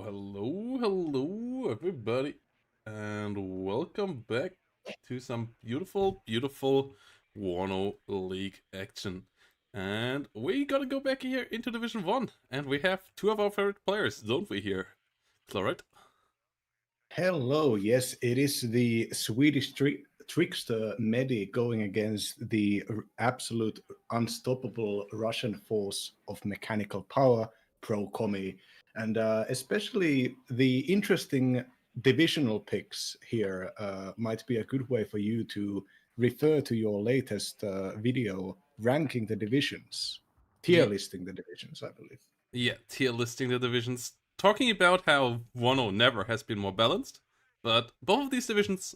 Hello, everybody, and welcome back to some beautiful WARNO League action. And we gotta go back here into Division 1, and we have two of our favorite players, don't we, here? Claret? Hello, yes, it is the Swedish trickster Meddi going against the absolute unstoppable Russian force of mechanical power, Pro Kommy. And especially the interesting divisional picks here might be a good way for you to refer to your latest video ranking the divisions, tier Yeah, listing the divisions, I believe. yeah, tier listing the divisions, talking about how WARNO never has been more balanced, but both of these divisions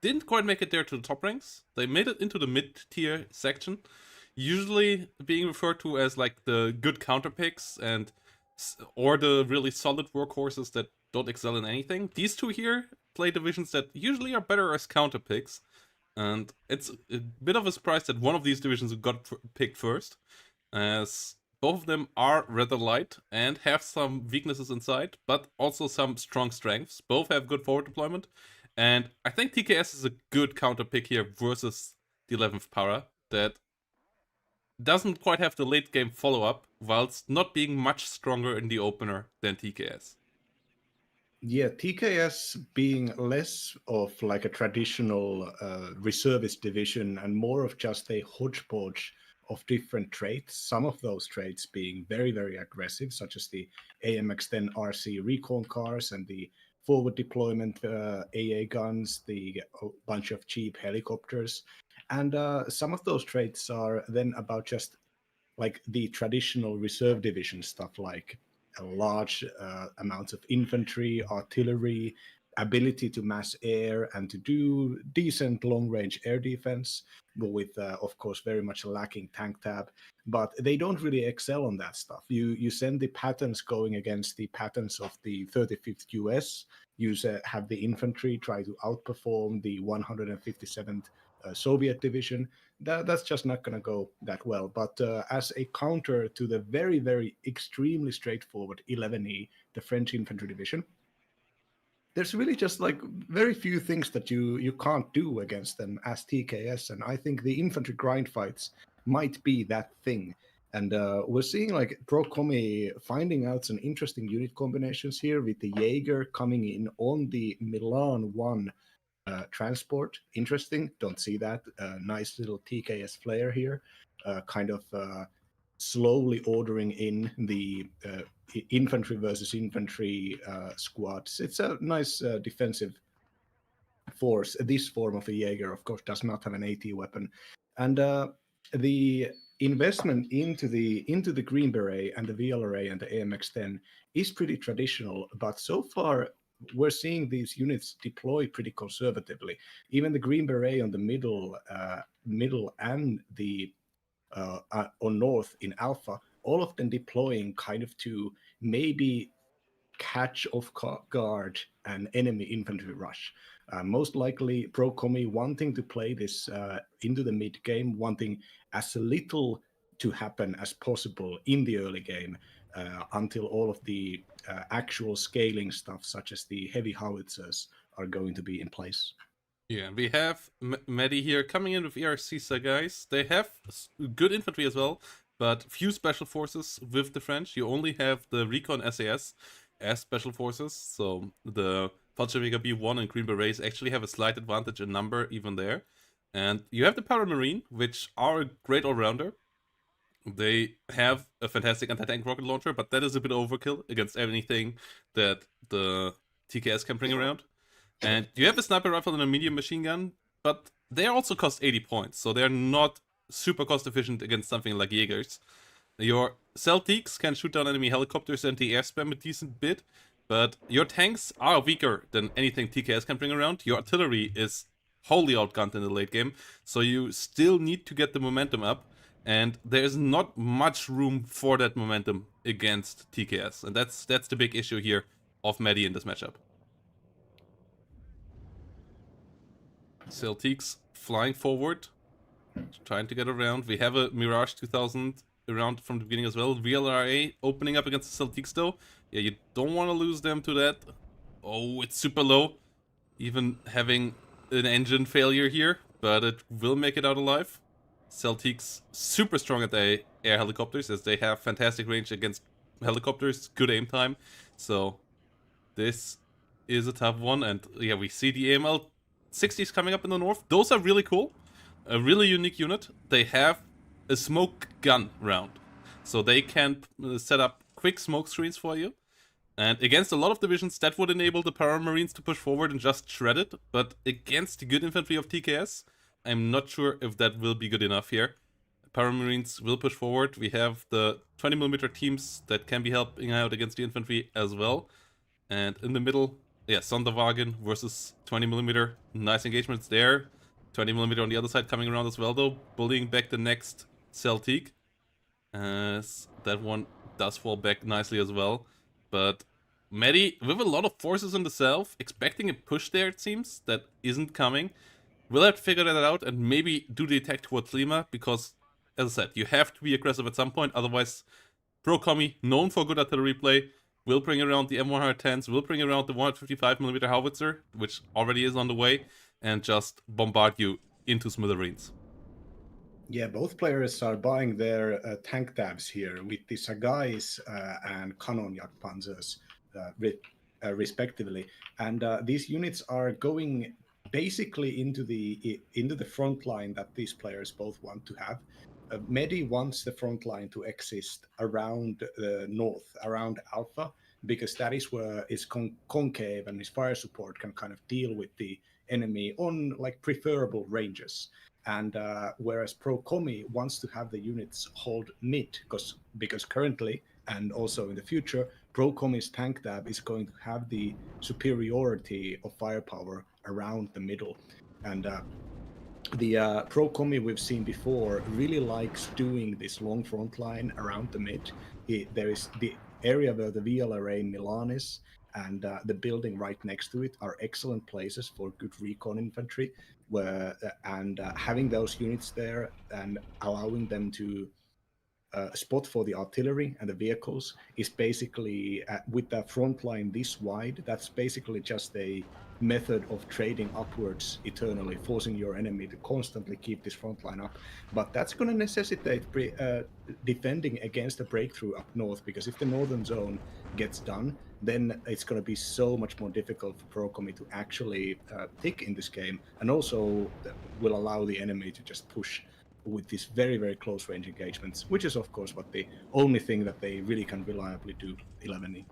didn't quite make it there to the top ranks. They made it into the mid-tier section, usually being referred to as like the good counter picks and or the really solid workhorses that don't excel in anything. These two here play divisions that usually are better as counter picks, and it's a bit of a surprise that one of these divisions got picked first, as both of them are rather light and have some weaknesses inside, but also some strong strengths. Both have good forward deployment, and I think TKS is a good counter pick here versus the 11th Para that doesn't quite have the late game follow up, whilst not being much stronger in the opener than TKS. Yeah, TKS being less of like a traditional reservist division and more of just a hodgepodge of different traits. Some of those traits being very aggressive, such as the AMX-10 RC recon cars and the forward deployment AA guns, the bunch of cheap helicopters. And some of those traits are then about just like the traditional reserve division stuff, like a large amounts of infantry, artillery, ability to mass air, and to do decent long-range air defense, but with, of course, very much lacking tank tab. But they don't really excel on that stuff. You send the patterns going against the patterns of the 35th US. You have the infantry try to outperform the 157th Soviet division. That's just not going to go that well. But as a counter to the very extremely straightforward 11E, the French infantry division, there's really just like very few things that you can't do against them as TKS, and I think the infantry grind fights might be that thing. And we're seeing like Pro Kommy finding out some interesting unit combinations here with the Jaeger coming in on the Milan 1 transport. Interesting. Don't see that. Nice little TKS flair here. Kind of slowly ordering in the infantry versus infantry squads. It's a nice defensive force. This form of a Jaeger, of course, does not have an AT weapon, and the investment into the Green Beret and the VLRA and the AMX-10 is pretty traditional. But so far, we're seeing these units deploy pretty conservatively. Even the Green Beret on the middle and the on north in Alpha, all of them deploying kind of to maybe catch off guard an enemy infantry rush. Most likely, Pro Kommy wanting to play this into the mid game, wanting as little to happen as possible in the early game until all of the actual scaling stuff, such as the heavy howitzers, are going to be in place. Yeah, we have Meddi here coming in with ERC guys. They have good infantry as well, but few special forces with the French. You only have the Recon SAS as special forces, so the Fallschirmjäger B1 and Green Berets actually have a slight advantage in number even there. And you have the Paramarine, which are a great all-rounder. They have a fantastic anti-tank rocket launcher, but that is a bit overkill against anything that the TKS can bring around. And you have a sniper rifle and a medium machine gun, but they also cost 80 points, so they're not super cost efficient against something like Jaegers. Your Celtics can shoot down enemy helicopters and the air spam a decent bit, but your tanks are weaker than anything TKS can bring around. Your artillery is wholly outgunned in the late game, so you still need to get the momentum up, and there's not much room for that momentum against TKS, and that's the big issue here of Meddi in this matchup. Celtics flying forward, trying to get around. We have a Mirage 2000 around from the beginning as well. VLRA opening up against the Celtics though. Yeah, you don't want to lose them to that. Oh, it's super low. Even having an engine failure here, but it will make it out alive. Celtics super strong at the air helicopters as they have fantastic range against helicopters, good aim time. So this is a tough one. And yeah, we see the AML 60s coming up in the north. Those are really cool. A really unique unit. They have a smoke gun round. So they can set up quick smoke screens for you. And against a lot of divisions, that would enable the Paramarines to push forward and just shred it. But against the good infantry of TKS, I'm not sure if that will be good enough here. Paramarines will push forward. We have the 20mm teams that can be helping out against the infantry as well. And in the middle, yeah, Sonderwagen versus 20mm. Nice engagements there. 20mm on the other side coming around as well, though, bullying back the next Celtic. As that one does fall back nicely as well. But Meddi, with a lot of forces in the south, expecting a push there, it seems, that isn't coming. We'll have to figure that out and maybe do the attack towards Lima, because, as I said, you have to be aggressive at some point, otherwise Pro Kommy, known for good artillery play, will bring around the M110s, will bring around the 155mm howitzer, which already is on the way, and just bombard you into smithereens. Yeah, both players are buying their tank tabs here with the Sagais and Kanonjagdpanzers, respectively, and these units are going basically into the front line that these players both want to have. Meddi wants the front line to exist around the north, around Alpha, because that is where his concave and his fire support can kind of deal with the enemy on like preferable ranges. And whereas Pro Kommy wants to have the units hold mid, because currently and also in the future, Pro Kommy's tank tab is going to have the superiority of firepower around the middle. And the Pro Kommy we've seen before really likes doing this long front line around the mid. There is the area where the VLRA in Milan is, and the building right next to it are excellent places for good recon infantry. And having those units there and allowing them to spot for the artillery and the vehicles is basically with that front line this wide. That's basically just a method of trading upwards eternally, forcing your enemy to constantly keep this front line up. But that's going to necessitate defending against a breakthrough up north, because if the northern zone gets done, then it's going to be so much more difficult for Pro Kommy to actually tick in this game, and also will allow the enemy to just push with these very, very close range engagements, which is of course what the only thing that they really can reliably do 11E.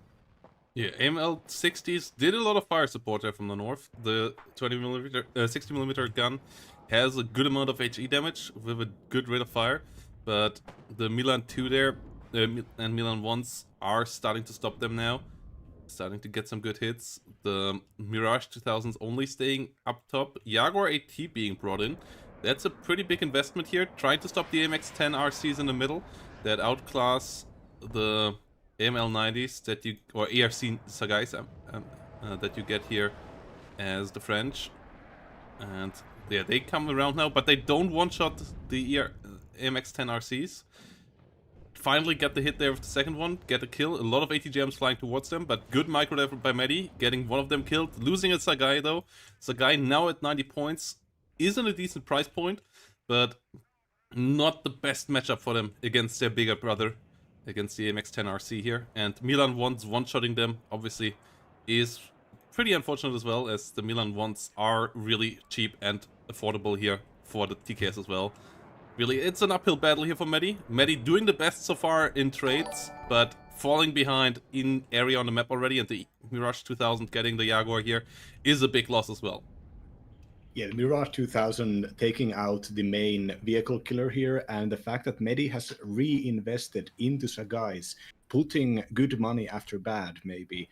Yeah, ML60s did a lot of fire support there from the north. The 60mm gun has a good amount of HE damage with a good rate of fire, but the Milan 2 there and Milan 1s are starting to stop them now. Starting to get some good hits. The Mirage 2000s only staying up top. Jaguar AT being brought in. That's a pretty big investment here. Trying to stop the AMX-10 RCs in the middle that outclass the AML-90s that you, or ARC Sagais that you get here as the French. And yeah, they come around now, but they don't one-shot the AMX-10 RCs. Finally get the hit there with the second one, get a kill. A lot of ATGMs flying towards them, but good micro effort by Meddi, getting one of them killed. Losing a Sagai though. Sagai now at 90 points. Isn't a decent price point, but not the best matchup for them against their bigger brother, against the AMX-10 RC here. And Milan 1s one-shotting them, obviously, is pretty unfortunate as well, as the Milan 1s are really cheap and affordable here for the TKS as well. Really, it's an uphill battle here for Meddi. Meddi doing the best so far in trades, but falling behind in area on the map already, and the Mirage 2000 getting the Jaguar here is a big loss as well. Yeah, the Mirage 2000 taking out the main vehicle killer here, and the fact that Meddi has reinvested into Sagais, putting good money after bad, maybe.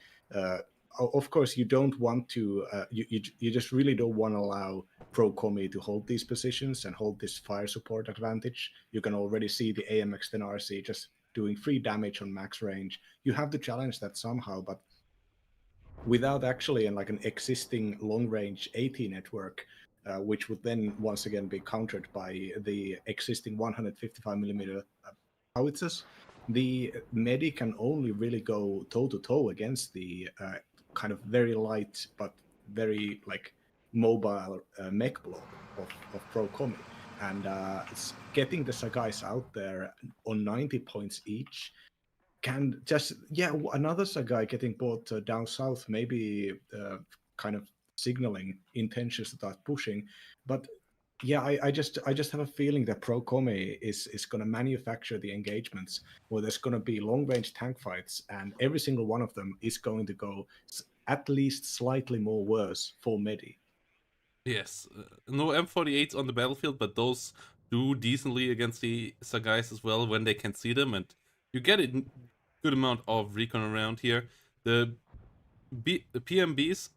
Of course, you don't want to, you just really don't want to allow Pro Kommy to hold these positions and hold this fire support advantage. You can already see the AMX-10 RC just doing free damage on max range. You have to challenge that somehow, but without actually like an existing long-range AT network, which would then once again be countered by the existing 155mm howitzers, the Meddi can only really go toe to toe against the kind of very light but very like mobile mech blob of Pro Kommy. And it's getting the Sagais out there on 90 points each can just, yeah, another Sagai getting bought down south, maybe kind of signaling intentions to start pushing. But yeah, I just have a feeling that Pro Kommy is going to manufacture the engagements where there's going to be long range tank fights, and every single one of them is going to go at least slightly more worse for Meddi. Yes, no M48s on the battlefield, but those do decently against the Sagais as well when they can see them, and you get a good amount of recon around here. The PMBs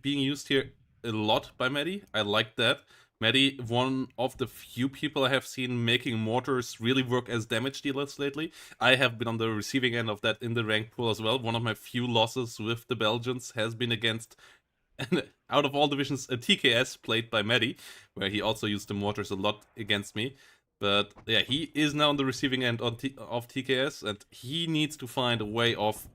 being used here a lot by Meddi. I like that. Meddi, one of the few people I have seen making mortars really work as damage dealers lately. I have been on the receiving end of that in the rank pool as well. One of my few losses with the Belgians has been against, and out of all divisions, a TKS played by Meddi, where he also used the mortars a lot against me. But yeah, he is now on the receiving end of TKS, and he needs to find a way of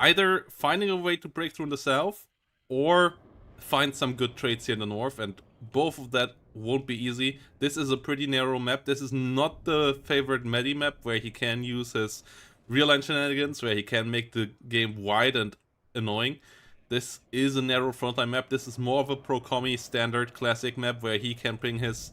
either finding a way to break through in the south or find some good trades here in the north, and both of that won't be easy. This is a pretty narrow map. This is not the favorite Meddi map where he can use his real line shenanigans, where he can make the game wide and annoying. This is a narrow frontline map. This is more of a Pro Kommy standard classic map where he can bring his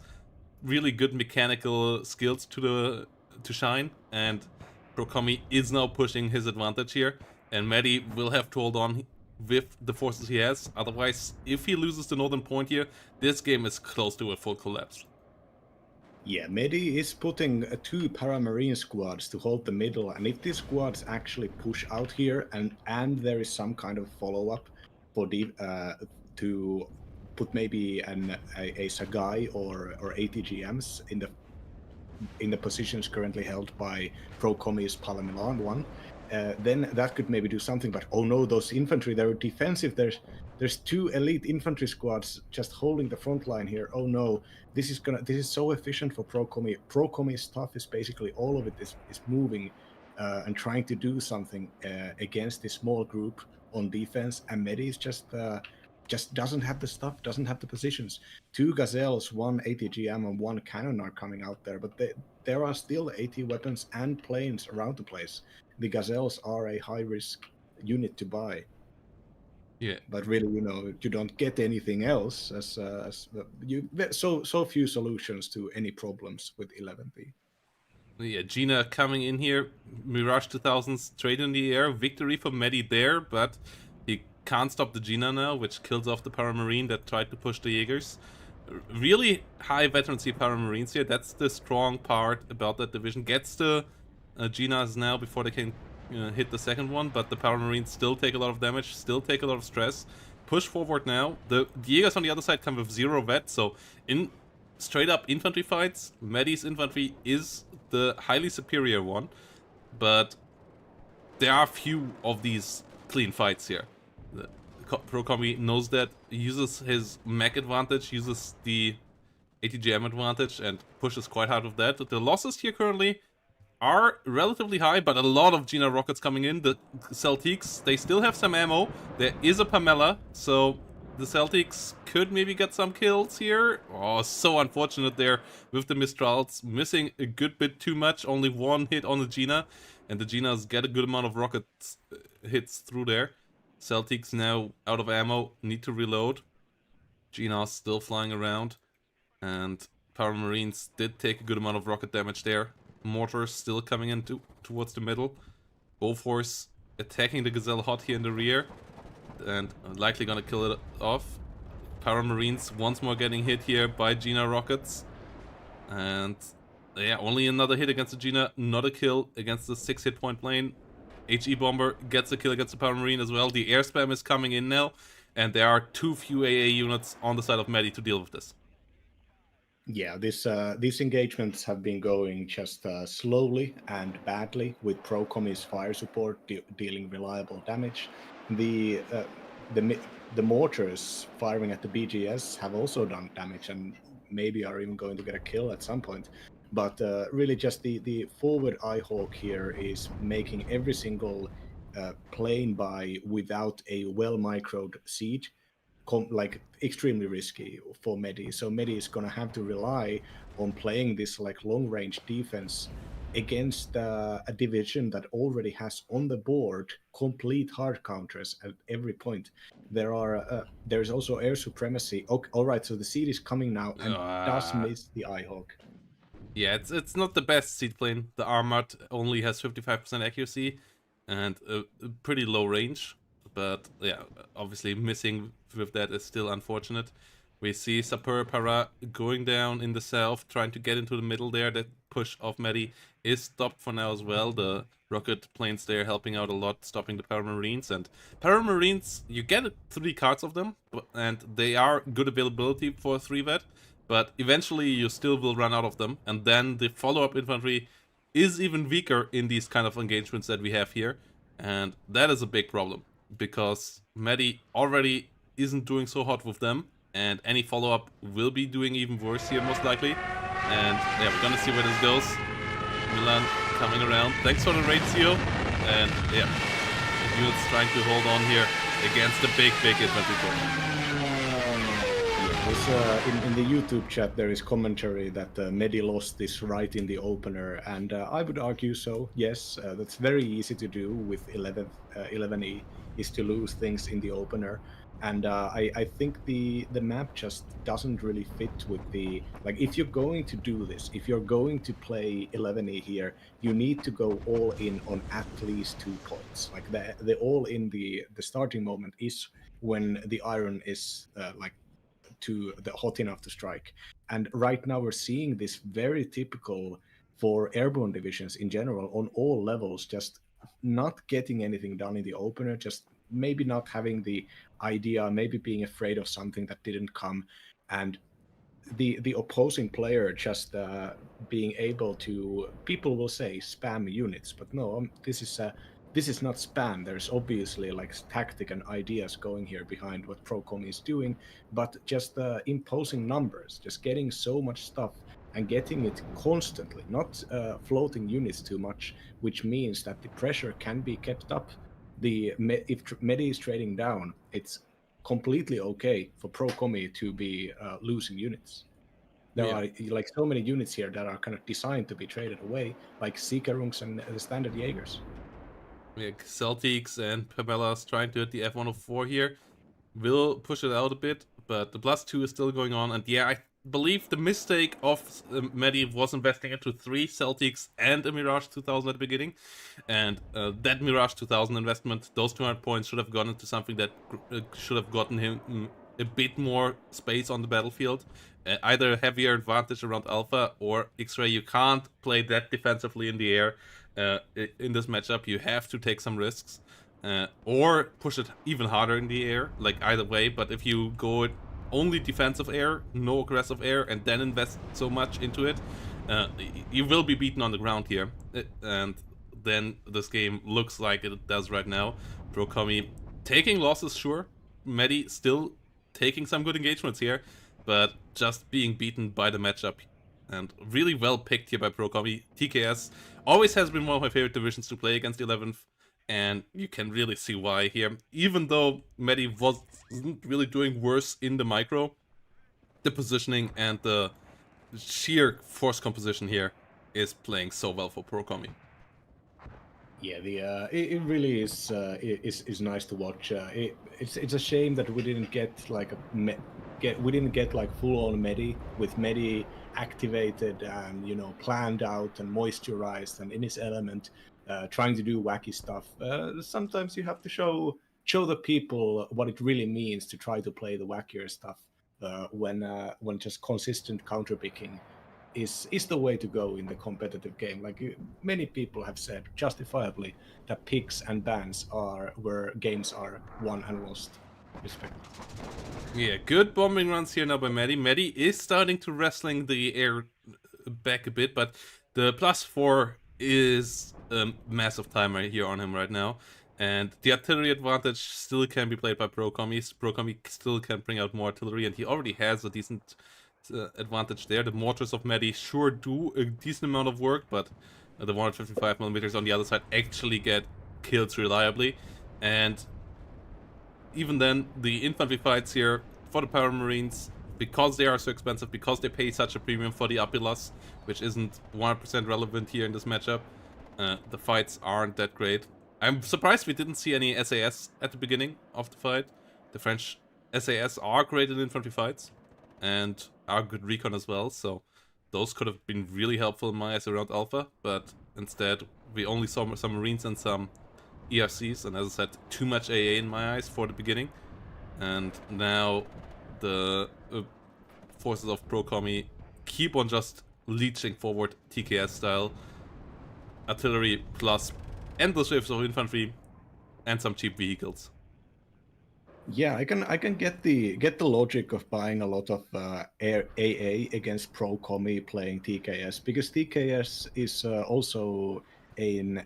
really good mechanical skills to shine, and Pro Kommy is now pushing his advantage here, and Meddi will have to hold on with the forces he has. Otherwise, if he loses the northern point here, this game is close to a full collapse. Yeah, Meddi is putting two Paramarine squads to hold the middle, and if these squads actually push out here, and there is some kind of follow-up for to put maybe a Sagai or ATGMs in the positions currently held by Pro Kommy's Palamilan one, then that could maybe do something. But oh no, those infantry, they're defensive. There's two elite infantry squads just holding the front line here. Oh no, this is so efficient for Pro Kommy. Pro Kommy's stuff is basically all of it is moving and trying to do something against this small group on defense, and Meddi is just doesn't have the stuff, doesn't have the positions. Two Gazelles, one ATGM, and one cannon are coming out there, but there are still AT weapons and planes around the place. The Gazelles are a high-risk unit to buy. Yeah, but really, you don't get anything else as so few solutions to any problems with 11P. Yeah, Gina coming in here, Mirage 2000 straight in the air, victory for Meddi there, but he can't stop the Gina now, which kills off the Paramarine that tried to push the Jaegers. Really high veterancy Paramarines here, that's the strong part about that division. Gets the Ginas now before they can hit the second one, but the Paramarines still take a lot of damage, still take a lot of stress. Push forward now. The Jaegers on the other side come with 0 vet, so in straight up infantry fights, Meddi's infantry is the highly superior one, but there are few of these clean fights here. Pro Kommy knows that, uses his mech advantage, uses the ATGM advantage, and pushes quite hard with that. The losses here currently are relatively high, but a lot of Gina rockets coming in. The Celtics, they still have some ammo. There is a Pamela, so the Celtics could maybe get some kills here. Oh, so unfortunate there with the Mistrals. Missing a good bit too much. Only one hit on the Gina, and the Ginas get a good amount of rocket hits through there. Celtics now out of ammo, need to reload. Gina's still flying around, and Paramarines did take a good amount of rocket damage there. Mortars still coming in towards the middle. Bofors attacking the Gazelle hot here in the rear, and likely gonna kill it off. Paramarines once more getting hit here by Gina rockets, and yeah, only another hit against the Gina, not a kill against the 6 hit point plane. HE Bomber gets a kill against the Paramarine as well. The air spam is coming in now, and there are too few AA units on the side of Meddi to deal with this. Yeah, these engagements have been going just slowly and badly, with Pro Kommy's fire support dealing reliable damage. The mortars firing at the BGS have also done damage and maybe are even going to get a kill at some point. But really, just the forward eye-hawk here is making every single plane by without a well-microed siege like extremely risky for Meddi. So Meddi is going to have to rely on playing this like long-range defense against a division that already has on the board complete hard counters at every point. There's also air supremacy. Okay, all right, so the seed is coming now and does Uh, miss the eye hawk. yeah, it's not the best seed plane. The Armored only has 55% accuracy and a pretty low range. But yeah, obviously missing with that is still unfortunate. We see Sapur Para going down in the south, trying to get into the middle there. That push of Meddi is stopped for now as well. The rocket planes there helping out a lot, stopping the Paramarines. And Paramarines, you get 3 cards of them, and they are good availability for 3-vet. But eventually you still will run out of them. And then the follow-up infantry is even weaker in these kind of engagements that we have here. And that is a big problem, because Meddi already isn't doing so hot with them, and any follow-up will be doing even worse here, most likely. And yeah, we're gonna see where this goes. Milan coming around. Thanks for the raid, Zio. And yeah, units trying to hold on here against the big infantry corps. In the YouTube chat, there is commentary that Meddi lost this right in the opener, and I would argue so. Yes, that's very easy to do with 11E, is to lose things in the opener. And I think the map just doesn't really fit with the, like, if you're going to do this, if you're going to play 11E here, you need to go all in on at least 2 points. Like the all in the starting moment is when the iron is like to the hot enough to strike. And right now we're seeing this very typical for airborne divisions in general on all levels, just not getting anything done in the opener, just maybe not having the idea, maybe being afraid of something that didn't come, and the opposing player just being able to, people will say spam units, but no, this is not spam. There's obviously like tactic and ideas going here behind what Kommy is doing, but just imposing numbers, just getting so much stuff and getting it constantly, not floating units too much, which means that the pressure can be kept up. If Meddi is trading down, it's completely okay for Kommy to be losing units. There are like so many units here that are kind of designed to be traded away, like Sikarungs and the standard Jaegers. Yeah, Celtics and Pabellas trying to hit the F-104 here. Will push it out a bit, but the +2 is still going on. And yeah, I believe the mistake of Meddi was investing into 3 Celtics and a Mirage 2000 at the beginning. And that Mirage 2000 investment, those 200 points should have gone into something that should have gotten him a bit more space on the battlefield. Either a heavier advantage around Alpha or X-Ray. You can't play that defensively in the air. In this matchup, you have to take some risks. Or push it even harder in the air, like either way. But if you go only defensive air, no aggressive air, and then invest so much into it, you will be beaten on the ground here. And then this game looks like it does right now. Kommy taking losses, sure. Meddi still taking some good engagements here, but just being beaten by the matchup. And really well picked here by Kommy. TKS always has been one of my favorite divisions to play against the 11th. And you can really see why here. Even though Meddi wasn't really doing worse in the micro, the positioning and the sheer force composition here is playing so well for Kommy. Yeah, it really is nice to watch. It's a shame that we didn't get like full on Meddi, with Meddi activated and planned out and moisturized and in his element, trying to do wacky stuff. Sometimes you have to show the people what it really means to try to play the wackier stuff when just consistent counter picking is the way to go in the competitive game. Like many people have said justifiably that picks and bans are where games are won and lost. Respect. Yeah, good bombing runs here now by Meddi. Meddi is starting to wrestling the air back a bit, but the +4 is a massive timer here on him right now. And the artillery advantage still can be played by Kommy. Kommy still can bring out more artillery, and he already has a decent advantage there. The mortars of Meddi sure do a decent amount of work, but the 155mm on the other side actually get kills reliably. And even then, the infantry fights here for the Power Marines, because they are so expensive, because they pay such a premium for the Apilas, which isn't 100% relevant here in this matchup, the fights aren't that great. I'm surprised we didn't see any SAS at the beginning of the fight. The French SAS are great in infantry fights and are good recon as well, so those could have been really helpful in my eyes around Alpha, but instead we only saw some Marines and some ERCs, and as I said, too much AA in my eyes for the beginning. And now the forces of Pro Kommy keep on just leeching forward TKS style. Artillery plus endless waves of infantry and some cheap vehicles. Yeah, I can get the logic of buying a lot of air AA against Pro Kommy playing TKS, because TKS is also an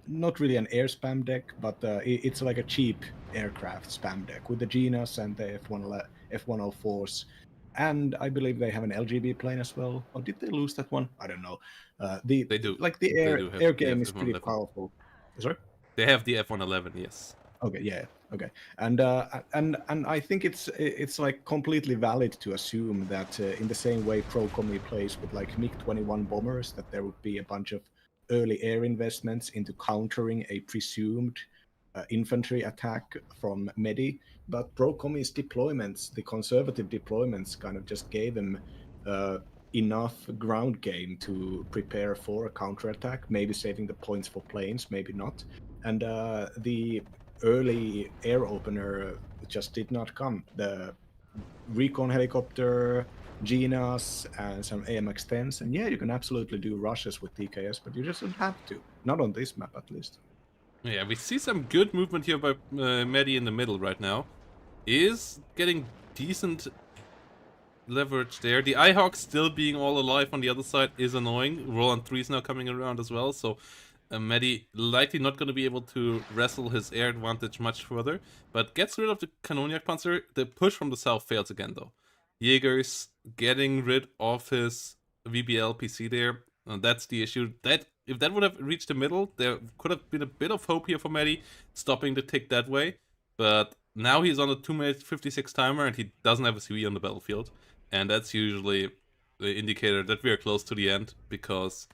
not really an air spam deck, but it's like a cheap aircraft spam deck with the Genas and the F104s, and I believe they have an LGB plane as well. Or did they lose that one? I don't know. They do. The air game is pretty powerful. Sorry. They have the F111, yes. Okay, yeah, okay, and I think it's like completely valid to assume that in the same way Pro Kommy plays with like MiG-21 bombers, that there would be a bunch of early air investments into countering a presumed infantry attack from Meddi, but Pro Kommy's deployments, the conservative deployments, kind of just gave them enough ground game to prepare for a counterattack, maybe saving the points for planes, maybe not, and the early air opener just did not come. The recon helicopter, Genas, and some AMX-10s, and yeah, you can absolutely do rushes with TKS, but you just don't have to. Not on this map, at least. Yeah, we see some good movement here by Meddi in the middle right now. Is getting decent leverage there. The iHawk still being all alive on the other side is annoying. Roland 3 is now coming around as well, so Meddi likely not going to be able to wrestle his air advantage much further, but gets rid of the Kanoniak Panzer. The push from the south fails again, though. Jaeger's getting rid of his VBL PC there, and that's the issue. That if that would have reached the middle, there could have been a bit of hope here for Meddi, stopping the tick that way, but now he's on a 2-minute 56 timer, and he doesn't have a CV on the battlefield, and that's usually the indicator that we are close to the end, because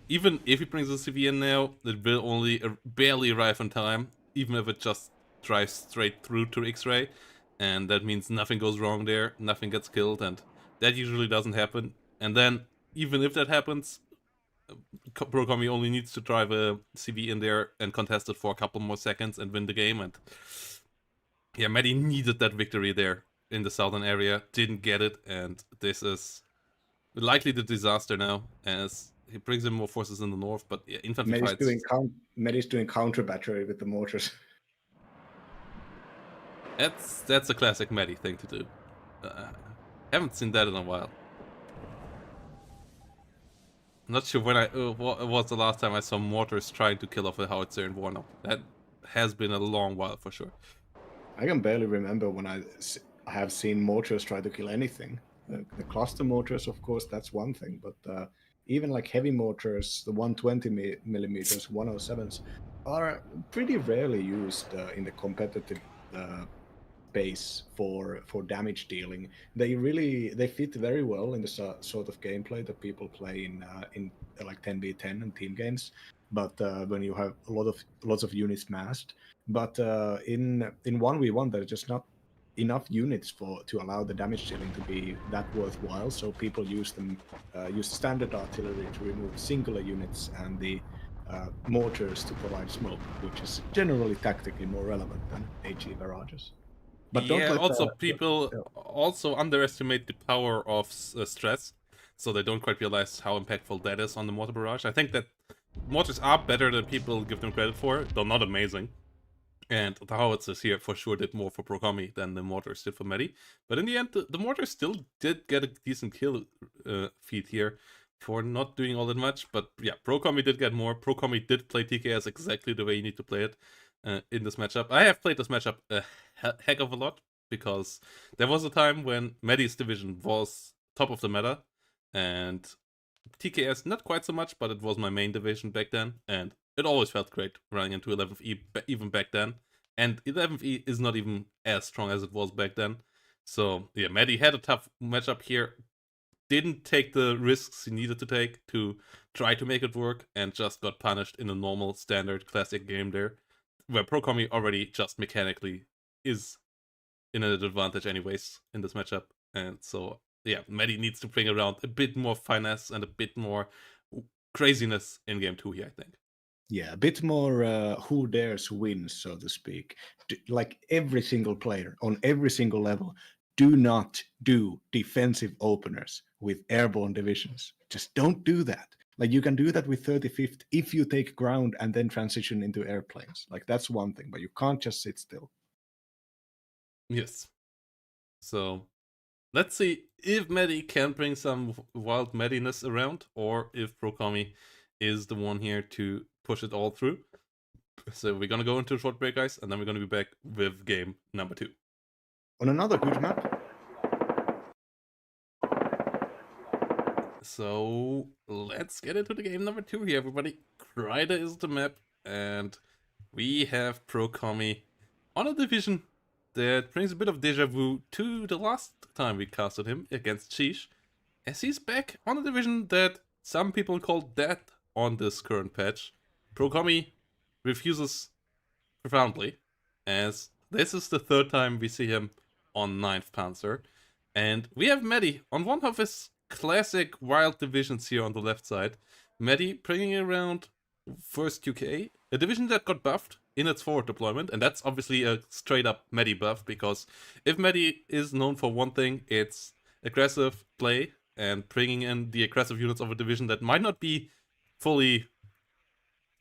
even if he brings a CV in now, it will only barely arrive on time, even if it just drives straight through to X-Ray, and that means nothing goes wrong there, nothing gets killed, and that usually doesn't happen. And then, even if that happens, Pro Kommy only needs to drive a CV in there and contest it for a couple more seconds and win the game, and yeah, Meddi needed that victory there in the southern area, didn't get it, and this is likely the disaster now, as he brings in more forces in the north, but yeah, infantry fights. Meddi's doing counter battery with the mortars. That's a classic Meddi thing to do. Haven't seen that in a while. I'm not sure when what was the last time I saw mortars trying to kill off a howitzer in WARNO. That has been a long while for sure. I can barely remember when I have seen mortars try to kill anything. The cluster mortars, of course, that's one thing, but even like heavy mortars, the 120 millimeters, 107s, are pretty rarely used in the competitive base for damage dealing. They fit very well in the sort of gameplay that people play in like 10v10 and team games. But when you have lots of units massed, but in 1v1, there's just not enough units to allow the damage dealing to be that worthwhile. So people use standard artillery to remove singular units and the mortars to provide smoke, which is generally tactically more relevant than HE barrages. But yeah, also people also underestimate the power of stress, so they don't quite realize how impactful that is on the mortar barrage. I think that mortars are better than people give them credit for, though not amazing. And the howitzers here for sure did more for Pro Kommy than the mortars did for Meddi. But in the end, the mortars still did get a decent kill feed here for not doing all that much. But yeah, Pro Kommy did get more. Pro Kommy did play TKS exactly the way you need to play it in this matchup. I have played this matchup a heck of a lot. because there was a time when Meddi's division was top of the meta, and TKS not quite so much, but it was my main division back then, and it always felt great running into 11th E even back then. And 11th E is not even as strong as it was back then. So yeah, Meddi had a tough matchup here, didn't take the risks he needed to take to try to make it work, and just got punished in a normal standard classic game there, where Pro Kommy already just mechanically is in an advantage anyways in this matchup. And so yeah, Meddi needs to bring around a bit more finesse and a bit more craziness in game 2 here, I think. Yeah, a bit more who dares wins, so to speak. Like every single player on every single level, do not do defensive openers with airborne divisions. Just don't do that. Like you can do that with 35th if you take ground and then transition into airplanes. Like that's one thing, but you can't just sit still. Yes. So let's see if Meddi can bring some wild Meddiness around, or if Pro Kommy is the one here to push it all through. So we're gonna go into a short break, guys, and then we're gonna be back with game number 2. On another good map. So let's get into the game number 2 here, everybody. Kryder is the map, and we have Pro Kommy on a division that brings a bit of deja vu to the last time we casted him against Sheesh, as he's back on a division that some people call dead on this current patch. Pro Kommy refuses profoundly, as this is the third time we see him on 9th Panzer. And we have Meddi on one of his classic wild divisions here on the left side. Meddi bringing around first QK, a division that got buffed in its forward deployment, and that's obviously a straight up Meddi buff, because if Meddi is known for one thing, it's aggressive play and bringing in the aggressive units of a division that might not be fully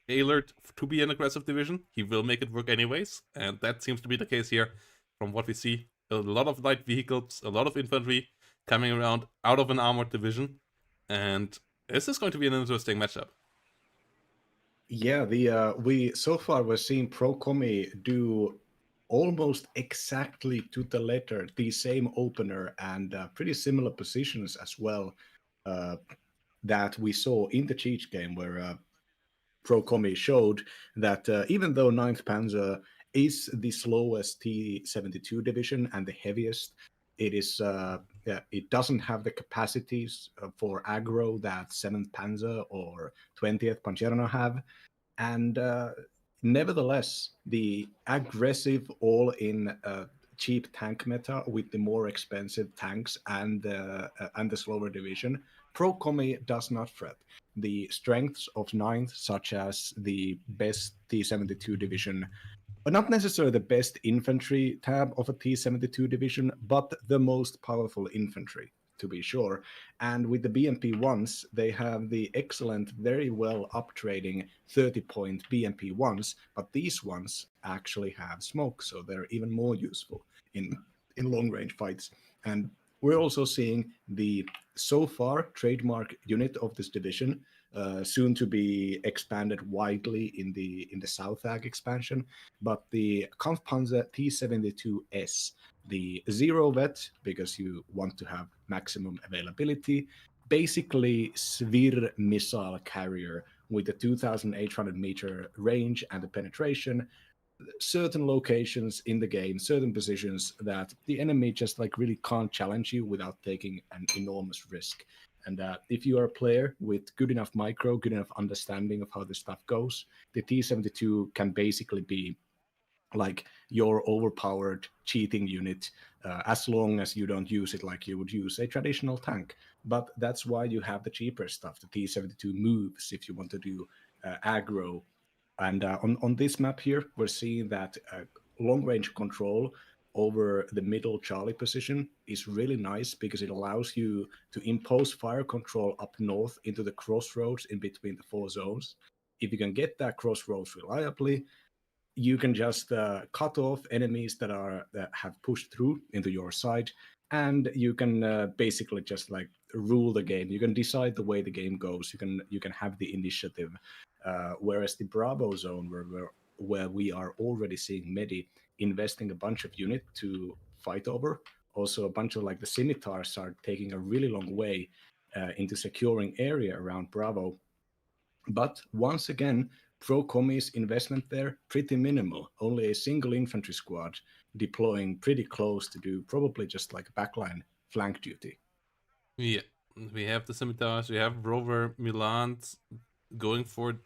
tailored to be an aggressive division. He will make it work anyways, and that seems to be the case here from what we see. A lot of light vehicles, a lot of infantry coming around out of an armored division, and this is going to be an interesting matchup. Yeah, the we so far we're seeing Pro Kommy do almost exactly to the letter the same opener and pretty similar positions as well that we saw in the Cheech game, where Pro Kommy showed that even though 9th Panzer is the slowest T-72 division and the heaviest, it is it doesn't have the capacities for aggro that 7th Panzer or 20th Panzerno have. And nevertheless, the aggressive all-in cheap tank meta with the more expensive tanks and the slower division, Pro Kommy does not fret. The strengths of 9th, such as the best T-72 division, but not necessarily the best infantry tab of a T-72 division, but the most powerful infantry, to be sure. And with the BMP ones, they have the excellent, very well uptrading 30-point BMP ones, but these ones actually have smoke, so they're even more useful in long range fights. And we're also seeing the so far trademark unit of this division, soon to be expanded widely in the South Ag expansion. But the Kampfpanzer T-72S, the zero vet, because you want to have maximum availability, basically Svir missile carrier with a 2,800 meter range and the penetration, certain locations in the game, certain positions that the enemy just like really can't challenge you without taking an enormous risk. And if you are a player with good enough micro, good enough understanding of how this stuff goes, the T-72 can basically be like your overpowered cheating unit, as long as you don't use it like you would use a traditional tank. But that's why you have the cheaper stuff, the T-72 moves, if you want to do aggro. And on this map here, we're seeing that long range control over the middle Charlie position is really nice, because it allows you to impose fire control up north into the crossroads in between the 4 zones. If you can get that crossroads reliably, you can just cut off enemies that have pushed through into your side, and you can basically just like rule the game. You can decide the way the game goes. You can have the initiative. Whereas the Bravo zone, where we are already seeing Meddi investing a bunch of unit to fight over. Also, a bunch of like the scimitars are taking a really long way into securing area around Bravo. But once again, Pro Kommy's investment there pretty minimal. Only a single infantry squad deploying pretty close to do probably just like backline flank duty. Yeah, we have the scimitars, we have Rover Milan going for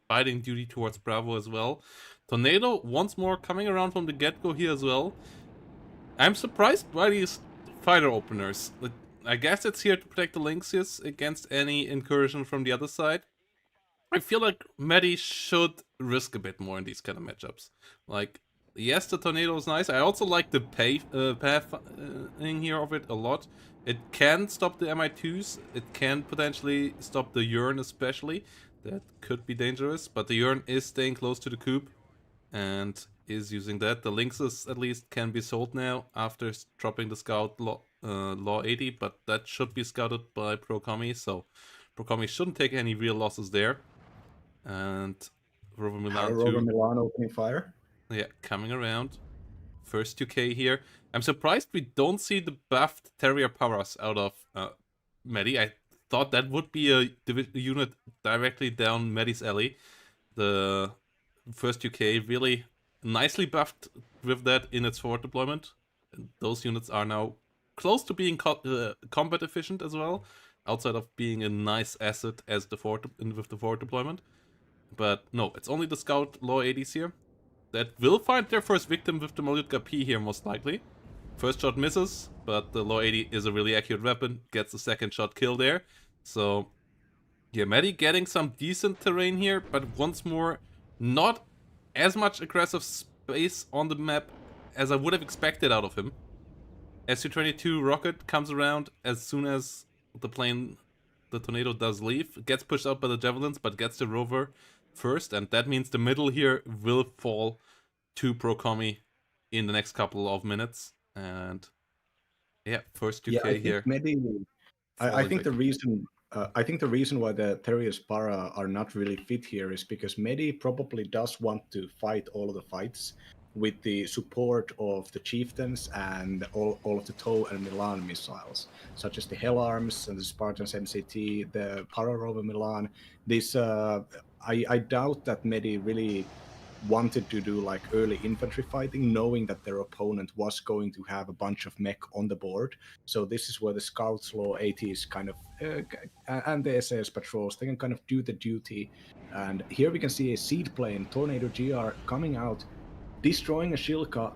fighting duty towards Bravo as well. Tornado once more coming around from the get-go here as well. I'm surprised by these fighter openers. I guess it's here to protect the Lynxes against any incursion from the other side. I feel like Meddi should risk a bit more in these kind of matchups. Like, yes, the Tornado is nice. I also like the path in here of it a lot. It can stop the Mi2s. It can potentially stop the Urn especially. That could be dangerous, but the Urn is staying close to the Coop and is using that. The Lynxes at least can be sold now after dropping the Scout Law 80, but that should be scouted by Pro Kommy, so Pro Kommy shouldn't take any real losses there. And Rover Milan Rover Milan opening fire. Yeah, coming around. First 2k here. I'm surprised we don't see the buffed Terrier powers out of Meddi. I thought that would be a unit directly down Meddi's alley. The first 2k really nicely buffed with that in its forward deployment. And those units are now close to being combat efficient as well, outside of being a nice asset as the with the forward deployment. But no, it's only the Scout Law 80s here that will find their first victim with the Malutka P here, most likely. First shot misses, but the Law 80 is a really accurate weapon, gets the second shot kill there. So, yeah, Meddi getting some decent terrain here, but once more, not as much aggressive space on the map as I would have expected out of him. Su-22 rocket comes around as soon as the Tornado does leave. Gets pushed out by the Javelins, but gets the Rover first, and that means the middle here will fall to Pro Kommy in the next couple of minutes. And yeah, first 2k here. Meddi, I think the reason why the Terrier Para are not really fit here is because Meddi probably does want to fight all of the fights with the support of the chieftains and all of the TOW and Milan missiles, such as the Hell Arms and the Spartans MCT, the Para Rover Milan. This I doubt that Meddi really wanted to do like early infantry fighting, knowing that their opponent was going to have a bunch of mech on the board. So this is where the Scouts Law 80s kind of and the SAS patrols, they can kind of do the duty. And here we can see a seed plane, Tornado GR, coming out, destroying a Shilka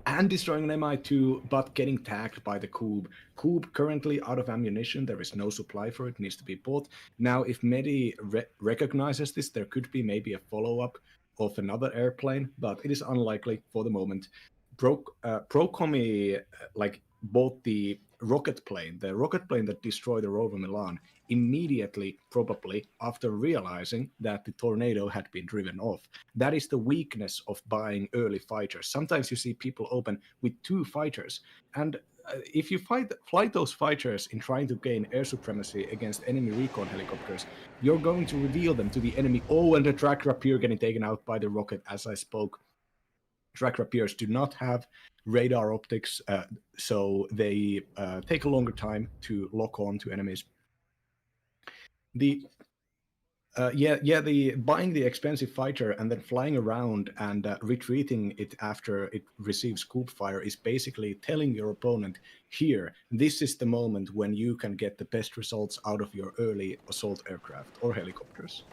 and destroying an Mi2, but getting tagged by the Coob. Coob currently out of ammunition. There is no supply for it. Needs to be bought. Now, if Meddi recognizes this, there could be maybe a follow-up of another airplane, but it is unlikely for the moment. Pro Kommy bought the rocket plane that destroyed the Rover Milan, immediately, probably, after realizing that the Tornado had been driven off. That is the weakness of buying early fighters. Sometimes you see people open with 2 fighters, and if you fly those fighters in trying to gain air supremacy against enemy recon helicopters, you're going to reveal them to the enemy. Oh, and the track rapier getting taken out by the rocket as I spoke. Track rapiers do not have radar optics, so they take a longer time to lock on to enemies. The buying the expensive fighter and then flying around and retreating it after it receives Coop fire is basically telling your opponent, here, this is the moment when you can get the best results out of your early assault aircraft or helicopters.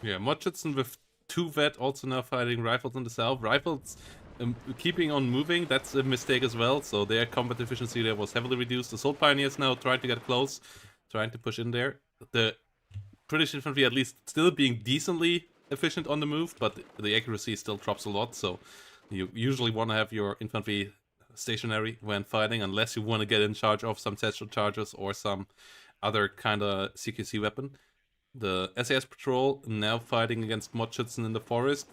Yeah, Mutchison with 2 vet also now fighting Rifles in the south. Rifles keeping on moving, that's a mistake as well, so their combat efficiency there was heavily reduced. Assault Pioneers now trying to get close, trying to push in there. The British infantry at least still being decently efficient on the move, but the accuracy still drops a lot, so you usually want to have your infantry stationary when fighting, unless you want to get in charge of some Tetral charges or some other kind of CQC weapon. The SAS patrol now fighting against Mutchison in the forest,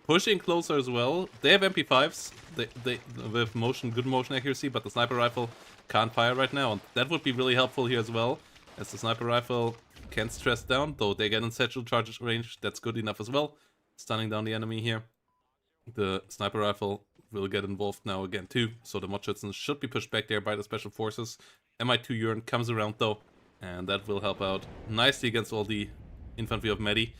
pushing closer as well. They have MP5s they with good motion accuracy, but the sniper rifle can't fire right now, and that would be really helpful here as well, as the sniper rifle can stress down, though they get in satchel charges range. That's good enough as well, stunning down the enemy here. The sniper rifle will get involved now again too. So the Motschützen should be pushed back there by the special forces. Mi2 Urn comes around though, and that will help out nicely against all the infantry of Meddi.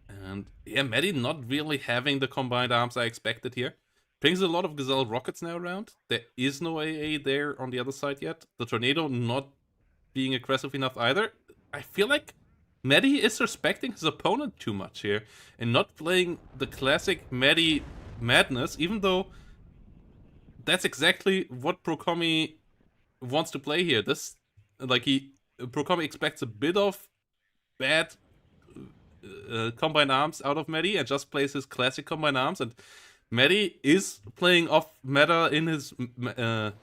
And yeah, Meddi not really having the combined arms I expected here. Brings a lot of Gazelle rockets now around. There is no AA there on the other side yet. The Tornado not being aggressive enough either. I feel like Meddi is respecting his opponent too much here and not playing the classic Meddi madness, even though that's exactly what Kommy wants to play here. This, like, Kommy expects a bit of bad combined arms out of Meddi and just plays his classic combined arms, and Meddi is playing off meta in his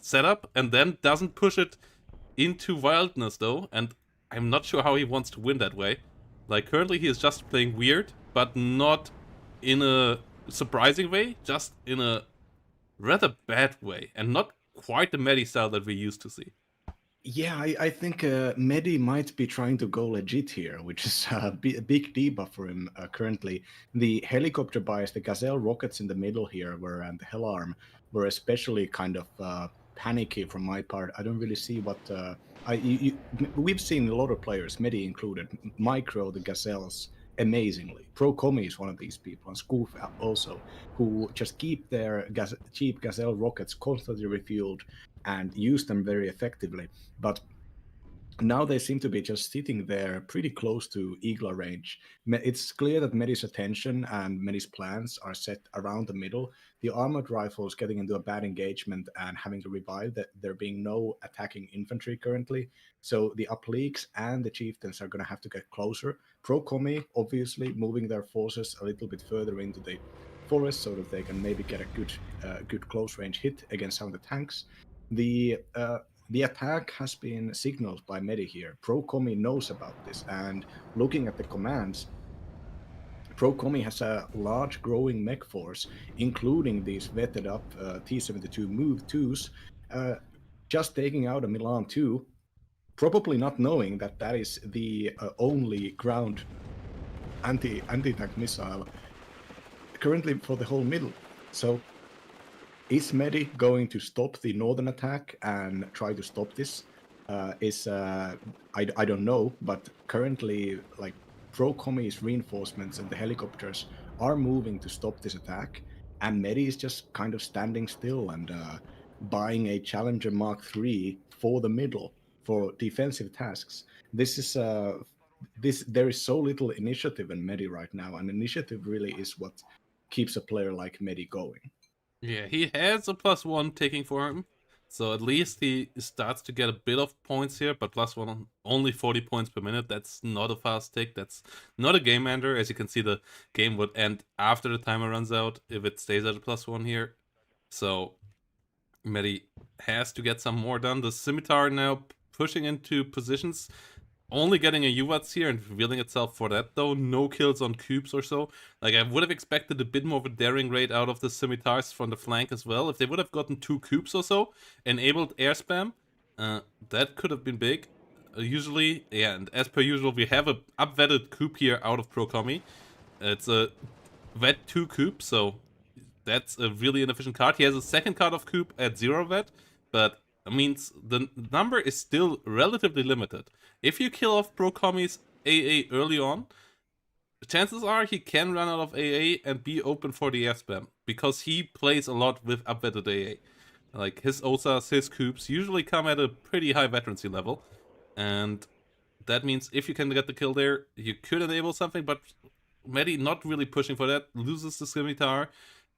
setup and then doesn't push it into wildness though, and I'm not sure how he wants to win that way. Like, currently he is just playing weird, but not in a surprising way, just in a rather bad way, and not quite the Meddi style that we used to see. Yeah, I think Meddi might be trying to go legit here, which is a big debuff for him currently. The helicopter bias, the Gazelle rockets in the middle here, and the Hell Arm were especially kind of panicky from my part. I don't really see what we've seen a lot of players, Meddi included, micro the Gazelles amazingly. Kommy is one of these people, and Scoof also, who just keep their cheap Gazelle rockets constantly refueled and use them very effectively. But now they seem to be just sitting there pretty close to Eagler range. It's clear that Meddi's attention and Meddi's plans are set around the middle. The armored rifles getting into a bad engagement and having to revive, that there being no attacking infantry currently. So the upleaks and the chieftains are going to have to get closer. Kommy obviously moving their forces a little bit further into the forest so that they can maybe get a good close range hit against some of the tanks. The attack has been signaled by Meddi here. Kommy knows about this, and looking at the commands, Kommy has a large growing mech force, including these vetted up T-72 Move 2s, just taking out a Milan 2, probably not knowing that that is the only ground anti-tank missile currently for the whole middle. So is Meddi going to stop the northern attack and try to stop this? I don't know, but currently, like, Kommy's reinforcements and the helicopters are moving to stop this attack, and Meddi is just kind of standing still and buying a Challenger Mark III for the middle for defensive tasks. This is there is so little initiative in Meddi right now, and initiative really is what keeps a player like Meddi going. Yeah, he has a +1 taking for him, so at least he starts to get a bit of points here, but +1, only 40 points per minute. That's not a fast tick. That's not a game ender. As you can see, the game would end after the timer runs out if it stays at a +1 here. So Meddi has to get some more done. The Scimitar now pushing into positions, only getting a UVATS here and revealing itself for that though. No kills on cubes or so. Like, I would have expected a bit more of a daring rate out of the Scimitars from the flank as well. If they would have gotten 2 cubes or so, enabled air spam, that could have been big. Usually, yeah, and as per usual, we have a up-vetted cube here out of Kommy. It's a vet 2 cube, so that's a really inefficient card. He has a second card of cube at 0 vet, but means the number is still relatively limited. If you kill off Kommy's AA early on, chances are he can run out of AA and be open for the air spam, because he plays a lot with upvetted AA. Like, his OSAs, his cubes usually come at a pretty high veterancy level, and that means if you can get the kill there, you could enable something, but Meddi not really pushing for that, loses the Scimitar,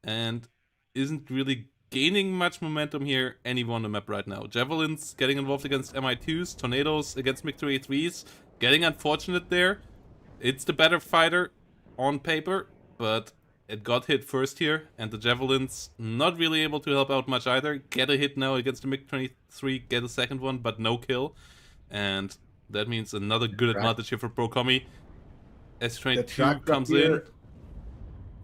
and isn't really gaining much momentum here anywhere on the map right now. Javelins getting involved against Mi2s, Tornadoes against MiG-23s, getting unfortunate there. It's the better fighter on paper, but it got hit first here, and the Javelins not really able to help out much either. Get a hit now against the MiG-23, get a second one, but no kill. And that means another good advantage here for Kommy. S-22 comes in.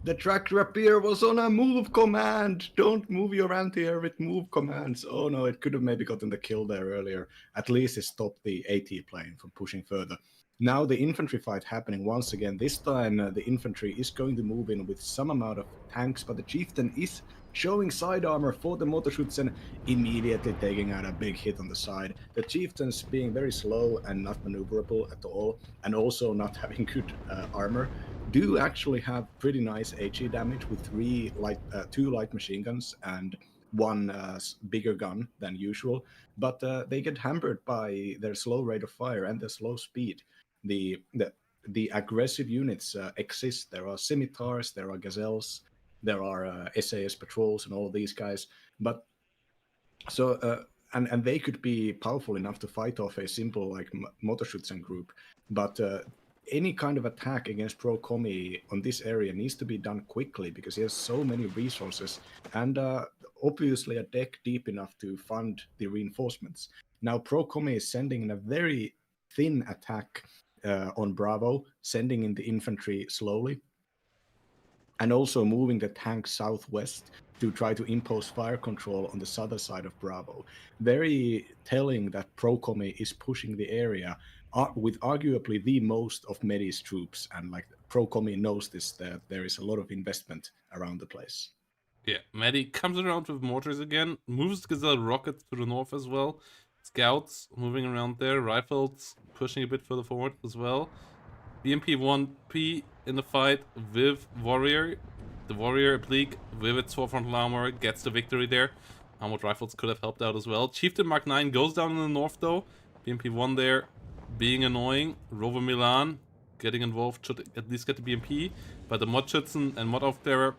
The tractor appear was on a move command. Don't move your anti-air with move commands. Oh no, it could have maybe gotten the kill there earlier. At least it stopped the AT plane from pushing further. Now the infantry fight happening once again. This time the infantry is going to move in with some amount of tanks, but the chieftain is showing side armor for the Motorschützen, immediately taking out a big hit on the side. The chieftains being very slow and not maneuverable at all, and also not having good armor, do actually have pretty nice HE damage with two light machine guns and one bigger gun than usual. But they get hampered by their slow rate of fire and their slow speed. The aggressive units exist. There are scimitars, there are gazelles, there are SAS patrols and all of these guys. But so and they could be powerful enough to fight off a simple like Motorschützen group, but any kind of attack against Pro Kommy on this area needs to be done quickly because he has so many resources and obviously a deck deep enough to fund the reinforcements. Now Pro Kommy is sending in a very thin attack on Bravo, sending in the infantry slowly, and also moving the tank southwest to try to impose fire control on the southern side of Bravo. Very telling that Pro Kommy is pushing the area with arguably the most of Meddi's troops, and like Pro Kommy knows this, that there is a lot of investment around the place. Yeah, Meddi comes around with mortars again, moves Gazelle rockets to the north as well. Scouts moving around there, rifles pushing a bit further forward as well. BMP 1P in the fight with Warrior. The Warrior Oblique with its 4-frontal armor gets the victory there. Armored rifles could have helped out as well. Chieftain Mark 9 goes down in the north though. BMP 1 there being annoying. Rover Milan getting involved should at least get the BMP. But the Modschützen and Mod Aufklärer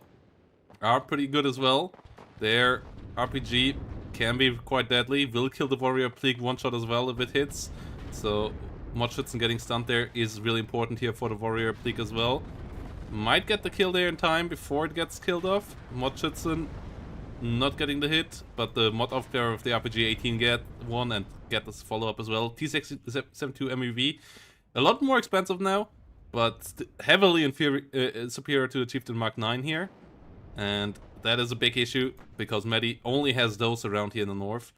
are pretty good as well. Their RPG can be quite deadly. Will kill the Warrior Oblique one shot as well if it hits. So Modschützen getting stunned there is really important here for the Warrior Oblique as well. Might get the kill there in time before it gets killed off. Modschützen not getting the hit, but the Mod Aufklärer of the RPG 18 get one and get this follow-up as well. T72 MEV, a lot more expensive now, but heavily superior to the Chieftain Mark 9 here. And that is a big issue, because Meddi only has those around here in the north.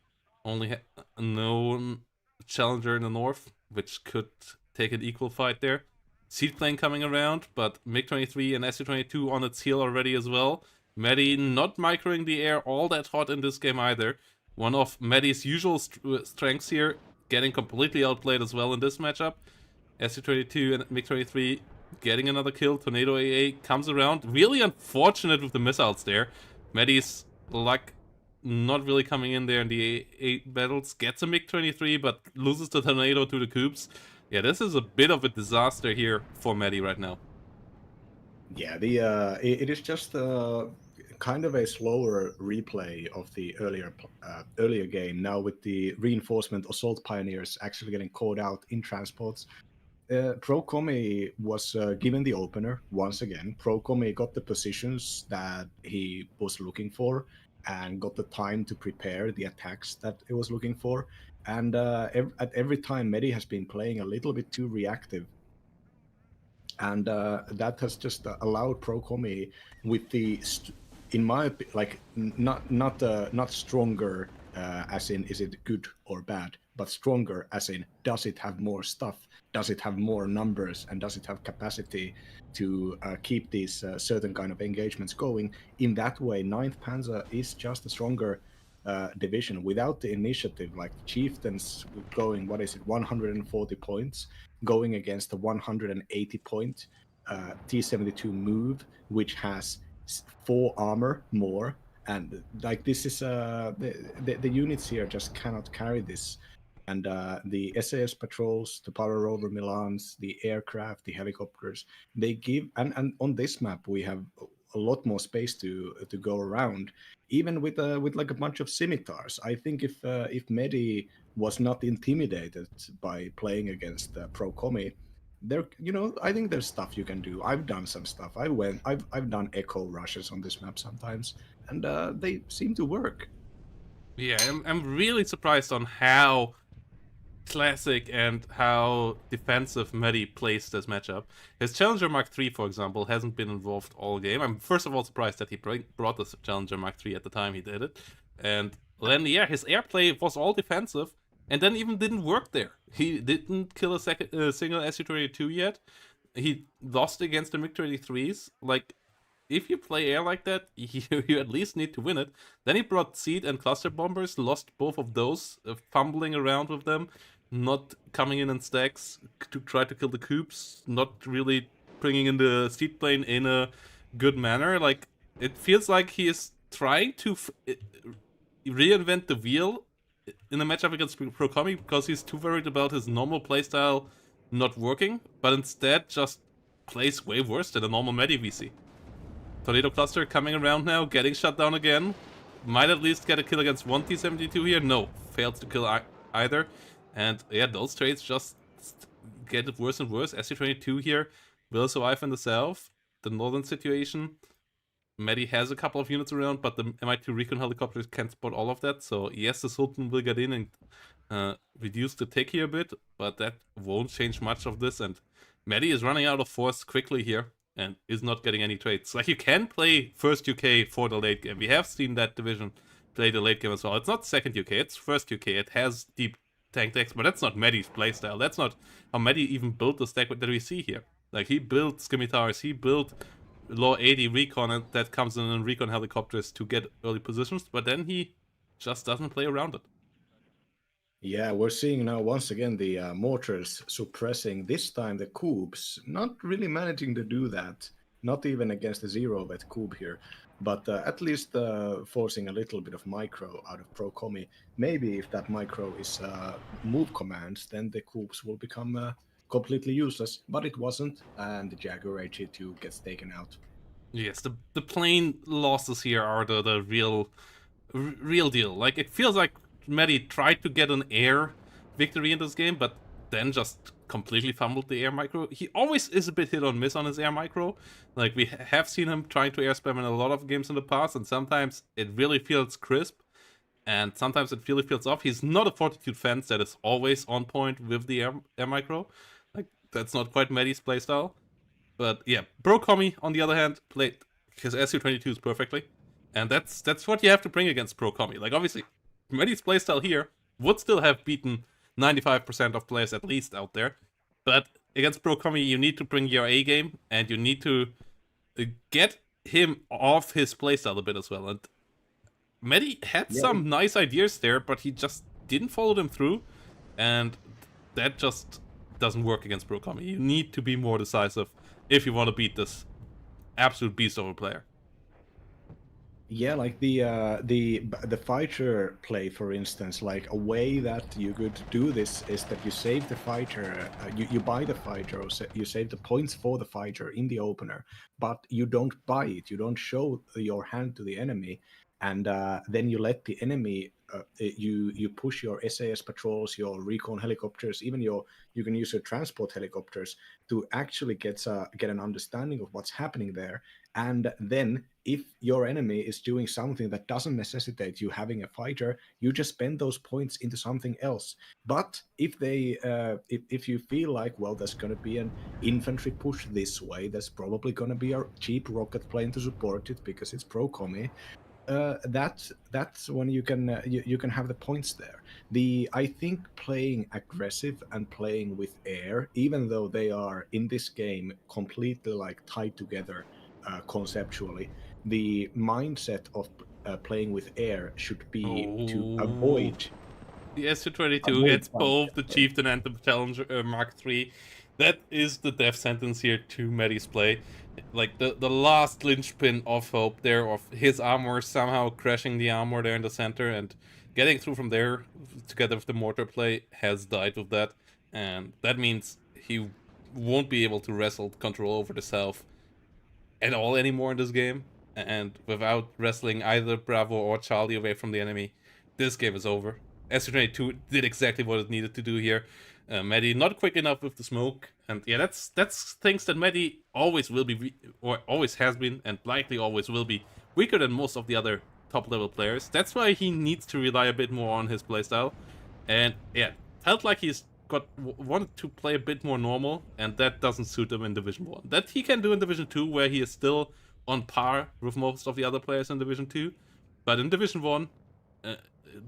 Only no challenger in the north, which could take an equal fight there. Seedplane coming around, but MiG-23 and Su-22 on its heel already as well. Meddi not microing the air all that hot in this game either. One of Meddi's usual strengths here, getting completely outplayed as well in this matchup. Su-22 and MiG-23 getting another kill. Tornado AA comes around. Really unfortunate with the missiles there. Meddi's luck not really coming in there in the AA battles. Gets a MiG-23, but loses the Tornado to the Coups. Yeah, this is a bit of a disaster here for Meddi right now. Yeah, it is just kind of a slower replay of the earlier game. Now with the reinforcement assault pioneers actually getting caught out in transports. Pro Kommy was given the opener once again. Pro Kommy got the positions that he was looking for and got the time to prepare the attacks that it was looking for. And at every time, Meddi has been playing a little bit too reactive. And that has just allowed Pro Kommy with the, in my like, not stronger as in is it good or bad, but stronger as in does it have more stuff, does it have more numbers, and does it have capacity to keep these certain kind of engagements going. In that way, 9th Panzer is just a stronger division without the initiative. Like Chieftains going, what is it, 140 points, going against the 180 point T72 move, which has 4 armor more. And like this is the units here just cannot carry this. And the SAS patrols, the power rover Milans, the aircraft, the helicopters, they give, and on this map we have a lot more space to go around, even with like a bunch of scimitars. I think if Meddi was not intimidated by playing against Pro Kommy, there, I think there's stuff you can do. I've done some stuff. I've done echo rushes on this map sometimes, and they seem to work. Yeah, I'm really surprised on how classic and how defensive Meddi plays this matchup. His Challenger Mark III, for example, hasn't been involved all game. I'm first of all surprised that he brought this Challenger Mark III at the time he did it. And then, yeah, his airplay was all defensive, and then even didn't work there. He didn't kill a single Su-22 yet. He lost against the MiG-23s. Like, if you play air like that, you at least need to win it. Then he brought seed and cluster bombers, lost both of those, fumbling around with them, not coming in stacks to try to kill the coops, not really bringing in the seed plane in a good manner. Like, it feels like he is trying to reinvent the wheel in a matchup against Pro Kommy because he's too worried about his normal playstyle not working, but instead just plays way worse than a normal Meddi VC. Tornado Cluster coming around now, getting shut down again. Might at least get a kill against one T-72 here. No, failed to kill either. And yeah, those trades just get worse and worse. SU-22 here will survive in the south. The northern situation, Meddi has a couple of units around, but the MI2 recon helicopters can't spot all of that. So yes, the Sultan will get in and reduce the tick here a bit, but that won't change much of this. And Meddi is running out of force quickly here and is not getting any trades. Like, you can play first UK for the late game. We have seen that division play the late game as well. It's not second UK, it's first UK. It has deep tank decks, but that's not Meddi's playstyle. That's not how Meddi even built the stack that we see here. Like, he built scimitars, he built Law 80 recon, and that comes in recon helicopters to get early positions, but then he just doesn't play around it. Yeah, we're seeing now once again the mortars suppressing, this time the coops, not really managing to do that, not even against the zero vet coop here, but at least forcing a little bit of micro out of Pro Kommy. Maybe if that micro is move commands, then the coops will become completely useless, but it wasn't, and the Jaguar HE2 gets taken out. Yes, the plane losses here are the real deal. Like, it feels like Meddi tried to get an air victory in this game, but then just completely fumbled the air micro. He always is a bit hit or miss on his air micro. Like, we have seen him trying to air spam in a lot of games in the past, and sometimes it really feels crisp, and sometimes it really feels off. He's not a Fortitude fence that is always on point with the air micro. Like, that's not quite Meddi's playstyle. But yeah, Pro Kommy, on the other hand, played his SU-22s perfectly. And that's what you have to bring against Pro Kommy. Like, obviously, Meddi's playstyle here would still have beaten 95% of players at least out there. But against Pro Kommy, you need to bring your A game, and you need to get him off his playstyle a bit as well. And Meddi had some nice ideas there, but he just didn't follow them through. And that just doesn't work against Pro Kommy. You need to be more decisive if you want to beat this absolute beast of a player. Yeah, like the fighter play, for instance, like a way that you could do this is that you save the fighter, you buy the fighter, or you save the points for the fighter in the opener, but you don't buy it, you don't show your hand to the enemy, and then you let the enemy, you push your SAS patrols, your recon helicopters, even you can use your transport helicopters to actually get an understanding of what's happening there. And then if your enemy is doing something that doesn't necessitate you having a fighter, you just spend those points into something else. But if they, if you feel like, well, there's going to be an infantry push this way, there's probably going to be a cheap rocket plane to support it because it's Pro Kommy. That's when you can you can have the points there. I think playing aggressive and playing with air, even though they are in this game completely like tied together conceptually, the mindset of playing with air should be to avoid. The SU-22 gets both the Chieftain and the Challenger Mark III. That is the death sentence here to Meddi's play. Like, the last linchpin of hope there, of his armor somehow crashing the armor there in the center and getting through from there together with the mortar play, has died with that. And that means he won't be able to wrestle control over the south at all anymore in this game. And without wrestling either Bravo or Charlie away from the enemy, this game is over. SU-22 did exactly what it needed to do here. Meddi not quick enough with the smoke, and yeah, that's things that Meddi always will be, or always has been, and likely always will be, weaker than most of the other top level players. That's why he needs to rely a bit more on his playstyle. And yeah, felt like he's wanted to play a bit more normal, and that doesn't suit him in Division 1. That he can do in Division 2, where he is still on par with most of the other players in Division 2. But in Division 1,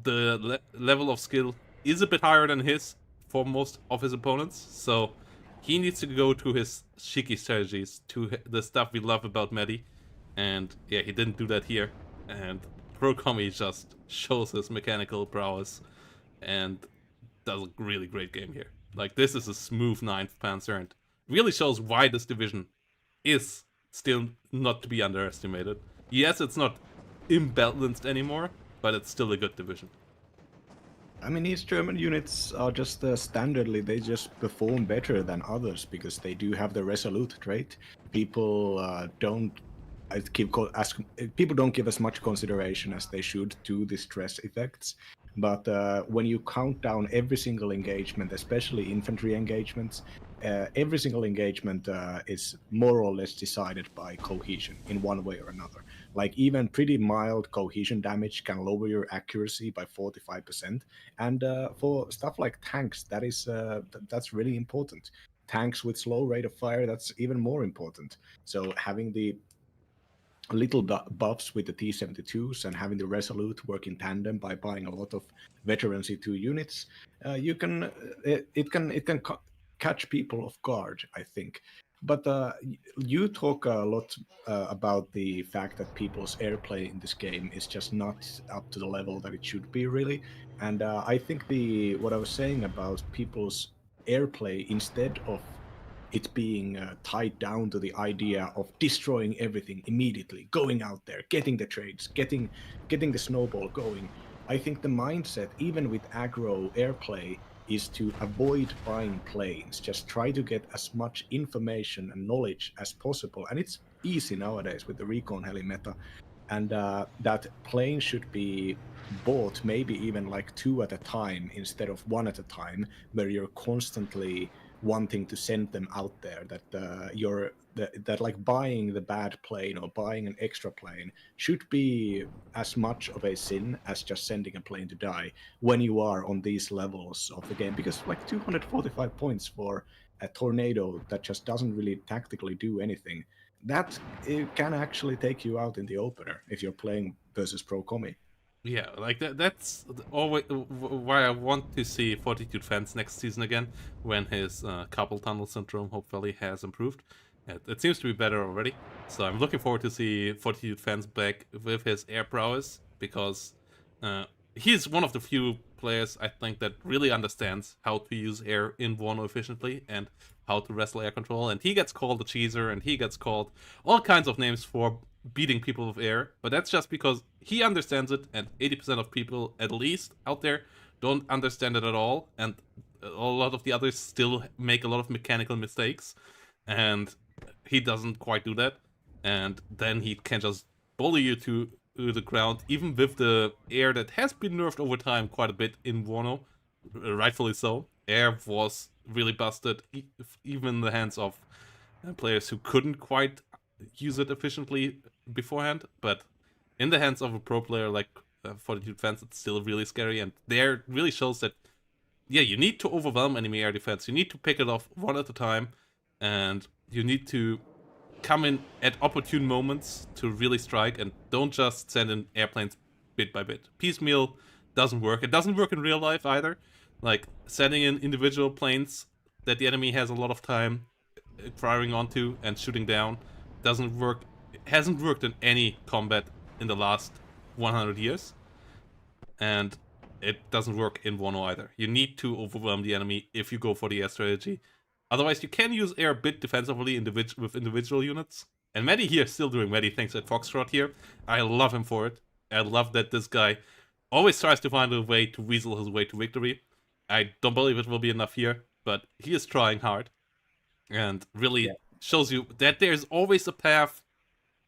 the level of skill is a bit higher than his for most of his opponents, so he needs to go to his cheeky strategies, to the stuff we love about Meddi, And yeah, he didn't do that here. And Pro Kommy just shows his mechanical prowess and does a really great game here. Like, this is a smooth 9th Panzer, and really shows why this division is still not to be underestimated. Yes, it's not imbalanced anymore, but it's still a good division. I mean, East German units are just standardly, they just perform better than others because they do have the resolute trait. People don't people don't give as much consideration as they should to the stress effects. But when you count down every single engagement, especially infantry engagements, every single engagement is more or less decided by cohesion in one way or another. Like even pretty mild cohesion damage can lower your accuracy by 45%. And for stuff like tanks, that's really important. Tanks with slow rate of fire, that's even more important. So having the little buffs with the T-72s and having the Resolute work in tandem by buying a lot of veteran C2 units, you can it can catch people off guard, I think. But you talk a lot about the fact that people's airplay in this game is just not up to the level that it should be, really. And I think the what I was saying about people's airplay, instead of it being tied down to the idea of destroying everything immediately, going out there, getting the trades, getting the snowball going. I think the mindset, even with aggro airplay, is to avoid buying planes. Just try to get as much information and knowledge as possible, and it's easy nowadays with the recon heli meta. And that planes should be bought maybe even like two at a time instead of one at a time, where you're constantly wanting to send them out there. That like buying the bad plane or buying an extra plane should be as much of a sin as just sending a plane to die when you are on these levels of the game, because like 245 points for a tornado that just doesn't really tactically do anything, that it can actually take you out in the opener if you're playing versus Pro Kommy. Yeah, like that's always why I want to see Fortitude Fence next season again, when his carpal tunnel syndrome hopefully has improved. It seems to be better already, so I'm looking forward to see Fortitude Fence back with his air prowess, because uh, he's one of the few players I think that really understands how to use air in WARNO efficiently and how to wrestle air control. And he gets called the cheeser, and he gets called all kinds of names for beating people with air, but that's just because he understands it, and 80% of people, at least, out there don't understand it at all, and a lot of the others still make a lot of mechanical mistakes, and he doesn't quite do that, and then he can just bully you to the ground, even with the air that has been nerfed over time quite a bit in WARNO, rightfully so. Air was really busted, even in the hands of players who couldn't quite use it efficiently beforehand, but in the hands of a pro player like Fortitude Fence, it's still really scary, and there really shows that, yeah, you need to overwhelm enemy air defense. You need to pick it off one at a time, and you need to come in at opportune moments to really strike, and don't just send in airplanes bit by bit. Piecemeal doesn't work. It doesn't work in real life either. Like, sending in individual planes that the enemy has a lot of time firing onto and shooting down doesn't work. It hasn't worked in any combat in the last 100 years, and it doesn't work in WARNO either. You need to overwhelm the enemy if you go for the air strategy. Otherwise, you can use air a bit defensively with individual units. And Meddi here is still doing Meddi things at Foxtrot here. I love him for it. I love that this guy always tries to find a way to weasel his way to victory. I don't believe it will be enough here, but he is trying hard, and Yeah. really shows you that there's always a path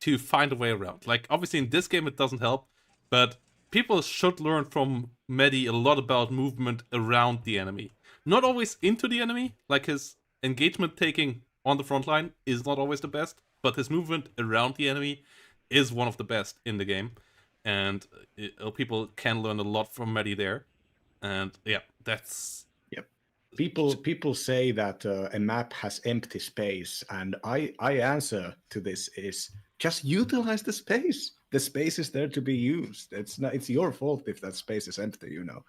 to find a way around. Like, obviously in this game it doesn't help, but people should learn from Meddi a lot about movement around the enemy. Not always into the enemy, like his engagement taking on the front line is not always the best, but his movement around the enemy is one of the best in the game. And people can learn a lot from Meddi there. And yeah, that's Yep. People say that a map has empty space, and I answer to this is just utilize the space. The space is there to be used. It's not, it's your fault if that space is empty, you know.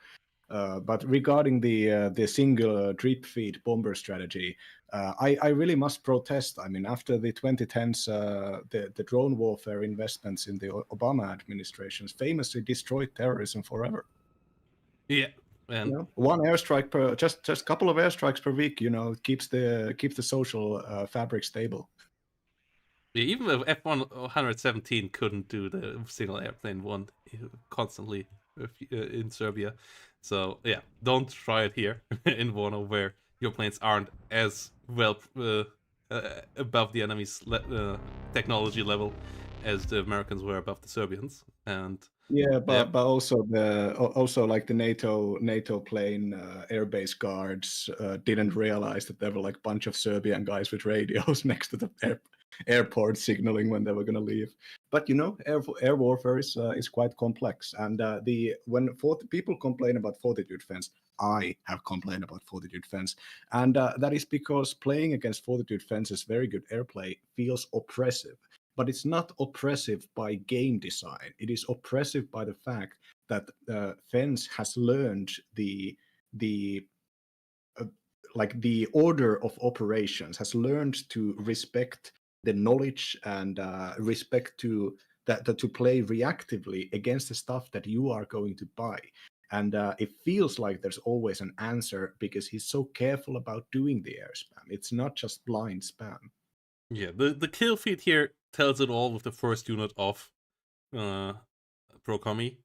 But regarding the single drip feed bomber strategy, I really must protest. I mean, after the 2010s, the drone warfare investments in the Obama administrations famously destroyed terrorism forever. Yeah, and One airstrike per just a couple of airstrikes per week, keeps the social fabric stable. yeah, even if F-117 couldn't do the single airplane one constantly in Serbia. So yeah, don't try it here in WARNO, where your planes aren't as well above the enemy's technology level as the Americans were above the Serbians. And Yeah, yeah, but also like the NATO plane airbase guards didn't realize that there were like a bunch of Serbian guys with radios next to the airport signaling when they were going to leave. But air warfare is quite complex, and when people complain about fortitude fence, I have complained about fortitude fence, and that is because playing against fortitude fence's very good airplay feels oppressive. But it's not oppressive by game design. It is oppressive by the fact that Fence has learned the like the order of operations, has learned to respect the knowledge and respect to that to play reactively against the stuff that you are going to buy. And it feels like there's always an answer because he's so careful about doing the air spam. It's not just blind spam. yeah, the kill feed here tells it all with the first unit of uh, Pro Kommy.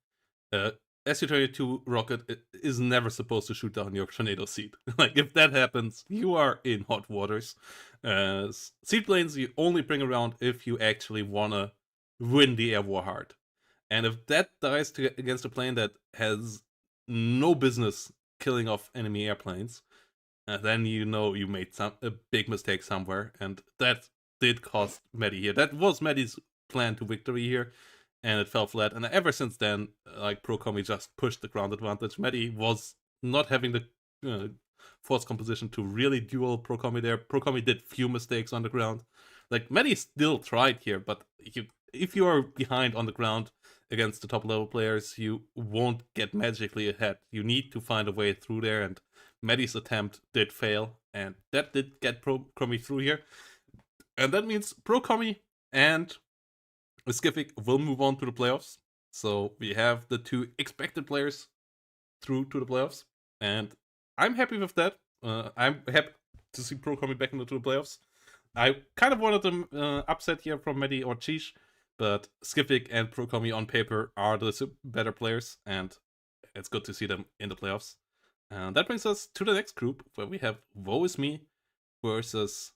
Uh, SU-22 rocket is never supposed to shoot down your tornado seed. Like, if that happens, you are in hot waters. Seaplanes you only bring around if you actually wanna win the air war hard. And if that dies against a plane that has no business killing off enemy airplanes, then you know you made a big mistake somewhere, and that did cost Meddi here. That was Meddi's plan to victory here, and it fell flat. And ever since then, like Pro Kommy just pushed the ground advantage. Meddi was not having the force composition to really duel Pro Kommy there. Pro Kommy did few mistakes on the ground. Like Meddi still tried here, but if you are behind on the ground against the top level players, you won't get magically ahead. You need to find a way through there, and Meddi's attempt did fail, and that did get Pro Kommy through here. And that means Pro Kommy and Skific will move on to the playoffs. So we have the two expected players through to the playoffs, and I'm happy with that. I'm happy to see Pro Kommy back into the playoffs. I kind of wanted them upset here from Meddi or Cheesh, but Skific and Pro Kommy on paper are the better players, and it's good to see them in the playoffs. And that brings us to the next group, where we have Woeisme versus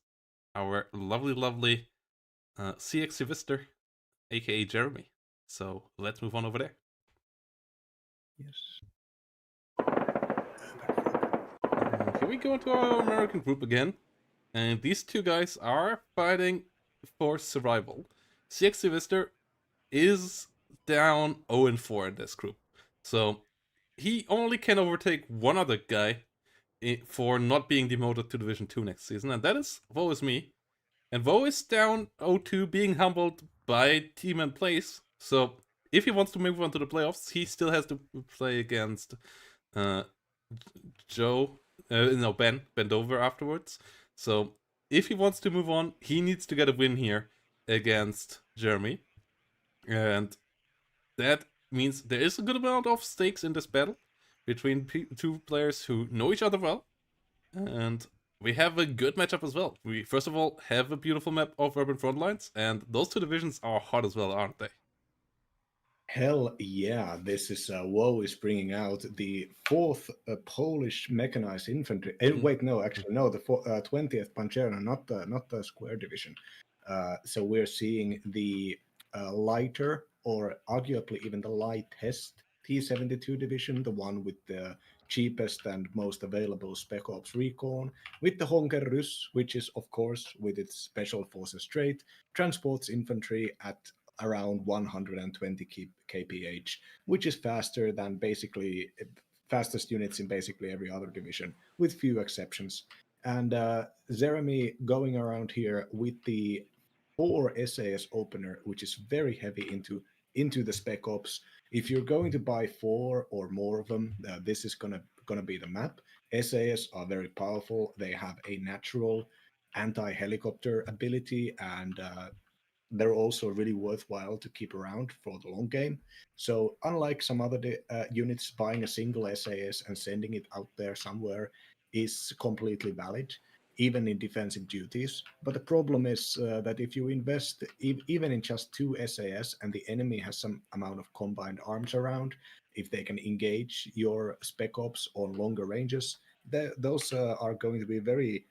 our lovely CX Civister, aka Jeremy. So let's move on over there. Yes. Here we go into our American group again. And these two guys are fighting for survival. CX Civister is down 0-4 in this group. So he only can overtake one other guy for not being demoted to Division 2 next season, and that is Woeisme. And Woe is down 0-2, being humbled by team and place. So if he wants to move on to the playoffs, he still has to play against uh, Ben Dover afterwards. So if he wants to move on, he needs to get a win here against Jeremy. And that means there is a good amount of stakes in this battle between two players who know each other well. And we have a good matchup as well. We, first of all, have a beautiful map of urban front lines, and those two divisions are hot as well, aren't they? Hell yeah, this is Woe is bringing out the fourth Polish mechanized infantry. Wait, no, actually, no, the 20th Pancerna, not the square division. So we're seeing the lighter, or arguably even the lightest T-72 division, the one with the cheapest and most available Spec Ops recon, with the Honker Rus, which is, of course, with its special forces trait, transports infantry at around 120 kph, which is faster than basically fastest units in basically every other division, with few exceptions. And Jeremy going around here with the 4 SAS opener, which is very heavy into into the Spec Ops. If you're going to buy 4 or more of them, this is gonna be the map. SAS are very powerful. They have a natural anti-helicopter ability, and they're also really worthwhile to keep around for the long game. So unlike some other units, buying a single SAS and sending it out there somewhere is completely valid, even in defensive duties. But the problem is that if you invest even in just 2 SAS and the enemy has some amount of combined arms around, if they can engage your Spec Ops on longer ranges, those are going to be very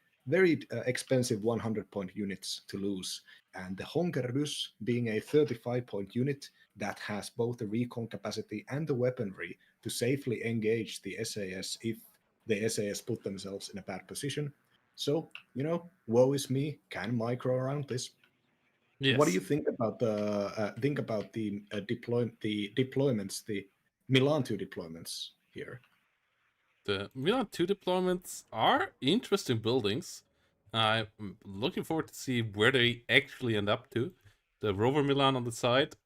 expensive 100-point units to lose. And the Honkerus, being a 35-point unit that has both the recon capacity and the weaponry to safely engage the SAS if the SAS put themselves in a bad position. So, Woeisme can micro around this. What do you Yes. think about the deployments, the Milan 2 deployments here? The Milan 2 deployments are interesting buildings. I'm looking forward to see where they actually end up to. The Rover Milan on the side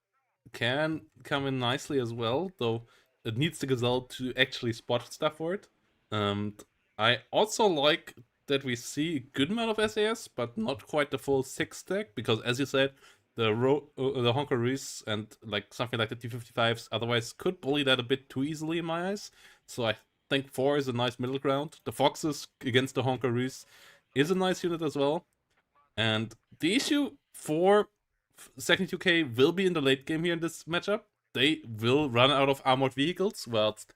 can come in nicely as well, though it needs the Gazelle to actually spot stuff for it. I also like that we see a good amount of SAS, but not quite the full 6 stack, because as you said, the Honkaroos and like something like the T-55s otherwise could bully that a bit too easily in my eyes. So I think 4 is a nice middle ground. The Foxes against the Honkaroos is a nice unit as well. And the issue for second 2K will be in the late game here in this matchup. They will run out of armored vehicles, whilst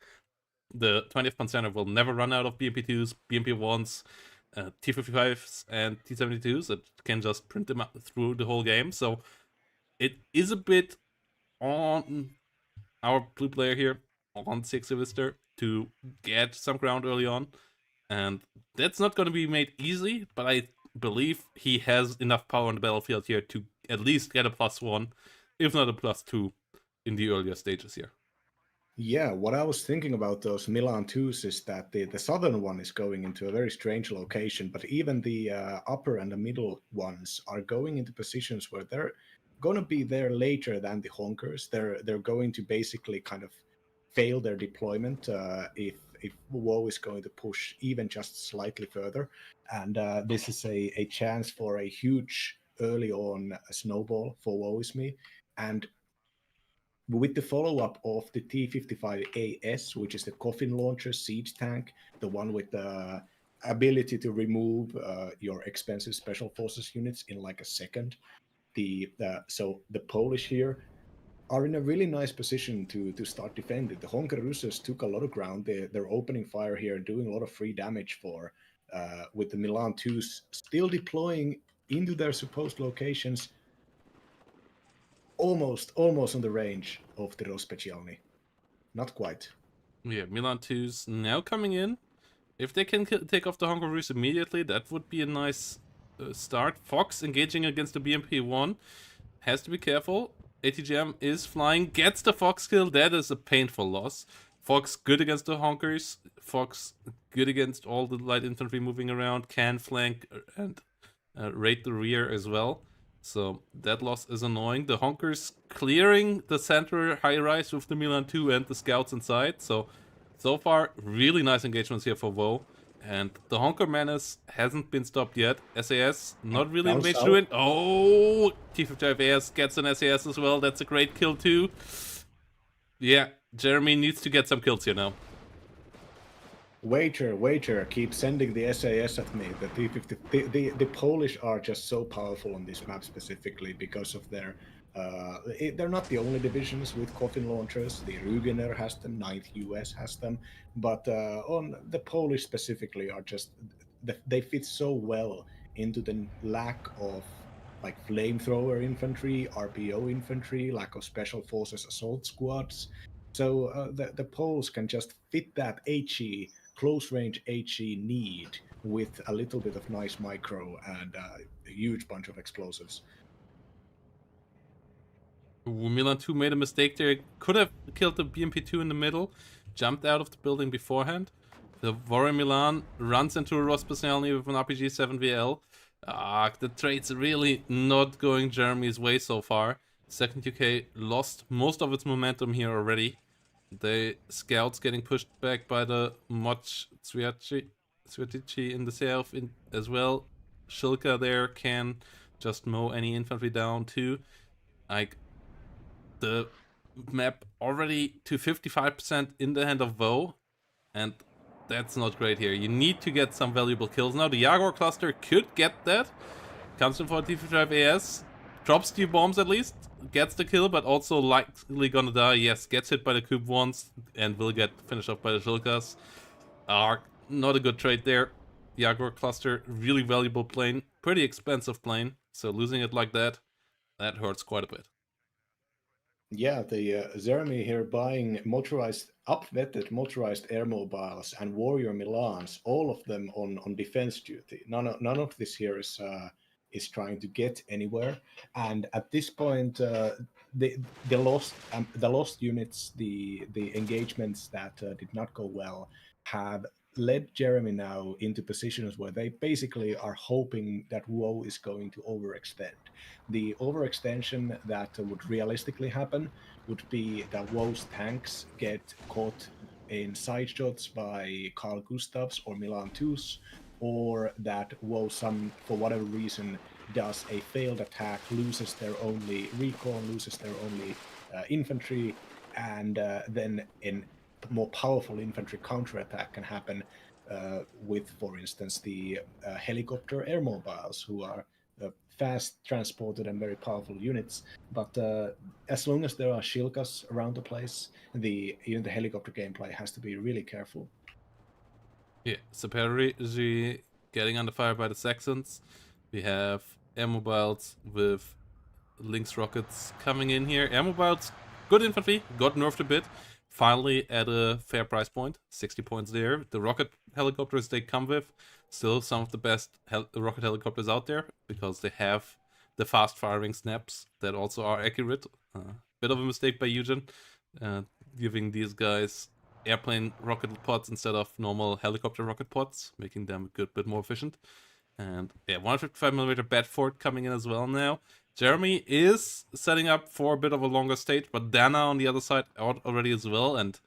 the 20th Panzer will never run out of BMP2s, BMP1s, T-55s, and T-72s. It can just print them out through the whole game. So it is a bit on our blue player here, on Six Civister, to get some ground early on. And that's not going to be made easy, but I believe he has enough power on the battlefield here to at least get a +1, if not a +2, in the earlier stages here. Yeah, what I was thinking about those Milan 2s is that the southern one is going into a very strange location, but even the upper and the middle ones are going into positions where they're going to be there later than the Honkers. They're going to basically kind of fail their deployment if Woe is going to push even just slightly further. And this is a chance for a huge early on snowball for Woeisme. And with the follow-up of the T-55AS, which is the coffin launcher siege tank, the one with the ability to remove your expensive special forces units in like a second. So the Polish here are in a really nice position to start defending. The Honkaruses took a lot of ground. They're opening fire here and doing a lot of free damage for with the Milan 2s still deploying into their supposed locations, almost on the range of the Rospecialny. Not quite. Yeah, Milan 2's now coming in. If they can take off the Honkaroos immediately, that would be a nice start. Fox engaging against the BMP-1 has to be careful. ATGM is flying, gets the Fox kill. That is a painful loss. Fox good against the Honkers. Fox good against all the light infantry moving around, can flank and raid the rear as well. So that loss is annoying. The Honkers clearing the center high rise with the Milan 2 and the scouts inside. So far, really nice engagements here for Woe. And the Honker menace hasn't been stopped yet. SAS not really Down engaged south. to it. Oh, T-55AS gets an SAS as well. That's a great kill too. Yeah, Jeremy needs to get some kills here now. Wager, keep sending the SAS at me. The T-50, the Polish are just so powerful on this map specifically because of their. They're not the only divisions with coffin launchers. The Rugener has them, 9th US has them, but on the Polish specifically are just they fit so well into the lack of like flamethrower infantry, RPO infantry, lack of special forces assault squads. So the Poles can just fit that HE close range HE need with a little bit of nice micro and a huge bunch of explosives. Milan 2 made a mistake there. Could have killed the BMP2 in the middle, jumped out of the building beforehand. The Warren Milan runs into a Rospecialny with an RPG 7VL. The trade's really not going Jeremy's way so far. Second UK lost most of its momentum here already. The scouts getting pushed back by the Moch Swiatici in the south as well. Shilka there can just mow any infantry down too. Like, the map already to 55% in the hand of Woe, and that's not great here. You need to get some valuable kills now. The Jaguar cluster could get that. Comes in for a T55 AS, drops 2 bombs at least, gets the kill, but also likely gonna die. Yes, gets hit by the Cube once, and will get finished off by the Shilkas. Not a good trade there. Jaguar cluster, really valuable plane, pretty expensive plane, so losing it like that hurts quite a bit. Yeah, the Jeremy here buying motorized, upvetted motorized air mobiles and Warrior Milans, all of them on defense duty. None of this here is trying to get anywhere. And at this point, the lost units, the engagements that did not go well, have led Jeremy now into positions where they basically are hoping that Woe is going to overextend. The overextension that would realistically happen would be that Woe's tanks get caught in side shots by Carl Gustavs or Milan Tus, or that Woe, for whatever reason, does a failed attack, loses their only recon, loses their only infantry, and then in more powerful infantry counterattack can happen with, for instance, the helicopter air mobiles, who are fast transported and very powerful units. But as long as there are Shilkas around the place, even the helicopter gameplay has to be really careful. Yeah, Saperi getting under fire by the Saxons. We have air mobiles with Lynx rockets coming in here. Air mobiles, good infantry, got nerfed a bit. Finally at a fair price point, 60 points there. The rocket helicopters they come with, still some of the best rocket helicopters out there, because they have the fast firing snaps that also are accurate. Bit of a mistake by Eugen, giving these guys airplane rocket pods instead of normal helicopter rocket pods, making them a good bit more efficient. And yeah, 155mm Bedford coming in as well now. Jeremy is setting up for a bit of a longer stage, but Dana on the other side out already as well, and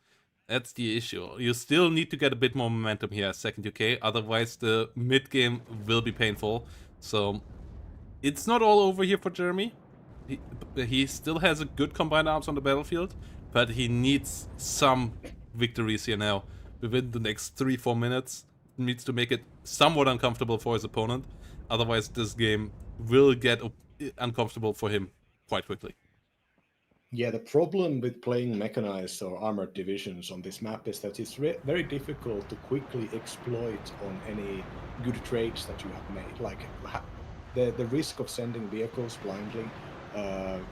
that's the issue. You still need to get a bit more momentum here as second UK, otherwise the mid game will be painful. So it's not all over here for Jeremy. He still has a good combined arms on the battlefield, but he needs some victories here now within the next 3-4 minutes. Needs to make it somewhat uncomfortable for his opponent, otherwise this game will get uncomfortable for him quite quickly. Yeah, the problem with playing mechanized or armored divisions on this map is that it's very difficult to quickly exploit on any good trades that you have made. Like the risk of sending vehicles blindly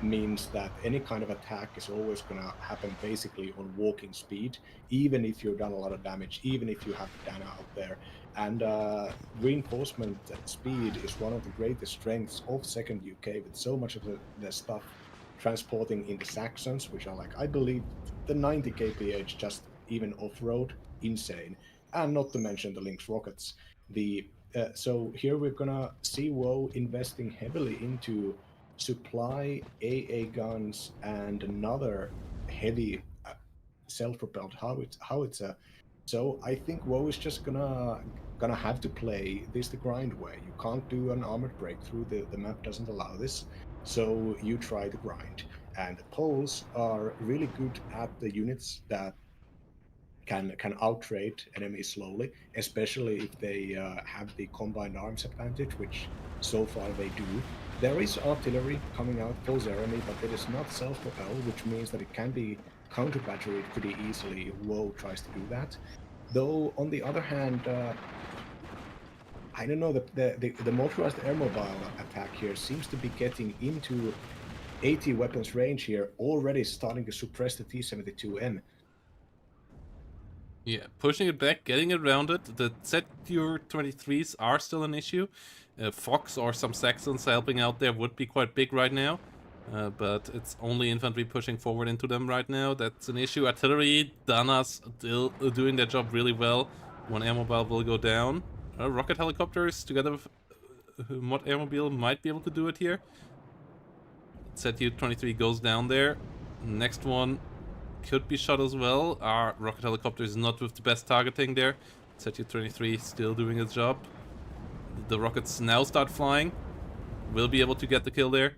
means that any kind of attack is always going to happen basically on walking speed, even if you've done a lot of damage, even if you have Dana out there. And reinforcement speed is one of the greatest strengths of second UK, with so much of the stuff transporting into Saxons, which are like, I believe, the 90 kph just even off-road, insane. And not to mention the Lynx rockets. So here we're gonna see Woe investing heavily into supply AA guns and another heavy self-propelled howitzer. So I think Woe is just gonna have to play this the grind way. You can't do an armored breakthrough. The map doesn't allow this. So you try the grind. And the Poles are really good at the units that can outtrade enemies slowly, especially if they have the combined arms advantage, which so far they do. There is artillery coming out for Jeremy, but it is not self-propelled, which means that it can be counter-batteried pretty easily if Woe tries to do that. Though, on the other hand, I don't know, the motorized air mobile attack here seems to be getting into 80 weapons range here, already starting to suppress the T-72M. Yeah, pushing it back, getting around it. The ZUR-23s are still an issue. Fox or some Saxons helping out there would be quite big right now. But it's only infantry pushing forward into them right now. That's an issue. Artillery, Dana's still doing their job really well. One airmobile will go down. Rocket helicopters together with Mod airmobile might be able to do it here. ZU-23 goes down there. Next one could be shot as well. Our rocket helicopter is not with the best targeting there. ZU-23 still doing its job. The rockets now start flying. Will be able to get the kill there.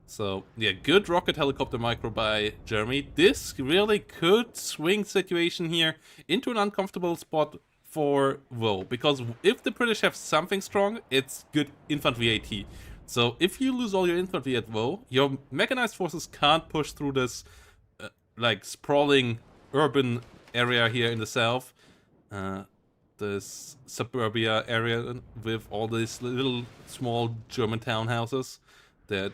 So, yeah, good rocket helicopter micro by Jeremy. This really could swing situation here into an uncomfortable spot for Woe. Because if the British have something strong, it's good infantry AT. So if you lose all your infantry at Woe, your mechanized forces can't push through this like sprawling urban area here in the south. This suburbia area with all these little small German townhouses that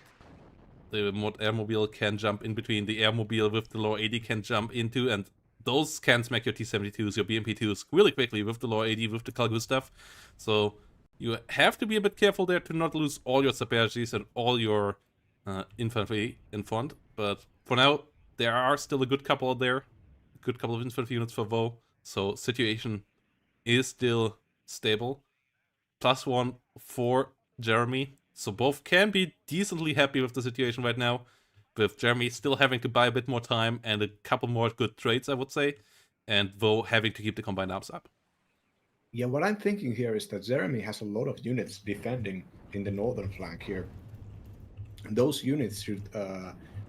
the mod airmobile can jump in between, the airmobile with the lower 80 can jump into, and those can smack your T-72s, your BMP-2s really quickly with the lower 80, with the Calgu stuff. So you have to be a bit careful there to not lose all your Sabergis and all your infantry in front. But for now, there are still a good couple there, a good couple of infantry units for Woe. So situation is still stable. +1 for Jeremy. So both can be decently happy with the situation right now, with Jeremy still having to buy a bit more time and a couple more good trades, I would say, and Woe having to keep the combined arms up. Yeah, what I'm thinking here is that Jeremy has a lot of units defending in the northern flank here. Those units should,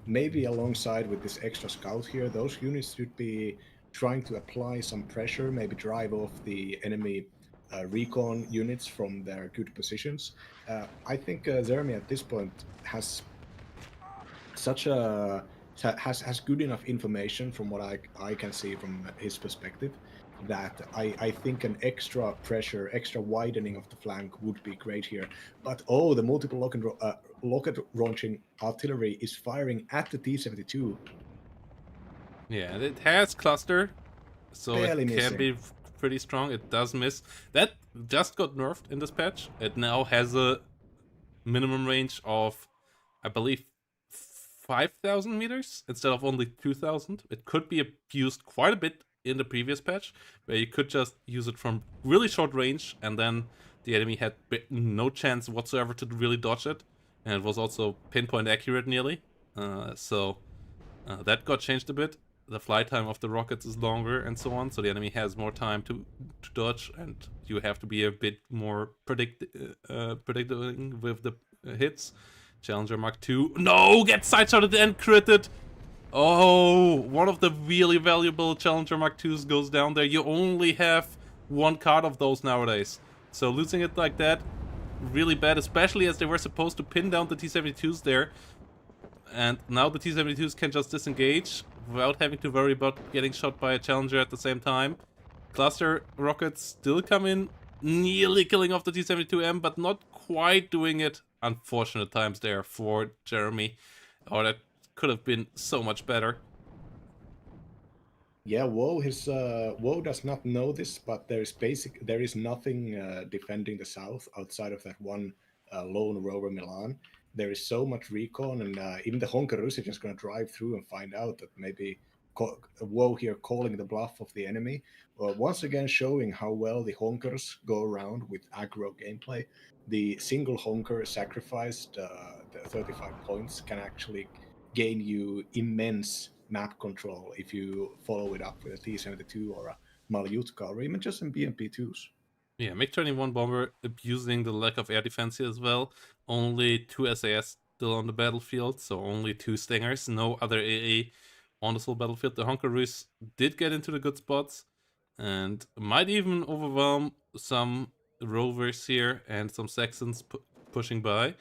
maybe alongside with this extra scout here, those units should be trying to apply some pressure, maybe drive off the enemy recon units from their good positions. I think Jeremy at this point has such a has good enough information from what I can see from his perspective that I think an extra pressure, extra widening of the flank would be great here. But oh, the multiple rocket launching artillery is firing at the T-72. Yeah, and it has cluster, so Barely it can missing. be pretty strong. It does miss. That just got nerfed in this patch. It now has a minimum range of, I believe, 5,000 meters instead of only 2,000. It could be abused quite a bit in the previous patch, where you could just use it from really short range, and then the enemy had no chance whatsoever to really dodge it, and it was also pinpoint accurate nearly. So that got changed a bit. The flight time of the rockets is longer and so on, so the enemy has more time to dodge, and you have to be a bit more predicting with the hits. Challenger Mark II. No! Gets sideshotted and critted! Oh, one of the really valuable Challenger Mark IIs goes down there. You only have one card of those nowadays. So losing it like that, really bad, especially as they were supposed to pin down the T-72s there. And now the T-72s can just disengage without having to worry about getting shot by a Challenger at the same time. Cluster rockets still come in, nearly killing off the T-72M, but not quite doing it. Unfortunate times there for Jeremy. Oh, that could have been so much better. Yeah, Woe does not know this, but there is nothing defending the south outside of that one lone rover Milan. There is so much recon, and even the Honkarus are just going to drive through and find out that maybe Woe here calling the bluff of the enemy. Once again, showing how well the Honkers go around with aggro gameplay. The single Honker sacrificed, the 35 points, can actually gain you immense map control if you follow it up with a T-72 or a Malyutka or even just some BMP-2s. Yeah, MiG-21 bomber abusing the lack of air defense here as well. Only 2 SAS still on the battlefield, so only 2 Stingers, no other AA on this whole battlefield. The Honkarus did get into the good spots and might even overwhelm some rovers here and some Saxons pushing by.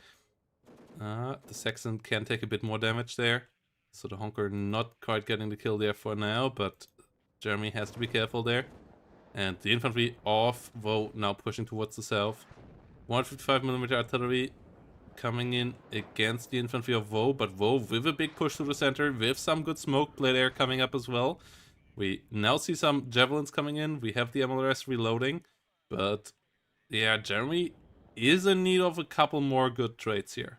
The Saxon can take a bit more damage there, so the Honker not quite getting the kill there for now, but Jeremy has to be careful there. And the infantry of Woe now pushing towards the south. 155mm artillery coming in against the infantry of Woe, but Woe with a big push to the center, with some good smoke play there coming up as well. We now see some javelins coming in. We have the MLRS reloading, but yeah, Jeremy is in need of a couple more good trades here.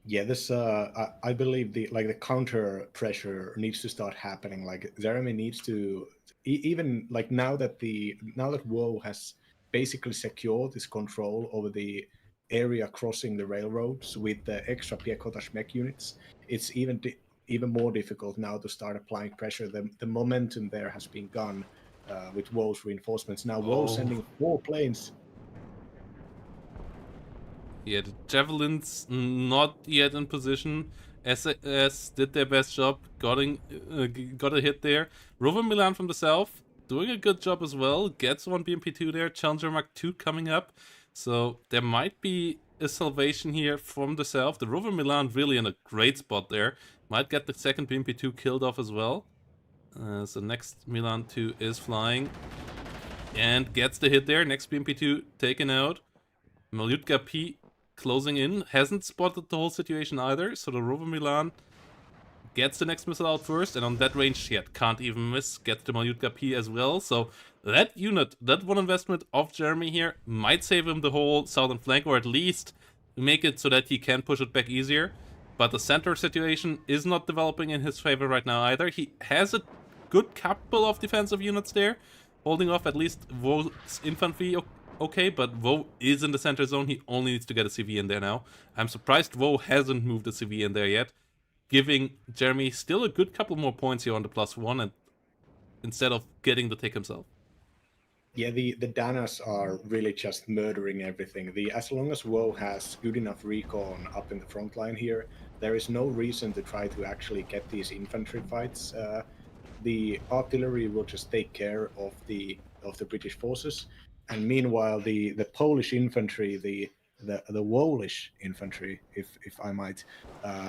Yeah, this I believe the counter pressure needs to start happening. Like Jeremy needs to even like now that Woe has basically secured his control over the area crossing the railroads with the extra Piekotash mech units, it's even more difficult now to start applying pressure. The momentum there has been gone with Woe's reinforcements. Now Woe sending 4 planes. Yeah, the Javelins not yet in position. SAS did their best job, got a hit there. Rover Milan from the south doing a good job as well. Gets one BMP2 there. Challenger Mark II coming up. So there might be a salvation here from the south. The Rover Milan really in a great spot there. Might get the second BMP2 killed off as well. So next Milan 2 is flying. And gets the hit there. Next BMP2 taken out. Malyutka P closing in. Hasn't spotted the whole situation either. So the Rover Milan gets the next missile out first. And on that range, yeah, can't even miss. Gets the Malyutka P as well. So that unit, that one investment of Jeremy here might save him the whole southern flank. Or at least make it so that he can push it back easier. But the center situation is not developing in his favor right now either. He has a good couple of defensive units there. Holding off at least Woe's infantry okay, but Woe is in the center zone. He only needs to get a CV in there now. I'm surprised Woe hasn't moved a CV in there yet, giving Jeremy still a good couple more points here on the +1 and instead of getting the tick himself. Yeah, the Danas are really just murdering everything. As long as Woe has good enough recon up in the front line here, there is no reason to try to actually get these infantry fights. The artillery will just take care of the British forces. And meanwhile, the Polish infantry, the Woelish infantry, if I might,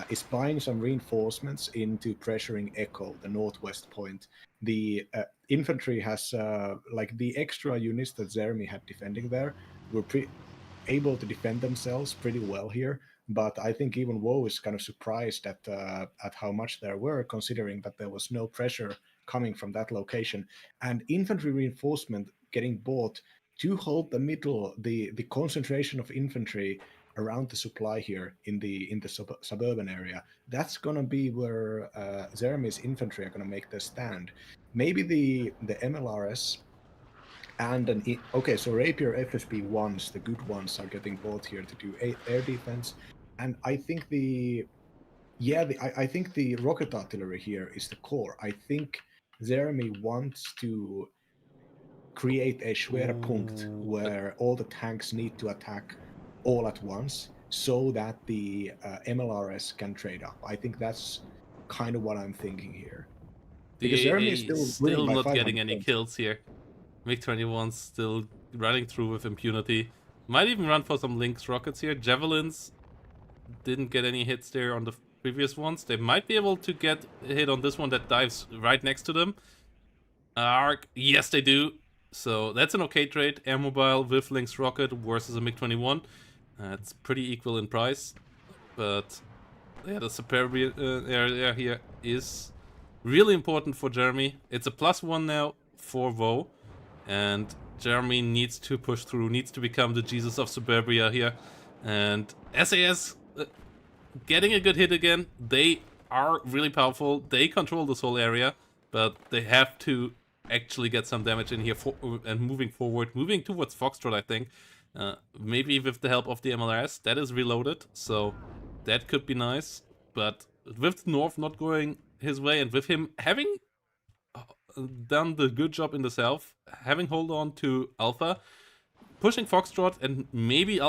is buying some reinforcements into pressuring Echo, the northwest point. The infantry has, like the extra units that Jeremy had defending there, were able to defend themselves pretty well here. But I think even Woe is kind of surprised at how much there were, considering that there was no pressure coming from that location. And infantry reinforcement getting bought to hold the middle, the concentration of infantry around the supply here in the suburban area. That's gonna be where Jeremy's infantry are gonna make their stand. Maybe the MLRS and okay, so Rapier FSB ones, the good ones, are getting bought here to do air defense, and I think I think the rocket artillery here is the core. I think Jeremy wants to create a Schwerpunkt where all the tanks need to attack all at once so that the MLRS can trade up. I think that's kind of what I'm thinking here. The Because Jeremy AA is still not 500 getting any points. kills here. MiG-21 still running through with impunity. Might even run for some Lynx rockets here. Javelins didn't get any hits there on the previous ones. They might be able to get a hit on this one that dives right next to them. Arc, yes they do. So that's an okay trade. Air mobile with Lynx rocket versus a MiG-21. It's pretty equal in price. But yeah, the Superbia area here is really important for Jeremy. It's a +1 now for Woe. And Jeremy needs to push through, needs to become the Jesus of Suburbia here. And SAS getting a good hit again. They are really powerful. They control this whole area, but they have to actually get some damage in here and moving forward, moving towards Foxtrot, I think. Maybe with the help of the MLRS. That is reloaded, so that could be nice. But with North not going his way and with him having done the good job in the south, having hold on to Alpha, pushing Foxtrot and maybe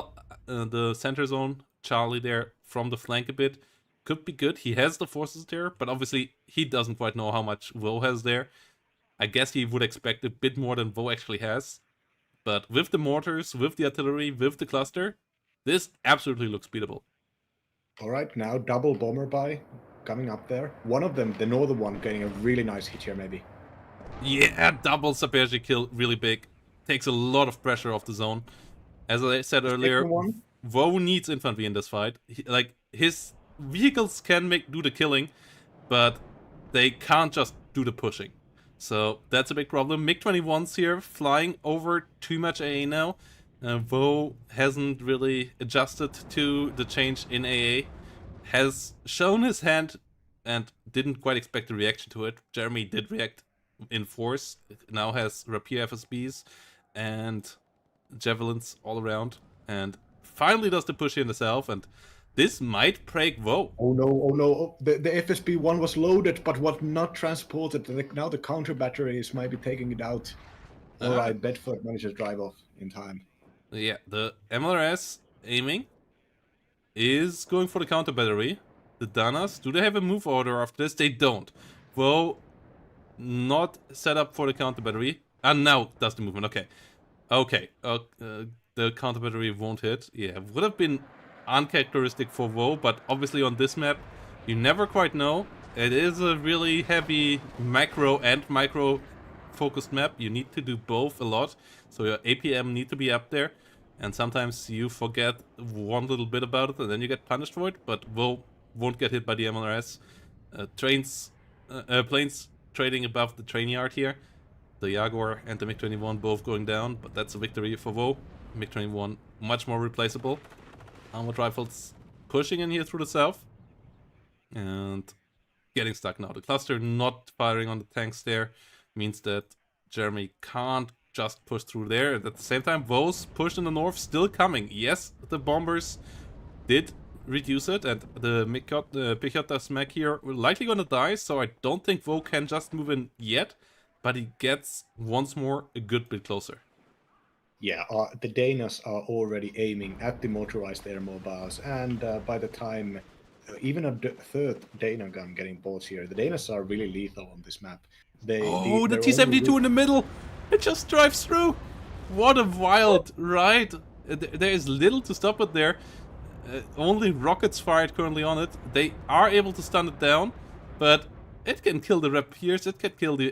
the center zone, Charlie there from the flank a bit, could be good. He has the forces there, but obviously he doesn't quite know how much Woe has there. I guess he would expect a bit more than Woe actually has. But with the mortars, with the artillery, with the cluster, this absolutely looks beatable. All right, now double bomber buy coming up there. One of them, the northern one, getting a really nice hit here, maybe. Yeah, double Saperji kill, really big. Takes a lot of pressure off the zone. As I said earlier, Woe needs infantry in this fight. His vehicles can do the killing, but they can't just do the pushing. So that's a big problem. MiG-21's here, flying over too much AA now. Woe hasn't really adjusted to the change in AA. Has shown his hand and didn't quite expect a reaction to it. Jeremy did react in force. It now has Rapier FSBs and Javelins all around. And finally does the push here in the south, and this might break Woe. Oh no, oh no. Oh, the FSB-1 was loaded, but was not transported. Now the counter batteries might be taking it out. All right, Bedford manages to drive off in time. Yeah, the MLRS aiming is going for the counter battery. The Danas, do they have a move order after this? They don't. Woe not set up for the counter battery. And now does the movement. Okay. Okay. The counter battery won't hit. Yeah, would have been uncharacteristic for Woe, but obviously on this map, you never quite know. It is a really heavy macro and micro focused map. You need to do both a lot, so your APM need to be up there. And sometimes you forget one little bit about it, and then you get punished for it. But Woe won't get hit by the MLRS. Planes trading above the train yard here. The Jaguar and the MiG-21 both going down, but that's a victory for Woe. MiG-21 much more replaceable. Armored rifles pushing in here through the south. And getting stuck now. The cluster not firing on the tanks there means that Jeremy can't just push through there. And at the same time, Woe's push in the north still coming. Yes, the bombers did reduce it, and the Pichota Smack here likely gonna die, so I don't think Woe can just move in yet, but he gets once more a good bit closer. Yeah, the Danas are already aiming at the motorized air mobiles, and by the time even a third Dana gun getting bought here, the Danas are really lethal on this map. The T-72 in the middle! It just drives through! What a wild ride! There is little to stop it there. Only rockets fired currently on it. They are able to stun it down, but it can kill the Rapiers, it can kill the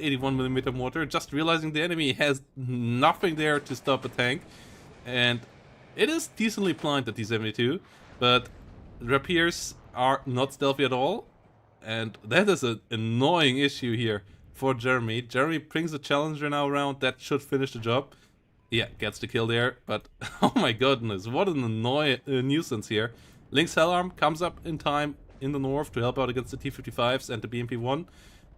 81mm mortar, just realizing the enemy has nothing there to stop a tank. And it is decently blind, the T-72, but Rapiers are not stealthy at all, and that is an annoying issue here for Jeremy. Jeremy brings a Challenger now around, that should finish the job. Yeah, gets the kill there, but oh my goodness, what an nuisance here. Lynx Hellarm comes up in time in the north to help out against the T-55s and the BMP-1.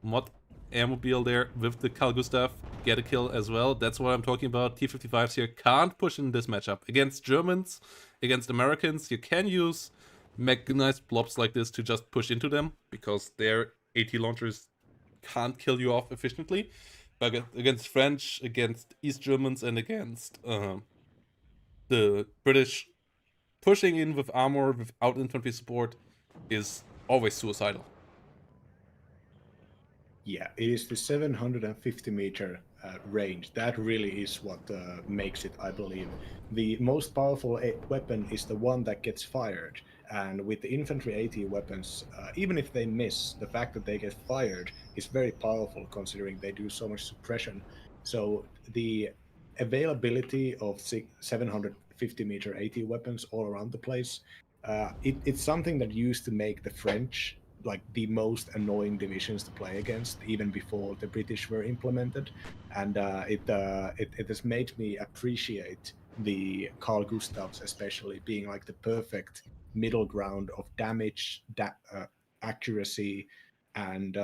Mod Airmobile there with the Carl Gustav, get a kill as well. That's what I'm talking about. T-55s here can't push in this matchup. Against Germans, against Americans, you can use mechanized blobs like this to just push into them, because their AT launchers can't kill you off efficiently. But against French, against East Germans, and against the British, pushing in with armor without infantry support is always suicidal. Yeah, it is the 750-meter range. That really is what makes it, I believe. The most powerful weapon is the one that gets fired. And with the infantry AT weapons, even if they miss, the fact that they get fired is very powerful, considering they do so much suppression. So the availability of 750-meter AT weapons all around the place, it's something that used to make the French like the most annoying divisions to play against, even before the British were implemented. And it has made me appreciate the Carl Gustavs, especially being like the perfect middle ground of damage, accuracy, and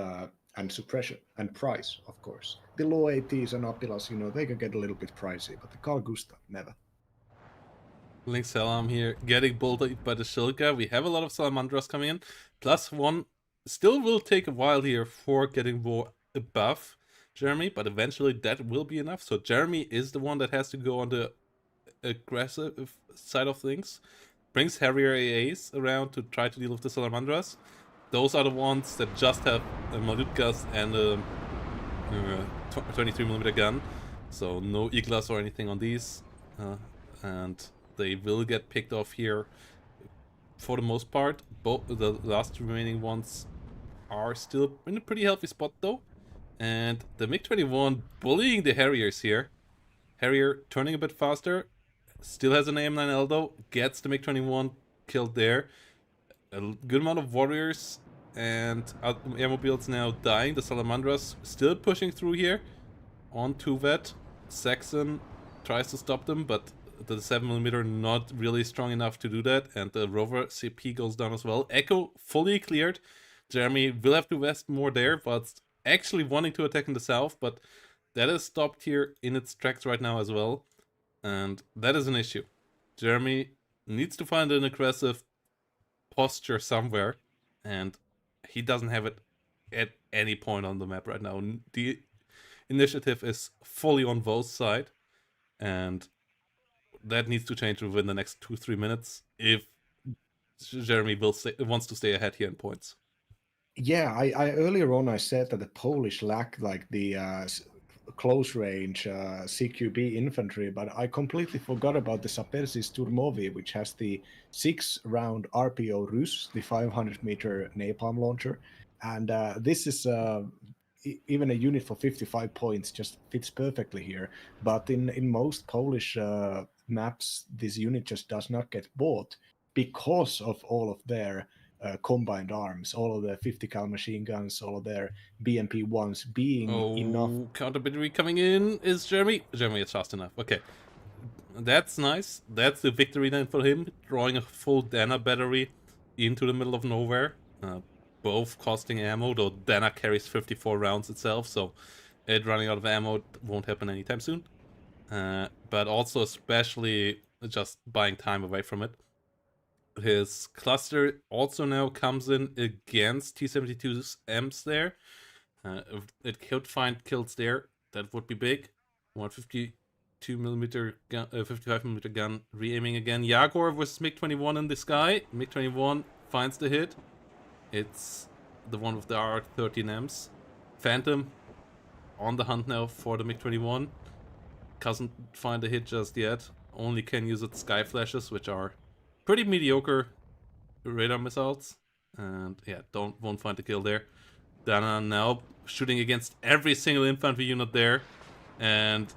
suppression, and price, of course. The low ATs and Apilas, they can get a little bit pricey, but the Carl Gustav, never. Lynx Hellarm here getting bolted by the Shilka. We have a lot of Salamandras coming in. +1 still will take a while here for getting Woe above Jeremy, but eventually that will be enough. So Jeremy is the one that has to go on the aggressive side of things. Brings Harrier AAs around to try to deal with the Salamandras. Those are the ones that just have Malutkas and a 23mm gun. So no Iglas or anything on these. And they will get picked off here for the most part. Both the last remaining ones are still in a pretty healthy spot though. And the MiG-21 bullying the Harriers here. Harrier turning a bit faster. Still has an AM9L though. Gets the MiG-21 killed there. A good amount of warriors and airmobiles now dying. The Salamandras still pushing through here on Tuvet. Saxon tries to stop them, but the 7mm not really strong enough to do that, and the Rover CP goes down as well. Echo fully cleared. Jeremy will have to vest more there, but actually wanting to attack in the south, but that is stopped here in its tracks right now as well, and that is an issue. Germany needs to find an aggressive posture somewhere, and he doesn't have it at any point on the map right now. The initiative is fully on Vo's side, and that needs to change within the next 2-3 minutes if Jeremy wants to stay ahead here in points. Yeah, I earlier on I said that the Polish lack like the close range CQB infantry, but I completely forgot about the Sapersy Sturmovi, which has the 6-round RPO Rus, the 500-meter napalm launcher, and this is even a unit for 55 points just fits perfectly here. But in most Polish maps, this unit just does not get bought because of all of their combined arms, all of their 50 cal machine guns, all of their BMP ones being enough. Oh, counter battery coming in is Jeremy. Jeremy is fast enough. Okay, that's nice. That's the victory then for him, drawing a full Dana battery into the middle of nowhere. Both costing ammo, though Dana carries 54 rounds itself, so it running out of ammo won't happen anytime soon. But also especially just buying time away from it. His cluster also now comes in against T-72's M's there. If it could find kills there, that would be big. 152mm gun, 55mm gun, re-aiming again. Jaguar versus MiG-21 in the sky. MiG-21 finds the hit. It's the one with the R13Ms. Phantom on the hunt now for the MiG-21. Doesn't find a hit just yet. Only can use its sky flashes, which are pretty mediocre radar missiles. And yeah, won't find the kill there. Dana now shooting against every single infantry unit there. And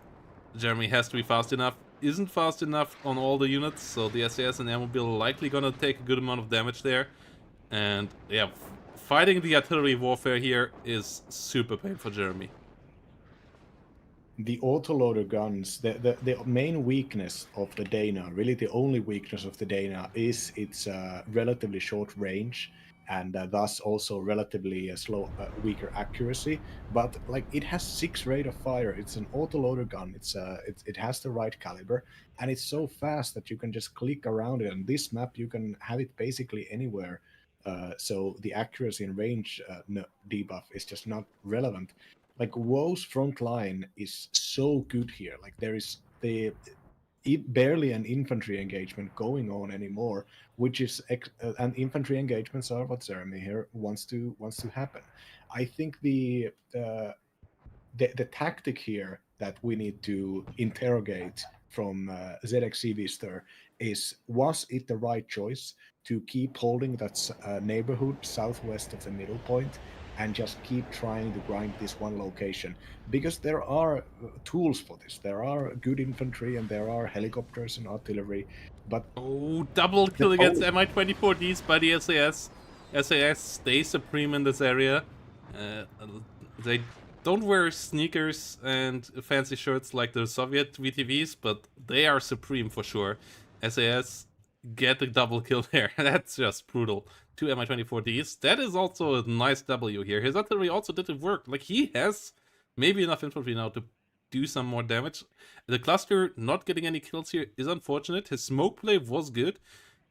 Jeremy has to be fast enough. Isn't fast enough on all the units, so the SAS and Airmobile are likely gonna take a good amount of damage there. And yeah, fighting the artillery warfare here is super pain for Jeremy. The autoloader guns, the main weakness of the Dana, really the only weakness of the Dana, is its relatively short range and thus also relatively slow, weaker accuracy. But like it has 6 rate of fire. It's an autoloader gun. It has the right caliber, and it's so fast that you can just click around it. And this map, you can have it basically anywhere. So the accuracy and range debuff is just not relevant. Like Woe's front line is so good here. Like there is barely an infantry engagement going on anymore, which is and infantry engagements are what Jeremy here wants to happen. I think the tactic here that we need to interrogate from ZXC is, was it the right choice to keep holding that neighborhood southwest of the middle point and just keep trying to grind this one location? Because there are tools for this. There are good infantry and there are helicopters and artillery, but oh, double kill against Mi-24Ds by the SAS. SAS stays supreme in this area. They don't wear sneakers and fancy shirts like the Soviet VTVs, but they are supreme for sure. SAS get the double kill there. That's just brutal. 2 Mi-24Ds. That is also a nice W here. His artillery also didn't work. Like, he has maybe enough infantry now to do some more damage. The cluster not getting any kills here is unfortunate. His smoke play was good.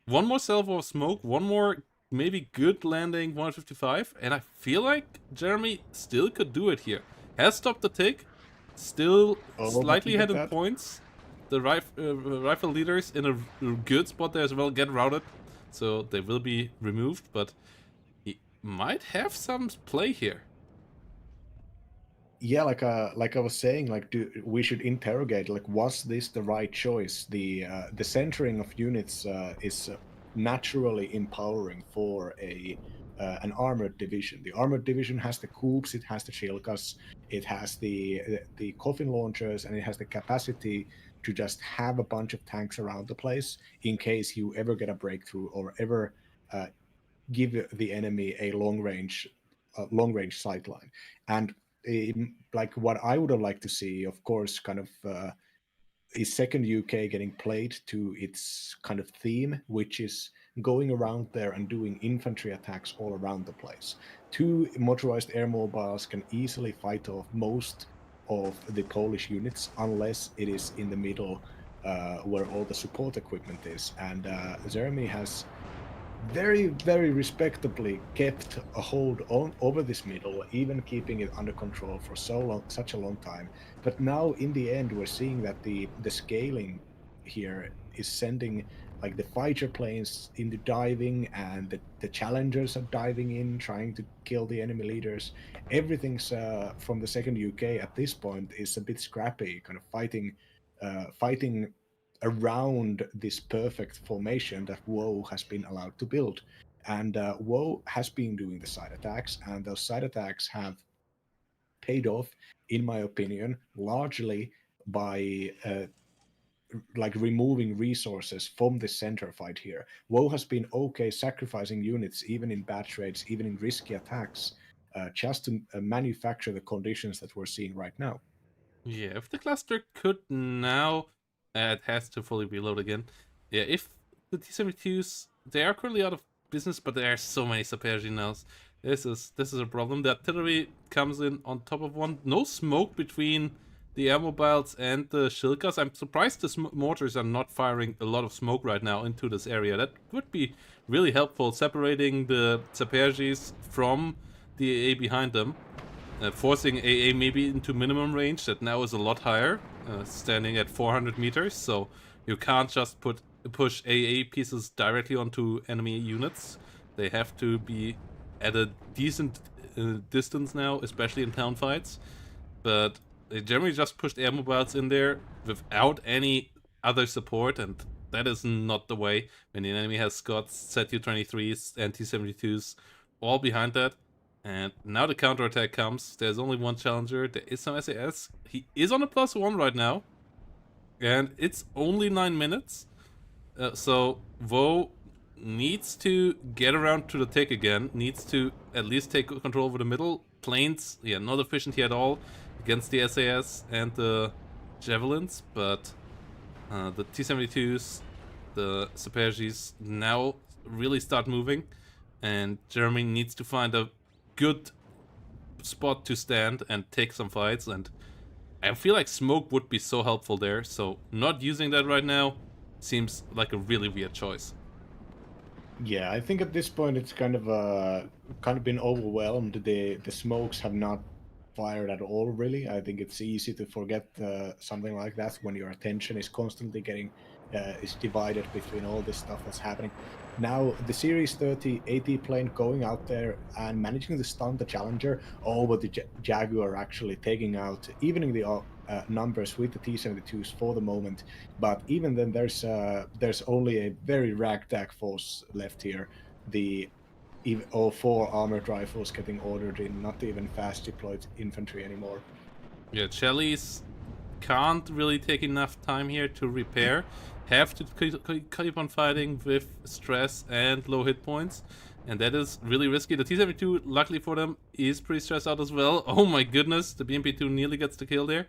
One more salvo of smoke, one more maybe good landing 155, and I feel like Jeremy still could do it here. Has stopped the tick, still slightly ahead in points. The rifle leaders in a good spot there as well get routed, so they will be removed, but he might have some play here. Yeah, like I was saying, like we should interrogate, like, was this the right choice? The centering of units is naturally empowering for an armored division. The armored division has the coups, it has the Shilkas, it has the coffin launchers, and it has the capacity to just have a bunch of tanks around the place in case you ever get a breakthrough or ever give the enemy a long range sightline. And like what I would have liked to see, of course, kind of is second UK getting played to its kind of theme, which is going around there and doing infantry attacks all around the place. 2 motorized air mobiles can easily fight off most of the Polish units unless it is in the middle where all the support equipment is. And Jeremy has very, very respectably kept a hold on over this middle, even keeping it under control for so long, such a long time. But now, in the end, we're seeing that the scaling here is sending like the fighter planes into diving, and the challengers are diving in, trying to kill the enemy leaders. Everything's from the second UK at this point is a bit scrappy, kind of fighting around this perfect formation that Woe has been allowed to build. And Woe has been doing the side attacks, and those side attacks have paid off, in my opinion, largely by like removing resources from the center fight here. Woe has been okay sacrificing units, even in bad trades, even in risky attacks, just to manufacture the conditions that we're seeing right now. Yeah, if the cluster could now, it has to fully reload again. Yeah, if the T-72s, they are currently out of business, but there are so many Saperji now. This is a problem. The artillery comes in on top of one. No smoke between the air mobiles and the Shilkas. I'm surprised the mortars are not firing a lot of smoke right now into this area. That would be really helpful, separating the Saperjis from the AA behind them. Forcing AA maybe into minimum range that now is a lot higher, standing at 400 meters, so you can't just push AA pieces directly onto enemy units. They have to be at a decent distance now, especially in town fights. But they generally just pushed air mobiles in there without any other support, and that is not the way when the enemy has Scots, ZU-23s, and T-72s all behind that. And now the counterattack comes. There's only one challenger. There is some SAS. He is on a +1 right now. And it's only 9 minutes. So Woe needs to get around to the tick again. Needs to at least take control over the middle. Planes, yeah, not efficient here at all against the SAS and the Javelins. But the T-72s, the Saperjis now really start moving. And Jeremy needs to find a good spot to stand and take some fights, and I feel like smoke would be so helpful there, so not using that right now seems like a really weird choice. Yeah, I think at this point it's kind of been overwhelmed. The smokes have not fired at all, really. I think it's easy to forget something like that when your attention is constantly getting is divided between all this stuff that's happening. Now the Series 30 AT plane going out there and managing to stun the Challenger. Oh, but the Jaguar actually taking out, evening the numbers with the T-72s for the moment. But even then, there's only a very ragtag force left here. All 4 armored rifles getting ordered in, not even fast deployed infantry anymore. Yeah, Chellies can't really take enough time here to repair. Have to keep on fighting with stress and low hit points. And that is really risky. The T-72, luckily for them, is pretty stressed out as well. Oh my goodness, the BMP-2 nearly gets the kill there.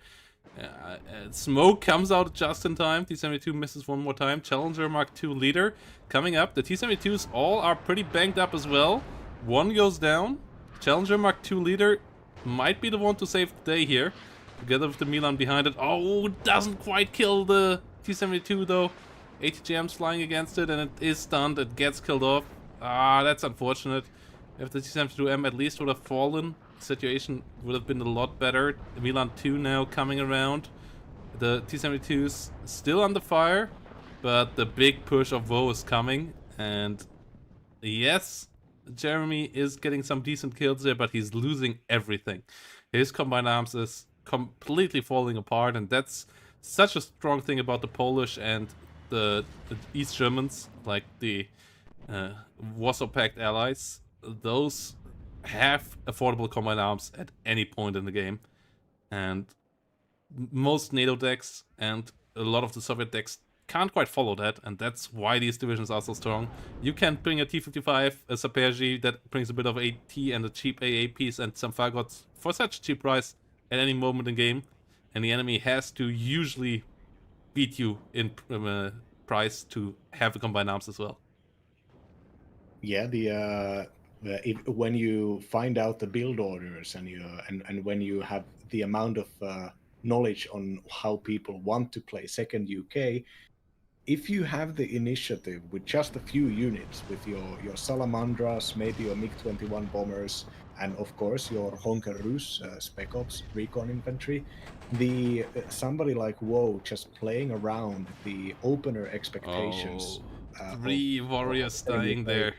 Smoke comes out just in time. T-72 misses one more time. Challenger Mark II leader coming up. The T-72s all are pretty banged up as well. One goes down. Challenger Mark II leader might be the one to save the day here, together with the Milan behind it. Oh, doesn't quite kill the T-72 though. ATGM's flying against it, and it is stunned. It gets killed off. Ah, that's unfortunate. If the T-72M at least would have fallen, the situation would have been a lot better. The Milan 2 now coming around. The T-72's still under fire, but the big push of Woe is coming. And yes, Jeremy is getting some decent kills there, but he's losing everything. His combined arms is completely falling apart, and that's such a strong thing about the Polish and the East Germans, like the Warsaw Pact allies. Those have affordable combined arms at any point in the game, and most NATO decks and a lot of the Soviet decks can't quite follow that, and that's why these divisions are so strong. You can bring a T-55, a Saperji that brings a bit of AT and a cheap AA piece and some Fagots for such a cheap price at any moment in game, and the enemy has to usually beat you in price to have the combined arms as well. Yeah, when you find out the build orders and when you have the amount of knowledge on how people want to play second UK. If you have the initiative with just a few units, with your Salamandras, maybe your MiG-21 bombers, and of course your Honker Rus Spec Ops recon infantry, the somebody like Woe just playing around the opener expectations Oh, of 3 warriors second dying UK. there.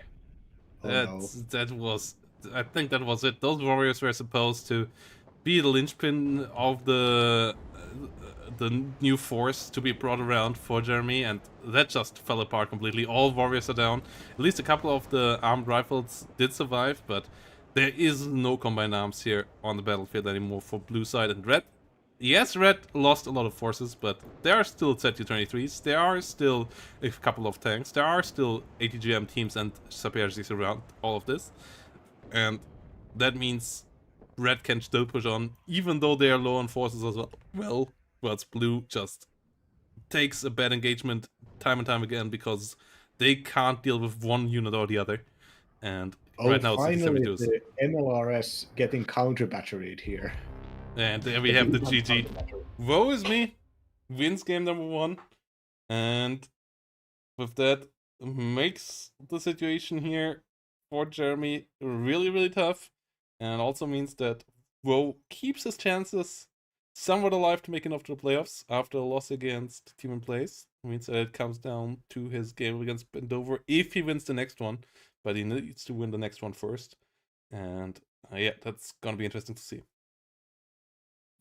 Oh no. That was, I think that was it. Those warriors were supposed to be the linchpin of the new force to be brought around for Jeremy, and that just fell apart completely. All warriors are down. At least a couple of the armed rifles did survive, but there is no combined arms here on the battlefield anymore for blue side and red. Yes, red lost a lot of forces, but there are still ZT-23s, there are still a couple of tanks, there are still ATGM teams and Sapiersis around all of this, and that means red can still push on, even though they are low on forces as well. Well, blue just takes a bad engagement time and time again because they can't deal with one unit or the other, and Oh, right now it's finally CT-72s. the MLRS getting counter batteried here. And there we The have the blue GG. counter battery. Woeisme wins game number 1, and with that makes the situation here for Jeremy really, really tough, and also means that Woe keeps his chances somewhat alive to make it off to the playoffs after a loss against Team in Place. It means that it comes down to his game against Bendover if he wins the next one, but he needs to win the next one first, and yeah, that's gonna be interesting to see.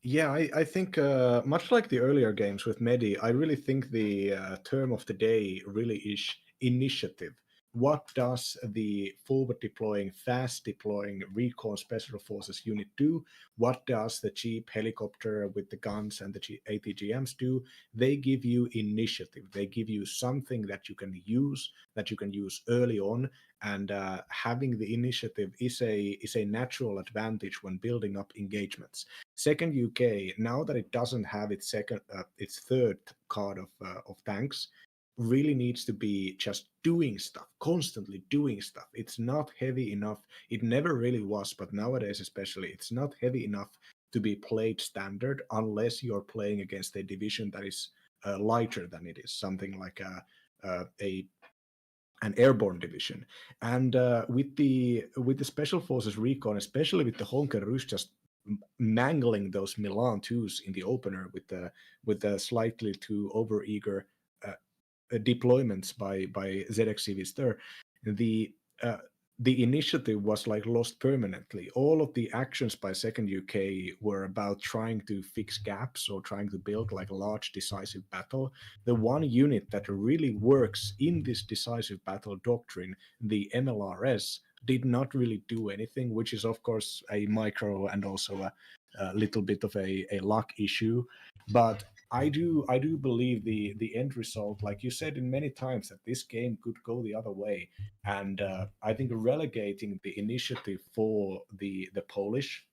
Yeah, I think much like the earlier games with Meddi, I really think the term of the day really is initiative. What does the forward deploying, fast deploying recon special forces unit do? What does the cheap helicopter with the guns and the ATGMs do? They give you initiative. They give you something that you can use early on, and having the initiative is a natural advantage when building up engagements. Second UK, now that it doesn't have its third card of tanks, really needs to be just doing stuff, constantly doing stuff. It's not heavy enough. It never really was, but nowadays especially, it's not heavy enough to be played standard unless you're playing against a division that is lighter than it is, something like a an airborne division. And with the special forces recon, especially with the Honker Rus just mangling those Milan twos in the opener with the slightly too overeager uh, deployments by ZXCVs there, the uh, the initiative was like lost permanently. All of the actions by Second UK were about trying to fix gaps or trying to build like a large decisive battle. The one unit that really works in this decisive battle doctrine, the MLRS, did not really do anything, which is of course a micro and also a little bit of a luck issue. But I do believe the end result, like you said in many times, that this game could go the other way, and I think relegating the initiative for the Polish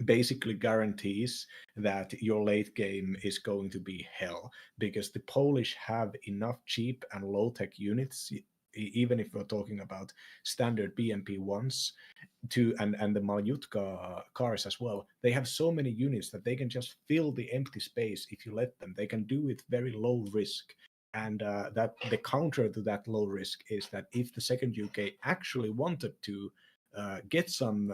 basically guarantees that your late game is going to be hell, because the Polish have enough cheap and low tech units. Even if we're talking about standard BMP ones, to and the Malyutka cars as well. They have so many units that they can just fill the empty space if you let them. They can do it very low risk. And that the counter to that low risk is that if the second UK actually wanted to get some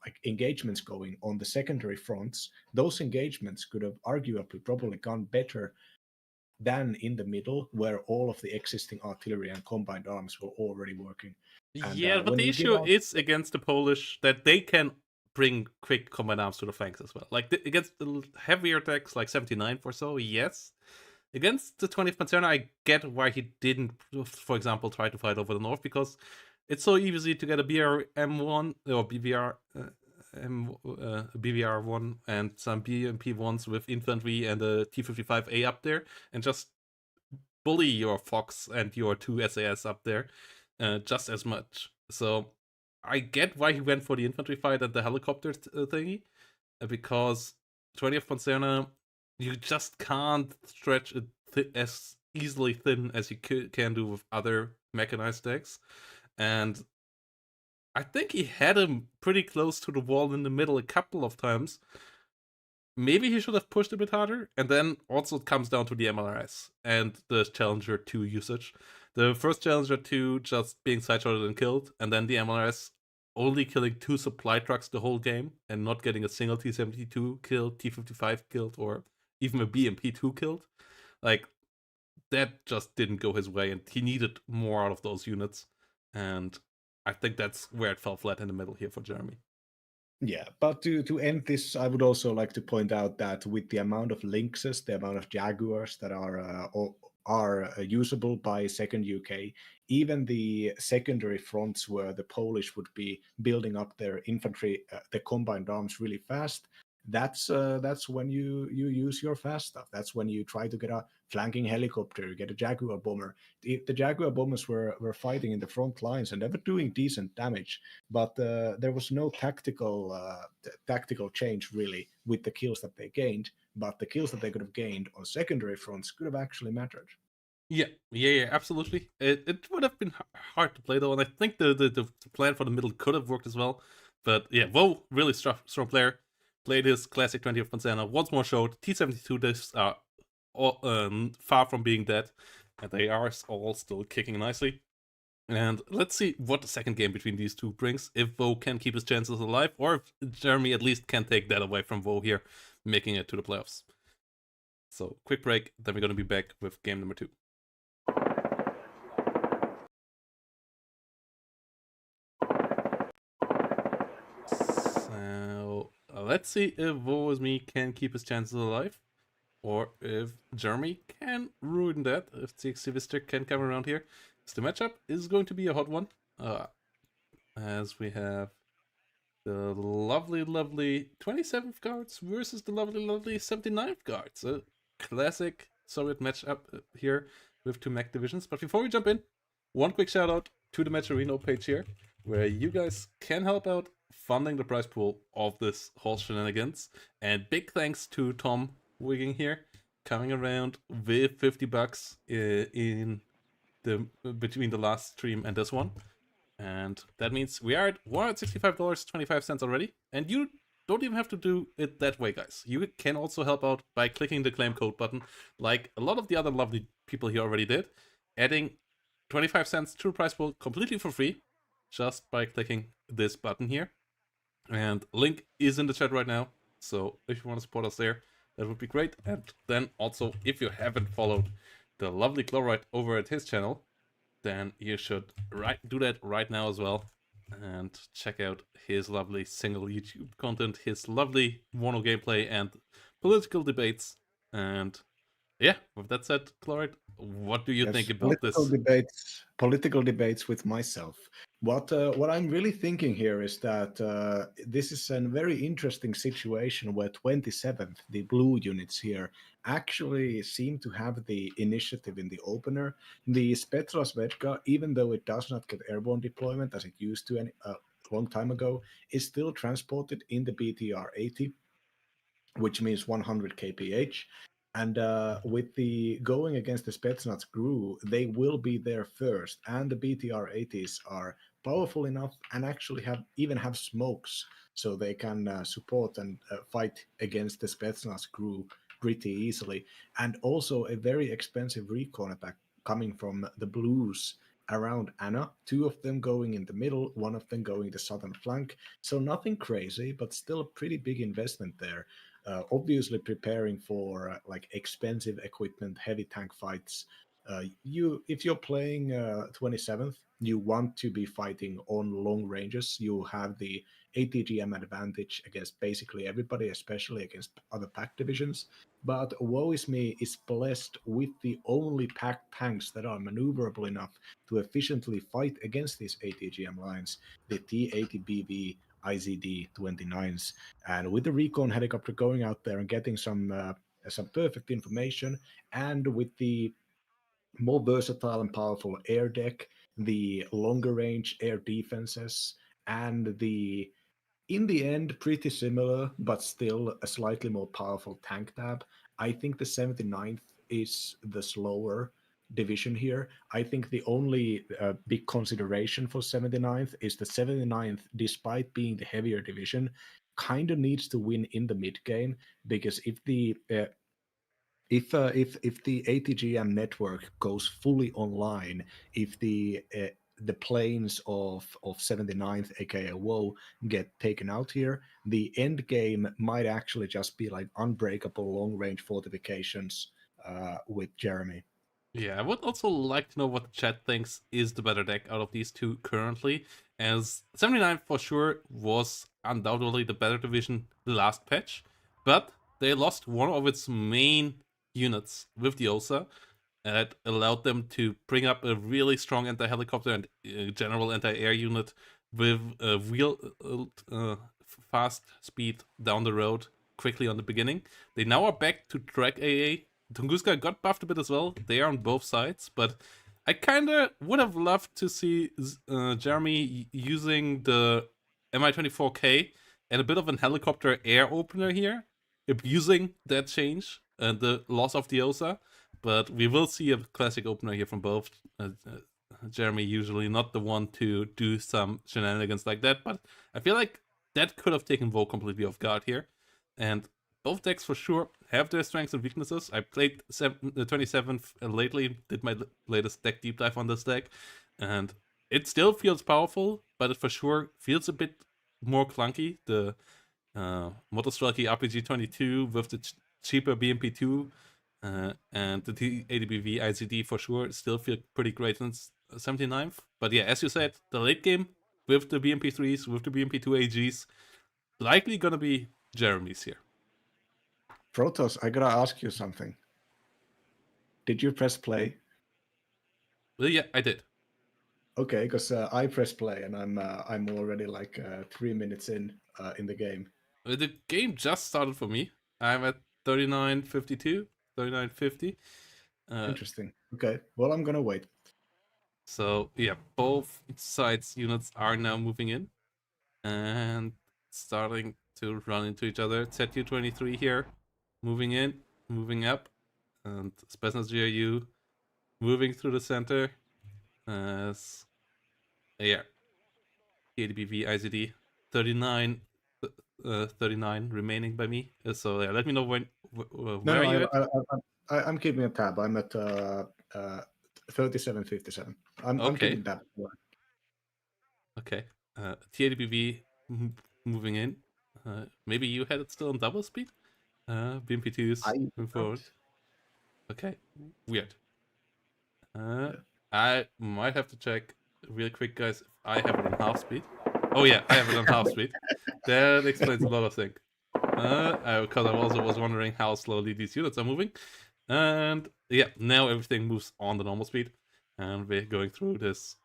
like engagements going on the secondary fronts, those engagements could have arguably probably gone better than in the middle, where all of the existing artillery and combined arms were already working. And Yeah, but when the you give issue out, is against the Polish that they can bring quick combined arms to the flanks as well. Like against the heavier attacks like 79 or so, yes. Against the 20th Panzer, I get why he didn't, for example, try to fight over the north, because it's so easy to get a BRM1 or BVR1 and some BMP1s with infantry and a T-55A up there and just bully your Fox and your 2 SAS up there just as much. So I get why he went for the infantry fight and the helicopter thingy, because 20th Panzerna, you just can't stretch it as easily thin as you can do with other mechanized decks. And I think he had him pretty close to the wall in the middle a couple of times. maybe he should have pushed a bit harder. And then also it comes down to the MLRS and the Challenger 2 usage. The first Challenger 2 just being sideshotted and killed, and then the MLRS only killing 2 supply trucks the whole game and not getting a single T-72 killed, T-55 killed, or even a BMP-2 killed. Like, that just didn't go his way, and he needed more out of those units. And I think that's where it fell flat in the middle here for Jeremy. Yeah, but to end this, I would also like to point out that with the amount of Lynxes, the amount of Jaguars that are usable by second UK, even the secondary fronts where the Polish would be building up their infantry, the combined arms really fast. That's when you use your fast stuff. That's when you try to get a flanking helicopter, get a Jaguar bomber. The Jaguar bombers were fighting in the front lines and they were doing decent damage, but there was no tactical change really with the kills that they gained. But the kills that they could have gained on secondary fronts could have actually mattered. Yeah, absolutely. It would have been hard to play though, and I think the plan for the middle could have worked as well. But yeah, Woe, really strong player. Played his classic 20 of Panzana, once more showed T-72 discs are far from being dead, and they are all still kicking nicely. And let's see what the second game between these two brings, if Woe can keep his chances alive, or if Jeremy at least can take that away from Woe here, making it to the playoffs. So, quick break, then we're going to be back with game number 2. So, let's see if Woeisme can keep his chances alive, or if Jeremy can ruin that, if Civister can come around here. So the matchup is going to be a hot one, as we have the lovely 27th guards versus the lovely 79th guards. A classic Soviet matchup here with two mech divisions. But before we jump in, one quick shout out to the Match Arena page here, where you guys can help out funding the prize pool of this whole shenanigans. And big thanks to Tom Wigging here, coming around with $50 in the between the last stream and this one. And that means we are at $165.25 already. And you don't even have to do it that way, guys. You can also help out by clicking the claim code button, like a lot of the other lovely people here already did, adding 25 cents to the price pool completely for free, just by clicking this button here. And link is in the chat right now. So if you want to support us there, that would be great. And then also, if you haven't followed the lovely Chloride over at his channel, then you should do that right now as well. And check out his lovely single YouTube content, his lovely WARNO gameplay, and political debates. And yeah, with that said, Chloride, what do you think about this? Political debates with myself. What I'm really thinking here is that this is a very interesting situation where 27th, the blue units here, actually seem to have the initiative in the opener. The Spetsnaz Svedka, even though it does not get airborne deployment as it used to a long time ago, is still transported in the BTR 80, which means 100 kph. And with the going against the Spetsnaz GRU, they will be there first. And the BTR 80s are powerful enough and actually have smokes, so they can support and fight against the Spetsnaz GRU pretty easily. And also a very expensive recon attack coming from the blues around Anna, two of them going in the middle, one of them going the southern flank. So nothing crazy, but still a pretty big investment there. Obviously preparing for like expensive equipment, heavy tank fights. If you're playing 27th, you want to be fighting on long ranges. You have the ATGM advantage against basically everybody, especially against other pack divisions. But Woeisme is blessed with the only pack tanks that are maneuverable enough to efficiently fight against these ATGM lines, the T-80BV IZD-29s. And with the recon helicopter going out there and getting some perfect information, and with the more versatile and powerful air deck, the longer range air defenses, and the in the end pretty similar but still a slightly more powerful tank tab, I think the 79th is the slower division here. I think the only big consideration for 79th is the 79th, despite being the heavier division, kind of needs to win in the mid game, because if the ATGM network goes fully online, if the planes of 79th, aka Woe, get taken out here, the end game might actually just be like unbreakable long range fortifications with Jeremy. Yeah, I would also like to know what the chat thinks is the better deck out of these two currently, as 79 for sure was undoubtedly the better division the last patch, but they lost one of its main units with the OSA. It allowed them to bring up a really strong anti-helicopter and general anti-air unit with a real fast speed down the road quickly on the beginning. They now are back to track AA. Tunguska got buffed a bit as well. They are on both sides, but I kind of would have loved to see Jeremy using the Mi-24K and a bit of an helicopter air opener here, abusing that change and the loss of the OSA. But we will see a classic opener here from both. Jeremy usually not the one to do some shenanigans like that, but I feel like that could have taken Vo completely off guard here. And both decks for sure have their strengths and weaknesses. I played the 27th lately, did my latest deck deep dive on this deck, and it still feels powerful, but it for sure feels a bit more clunky. The Motostrelki RPG 22 with the cheaper BMP2 and the ADBV ICD for sure still feel pretty great in 79th. But yeah, as you said, the late game with the BMP3s, with the BMP2 AGs, likely gonna be Jeremy's here. Protoss, I gotta ask you something. Did you press play? Well, yeah, I did. Okay, because I press play and I'm already like 3 minutes in the game. The game just started for me. I'm at 39.52, 39.50. Interesting. Okay, well, I'm gonna wait. So yeah, both sides units are now moving in and starting to run into each other. ZU-23 here, moving in, moving up, and Spetsnaz GRU moving through the center. As yeah, ADBV IZD 39, 39 remaining by me. So yeah, let me know when where are you at? I'm keeping a tab. I'm at 37.57. I'm keeping tab. Okay. TADBV moving in. Maybe you had it still on double speed? BMP2s moving forward. Okay. Weird. I might have to check real quick, guys, if I have it on half speed. Oh yeah, I have it on half speed. That explains a lot of things. Because I also was wondering how slowly these units are moving. And yeah, now everything moves on the normal speed. And we're going through this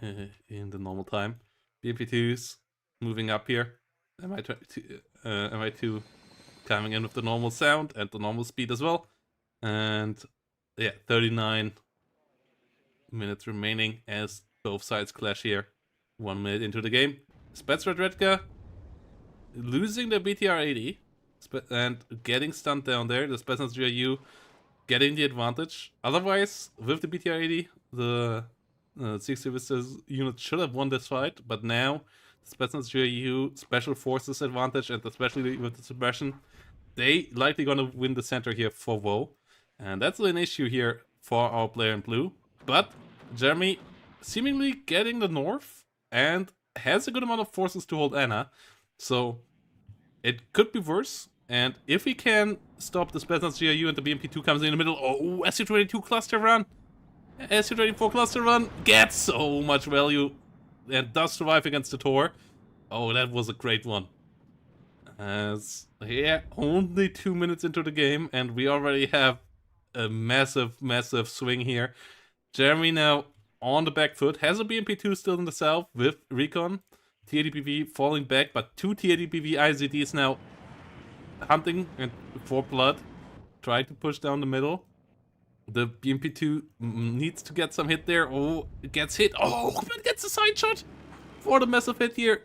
in the normal time. BMP2s moving up here. MI2 coming in with the normal sound and the normal speed as well. And yeah, 39 minutes remaining as both sides clash here. 1 minute into the game. Spetsredredka losing the BTR-80 and getting stunned down there. The Spetsnaz GRU getting the advantage. Otherwise, with the BTR-80, the 60 Vistas unit should have won this fight, but now the Spetsnaz GRU special forces advantage, and especially with the suppression, they likely gonna win the center here for Woe. And that's an issue here for our player in blue. But Jeremy seemingly getting the north and has a good amount of forces to hold Anna. So it could be worse. And if we can stop the Spetsnaz GRU and the BMP2 comes in the middle, oh, SU-22 cluster run, SU-24 cluster run gets so much value and does survive against the Tor. Oh, that was a great one. As yeah, only 2 minutes into the game and we already have a massive swing here. Jeremy now on the back foot, has a BMP2 still in the south with Recon. TADPV falling back, but 2 TADPV IZDs now hunting and for blood, trying to push down the middle. The BMP2 needs to get some hit there. Oh, it gets hit. Oh, it gets a side shot for the massive hit here.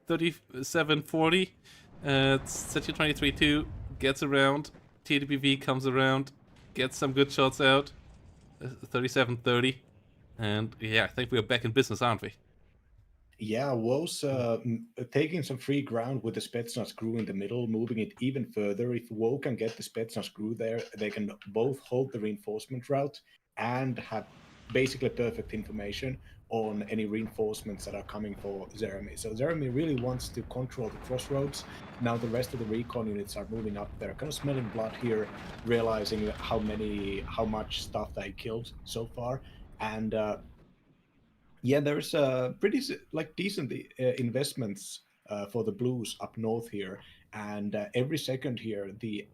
37-40. ZU-23-2 gets around. TADPV comes around, gets some good shots out. 37-30. And yeah, I think we're back in business, aren't we? Yeah, Woe's taking some free ground with the Spetsnaz crew in the middle, moving it even further. If Woe can get the Spetsnaz crew there, they can both hold the reinforcement route and have basically perfect information on any reinforcements that are coming for Jeremy. So Jeremy really wants to control the crossroads. Now the rest of the recon units are moving up. They're kind of smelling blood here, realizing how much stuff they killed so far. And yeah, there's pretty like decent investments for the Blues up north here, and every second here, the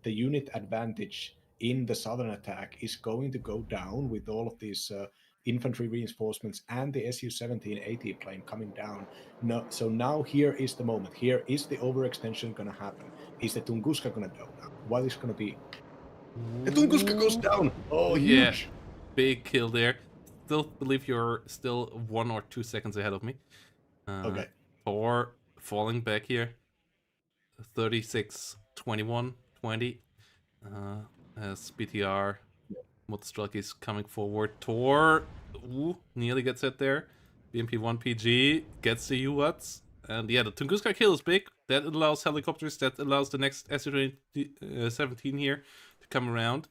unit advantage in the southern attack is going to go down with all of these infantry reinforcements and the Su-17 AT plane coming down. No, so now here is the moment. Here is the overextension going to happen. Is the Tunguska going to go down? What is going to be? The Tunguska goes Ooh, down. Oh, yeah, huge! big kill there. Still believe you're still 1 or 2 seconds ahead of me. Okay. Thor falling back here. 36, 21, 20. As BTR Mutstruck is coming forward. Tor, nearly gets hit there. BMP-1 PG gets the UWATs. And yeah, the Tunguska kill is big. That allows helicopters, that allows the next Su-17 here to come around.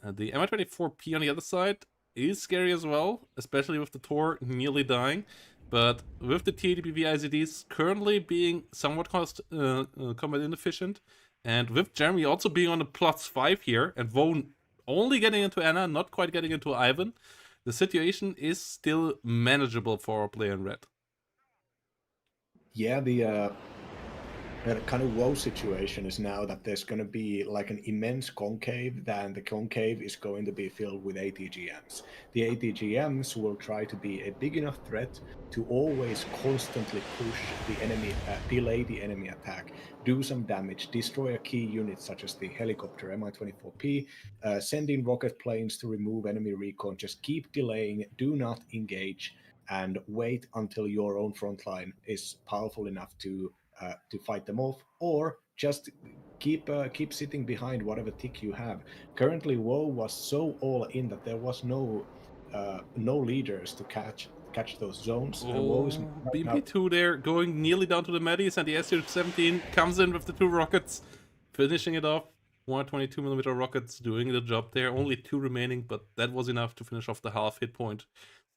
The Mi-24P on the other side is scary as well, especially with the Tor nearly dying. But with the TADPV IZDs currently being somewhat combat inefficient, and with Jeremy also being on a +5 here, and Vone only getting into Anna, not quite getting into Ivan, the situation is still manageable for our player in red. Yeah, the kind of woe situation is now that there's going to be like an immense concave, then the concave is going to be filled with ATGMs. The ATGMs will try to be a big enough threat to always constantly push the enemy, delay the enemy attack, do some damage, destroy a key unit such as the helicopter Mi-24P, send in rocket planes to remove enemy recon, just keep delaying, do not engage, and wait until your own front line is powerful enough to fight them off, or just keep sitting behind whatever tick you have. Currently, Woe was so all in that there was no leaders to catch those zones, and Woe is Oh, right now. BMP2 there, going nearly down to the Meddis, and the Su-17 comes in with the 2 rockets, finishing it off. 122mm rockets doing the job there. Only 2 remaining, but that was enough to finish off the half hit point.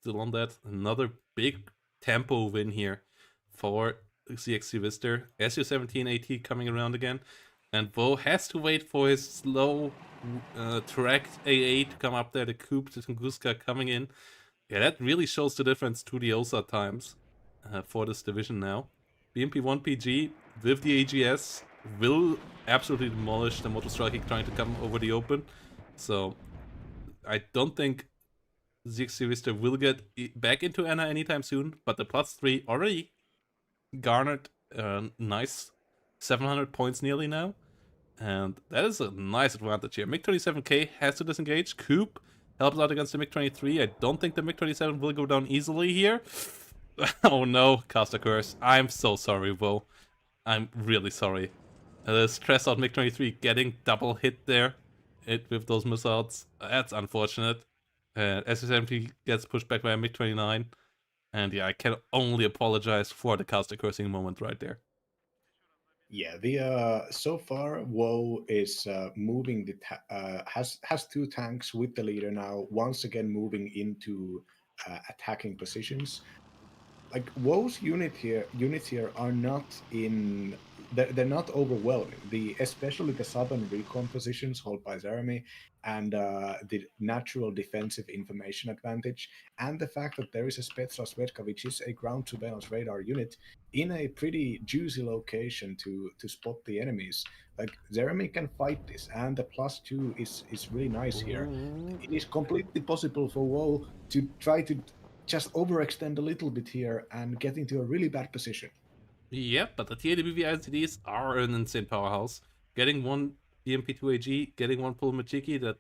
Still on that. Another big tempo win here for CXC Vister. Su-17 AT coming around again. And Bo has to wait for his slow tracked AA to come up there. The Coop, the Tunguska coming in. Yeah, that really shows the difference to the OSA times for this division now. BMP-1 PG with the AGS will absolutely demolish the Motostrike trying to come over the open. So I don't think ZXC Vista will get back into Anna anytime soon, but the +3 already garnered nice 700 points nearly now. And that is a nice advantage here. MiG-27K has to disengage. Coop helps out against the MiG-23. I don't think the MiG-27 will go down easily here. Oh no, Caster Curse. I'm so sorry, Bo. I'm really sorry. The stress out MiG-23 getting double hit there with those missiles. That's unfortunate. Su-70 gets pushed back by a MiG-29. And yeah, I can only apologize for the Caster Cursing moment right there. Yeah, the so far Woe is moving has 2 tanks with the leader now, once again moving into attacking positions. Like Woe's units here are not in. They're not overwhelming. Especially the southern recon positions held by Jeremy, and the natural defensive information advantage, and the fact that there is a Spetsnaz Vedka, which is a ground surveillance radar unit, in a pretty juicy location to spot the enemies. Like Jeremy can fight this, and the +2 is really nice here. It is completely possible for Woe to try to just overextend a little bit here and get into a really bad position. Yep, but the TADBV ICDs are an insane powerhouse. Getting one BMP2AG, getting one Pull Machiki that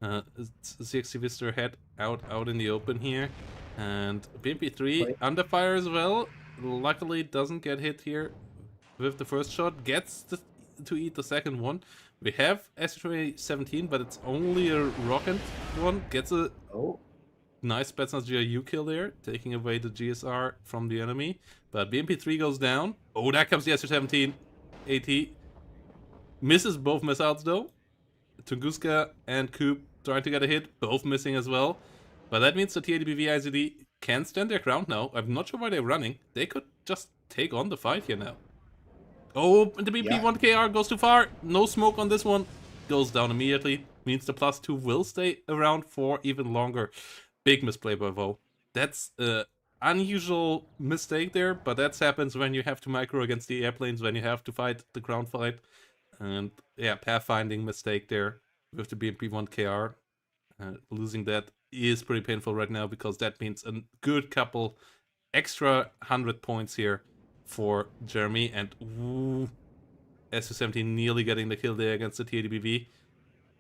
CXC Vister had out in the open here. And BMP3 under fire as well. Luckily doesn't get hit here with the first shot. Gets to eat the second one. We have Su-17, but it's only a rocket one. Gets a nice Spetsnaz GRU kill there, taking away the GSR from the enemy. But BMP3 goes down. Oh, there comes the SU-17 AT. Misses both missiles though. Tunguska and Coop trying to get a hit, both missing as well. But that means the TADBV IZD can stand their ground now. I'm not sure why they're running. They could just take on the fight here now. Oh, the BP1KR goes too far. No smoke on this one. Goes down immediately. Means the +2 will stay around for even longer. Big misplay by Woe. That's an unusual mistake there, but that happens when you have to micro against the airplanes, when you have to fight the ground fight. And yeah, pathfinding mistake there with the BMP1KR. Losing that is pretty painful right now because that means a good couple extra 100 points here for Jeremy. And ooh, SU-17 nearly getting the kill there against the TADBV.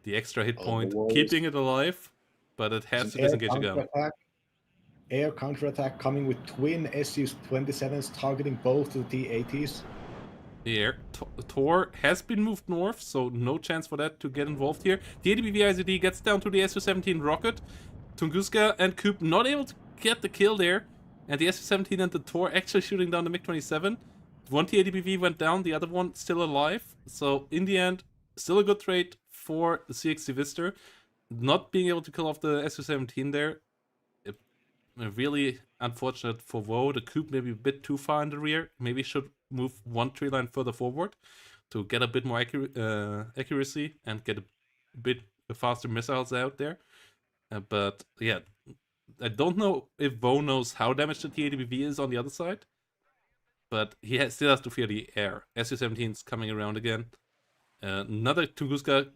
The extra hit point, keeping it alive, but it has to disengage again. Air counterattack coming with twin SU-27s targeting both the T-80s. Here, Tor has been moved north, so no chance for that to get involved here. The ADBV IZD gets down to the SU-17 rocket. Tunguska and Coop not able to get the kill there. And the SU-17 and the Tor actually shooting down the MiG-27. One TADBV went down, the other one still alive. So in the end, still a good trade for the CXC Vister. Not being able to kill off the SU-17 there. Really unfortunate for Woe. The Coop maybe a bit too far in the rear. Maybe should move one tree line further forward to get a bit more accuracy and get a bit faster missiles out there. But yeah, I don't know if Woe knows how damaged the TADBV is on the other side. But he still has to fear the air. SU-17 is coming around again. Another Tunguska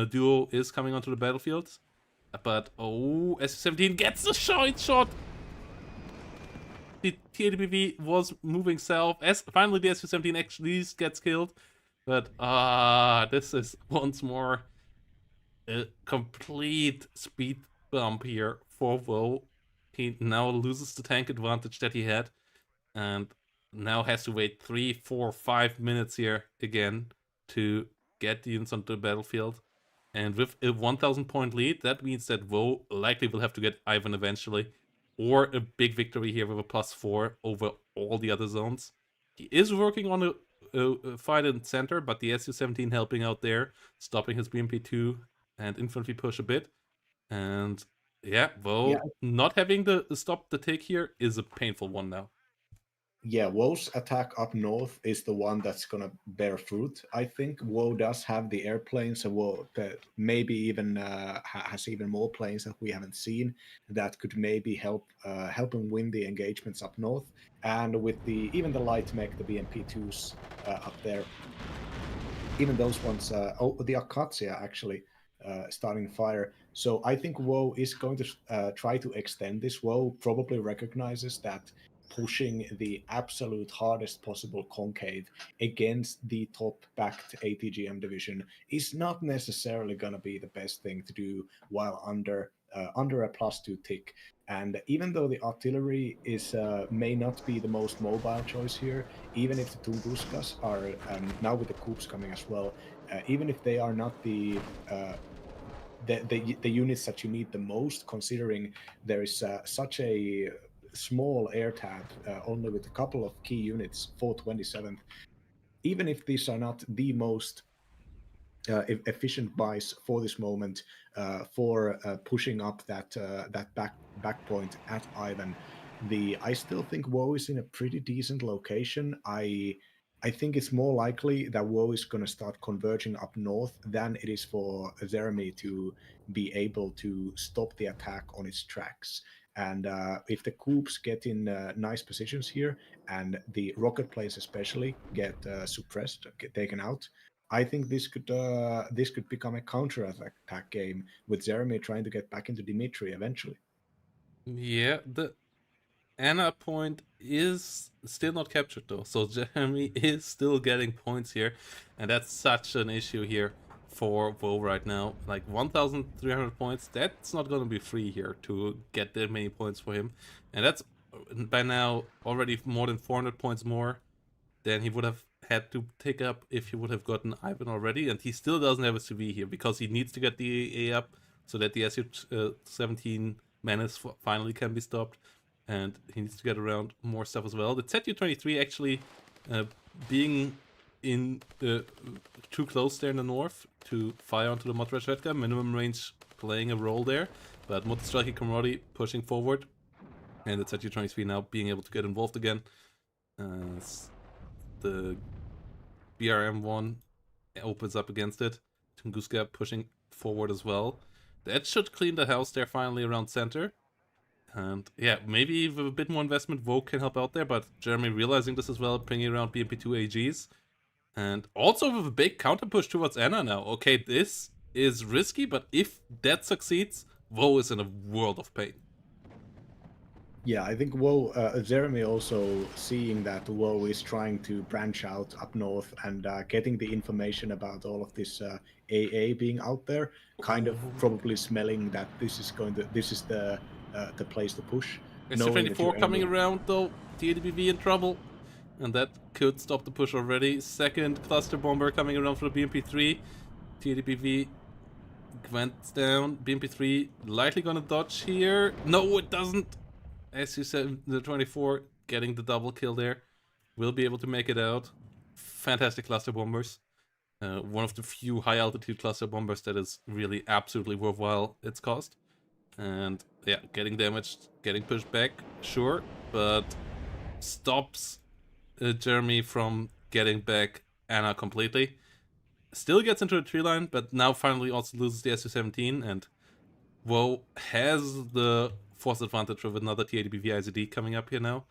duo is coming onto the battlefield. But, oh, SU-17 gets the shot! The TADBV was moving south. Finally, the SU-17 actually gets killed. But, this is once more a complete speed bump here for Woe. He now loses the tank advantage that he had. And now has to wait 3, 4, 5 minutes here again to get the units onto the battlefield. And with a 1,000 point lead, that means that Woe likely will have to get Ivan eventually. Or a big victory here with a +4 over all the other zones. He is working on a fight in center, but the SU-17 helping out there, stopping his BMP-2 and infantry push a bit. And yeah, Woe not having the stop the take here is a painful one now. Yeah, Woe's attack up north is the one that's going to bear fruit. I think Woe does have the airplanes, and Woe maybe even has even more planes that we haven't seen that could maybe help him win the engagements up north. And with even the light mech, the BMP-2s up there, even those ones, the Akatsya actually starting fire. So I think Woe is going to try to extend this. Woe probably recognizes that pushing the absolute hardest possible concave against the top-backed ATGM division is not necessarily going to be the best thing to do while under a +2 tick. And even though the artillery may not be the most mobile choice here, even if the Tunguskas are, now with the Koops coming as well, even if they are not the units that you need the most, considering there is such a small air tab, only with a couple of key units for 27th. Even if these are not the most efficient buys for this moment, for pushing up that back point at Ivan, I still think Woe is in a pretty decent location. I think it's more likely that Woe is going to start converging up north than it is for Jeremy to be able to stop the attack on its tracks. And if the Koops get in nice positions here, and the rocket planes especially get suppressed, get taken out, I think this could become a counter-attack game with Jeremy trying to get back into Dimitri eventually. Yeah, the Anna point is still not captured though, so Jeremy is still getting points here, and that's such an issue here for Woe right now. Like 1,300 points, that's not going to be free here to get that many points for him. And that's by now already more than 400 points more than he would have had to take up if he would have gotten Ivan already. And he still doesn't have a CV here because he needs to get the A up so that the SU-17 Menace finally can be stopped, and he needs to get around more stuff as well. The ZU-23 actually being in too close there in the north to fire onto the Motor Shotgun. Minimum range playing a role there, but Motor Striker Camaraderie pushing forward, and the ZU-23 now being able to get involved again. The BRM-1 opens up against it. Tunguska pushing forward as well. That should clean the house there finally around center. And yeah, maybe with a bit more investment, Vogue can help out there, but Jeremy realizing this as well, bringing around BMP2 AGs. And also with a big counter push towards Anna now. Okay, this is risky, but if that succeeds, Vogue is in a world of pain. Yeah, I think Jeremy also seeing that Woe is trying to branch out up north and getting the information about all of this AA being out there, kind of probably smelling that this is the place to push. SC-24 coming around though, TADBV in trouble, and that could stop the push already. Second cluster bomber coming around for the BMP3. TADBV went down. BMP3 likely gonna dodge here. No, it doesn't. As you said, the 24 getting the double kill there. Will be able to make it out. Fantastic cluster bombers. One of the few high altitude cluster bombers that is really absolutely worthwhile its cost. And yeah, getting damaged, getting pushed back, sure, but stops Jeremy from getting back Anna completely. Still gets into a tree line, but now finally also loses the Su-17, and Woe has the force advantage with another TADBV IZD coming up here now,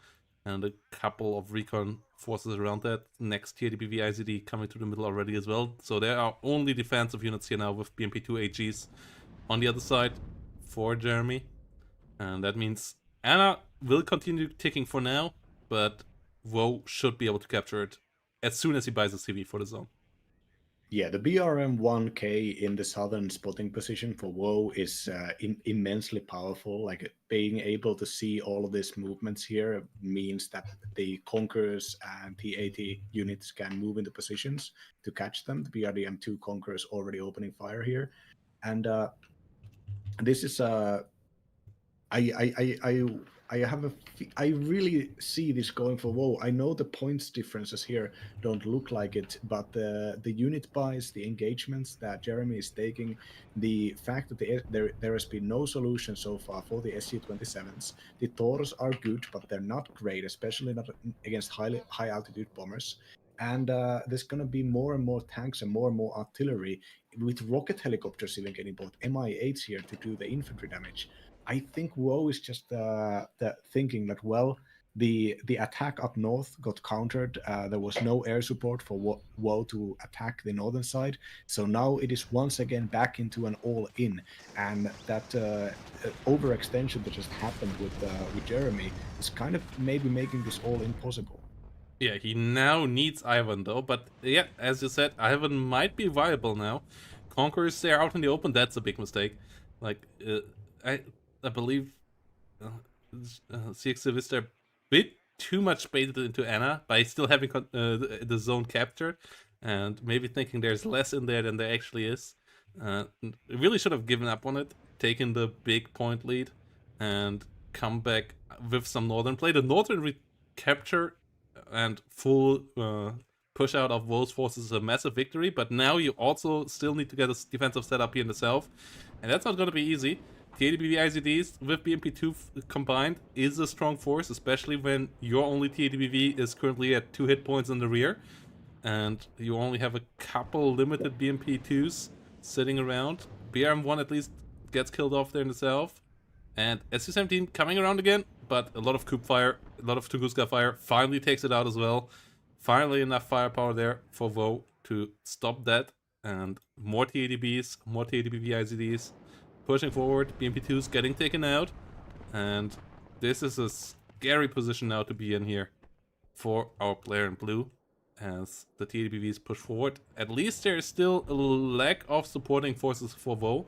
and a couple of recon forces around that. Next TADBV IZD coming to the middle already as well. So there are only defensive units here now with BMP2 AGs on the other side for Jeremy. And that means Anna will continue ticking for now, but Woe should be able to capture it as soon as he buys a CV for the zone. Yeah, the BRM-1K in the southern spotting position for Woe is immensely powerful. Like being able to see all of these movements here means that the Conquerors and T-80 units can move into positions to catch them. The BRDM-2 Conquerors already opening fire here, and this is I really see this going for Woe. I know the points differences here don't look like it, but the unit buys, the engagements that Jeremy is taking, the fact that there has been no solution so far for the SC-27s. The Taurus are good, but they're not great, especially not against high altitude bombers. And there's going to be more and more tanks and more artillery, with rocket helicopters even getting both Mi-8s here to do the infantry damage. I think Woe is just thinking that, well, the attack up north got countered. There was no air support for Woe to attack the northern side. So now it is once again back into an all-in. And that overextension that just happened with Jeremy is kind of maybe making this all-in possible. Yeah, he now needs Ivan though, but yeah, as you said, Ivan might be viable now. Conquerors there out in the open, that's a big mistake. Like, I believe CX Vista a bit too much baited into Anna by still having the zone captured, and maybe thinking there's less in there than there actually is. Really should have given up on it, taken the big point lead, and come back with some northern play. The northern recapture and full push out of Woe's forces is a massive victory, but now you also still need to get a defensive setup here in the south, and that's not going to be easy. TADBV IZDs with BMP2 combined is a strong force, especially when your only TADBV is currently at 2 hit points in the rear, and you only have a couple limited BMP2s sitting around. BRM-1 at least gets killed off there in the south, and SU-17 coming around again, but a lot of Coop fire, a lot of Tunguska fire, finally takes it out as well. Finally enough firepower there for Woe to stop that, and more TADBs, more TADBV IZDs. Pushing forward, BMP2's getting taken out, and this is a scary position now to be in here for our player in blue as the TADBVs push forward. At least there is still a lack of supporting forces for Woe.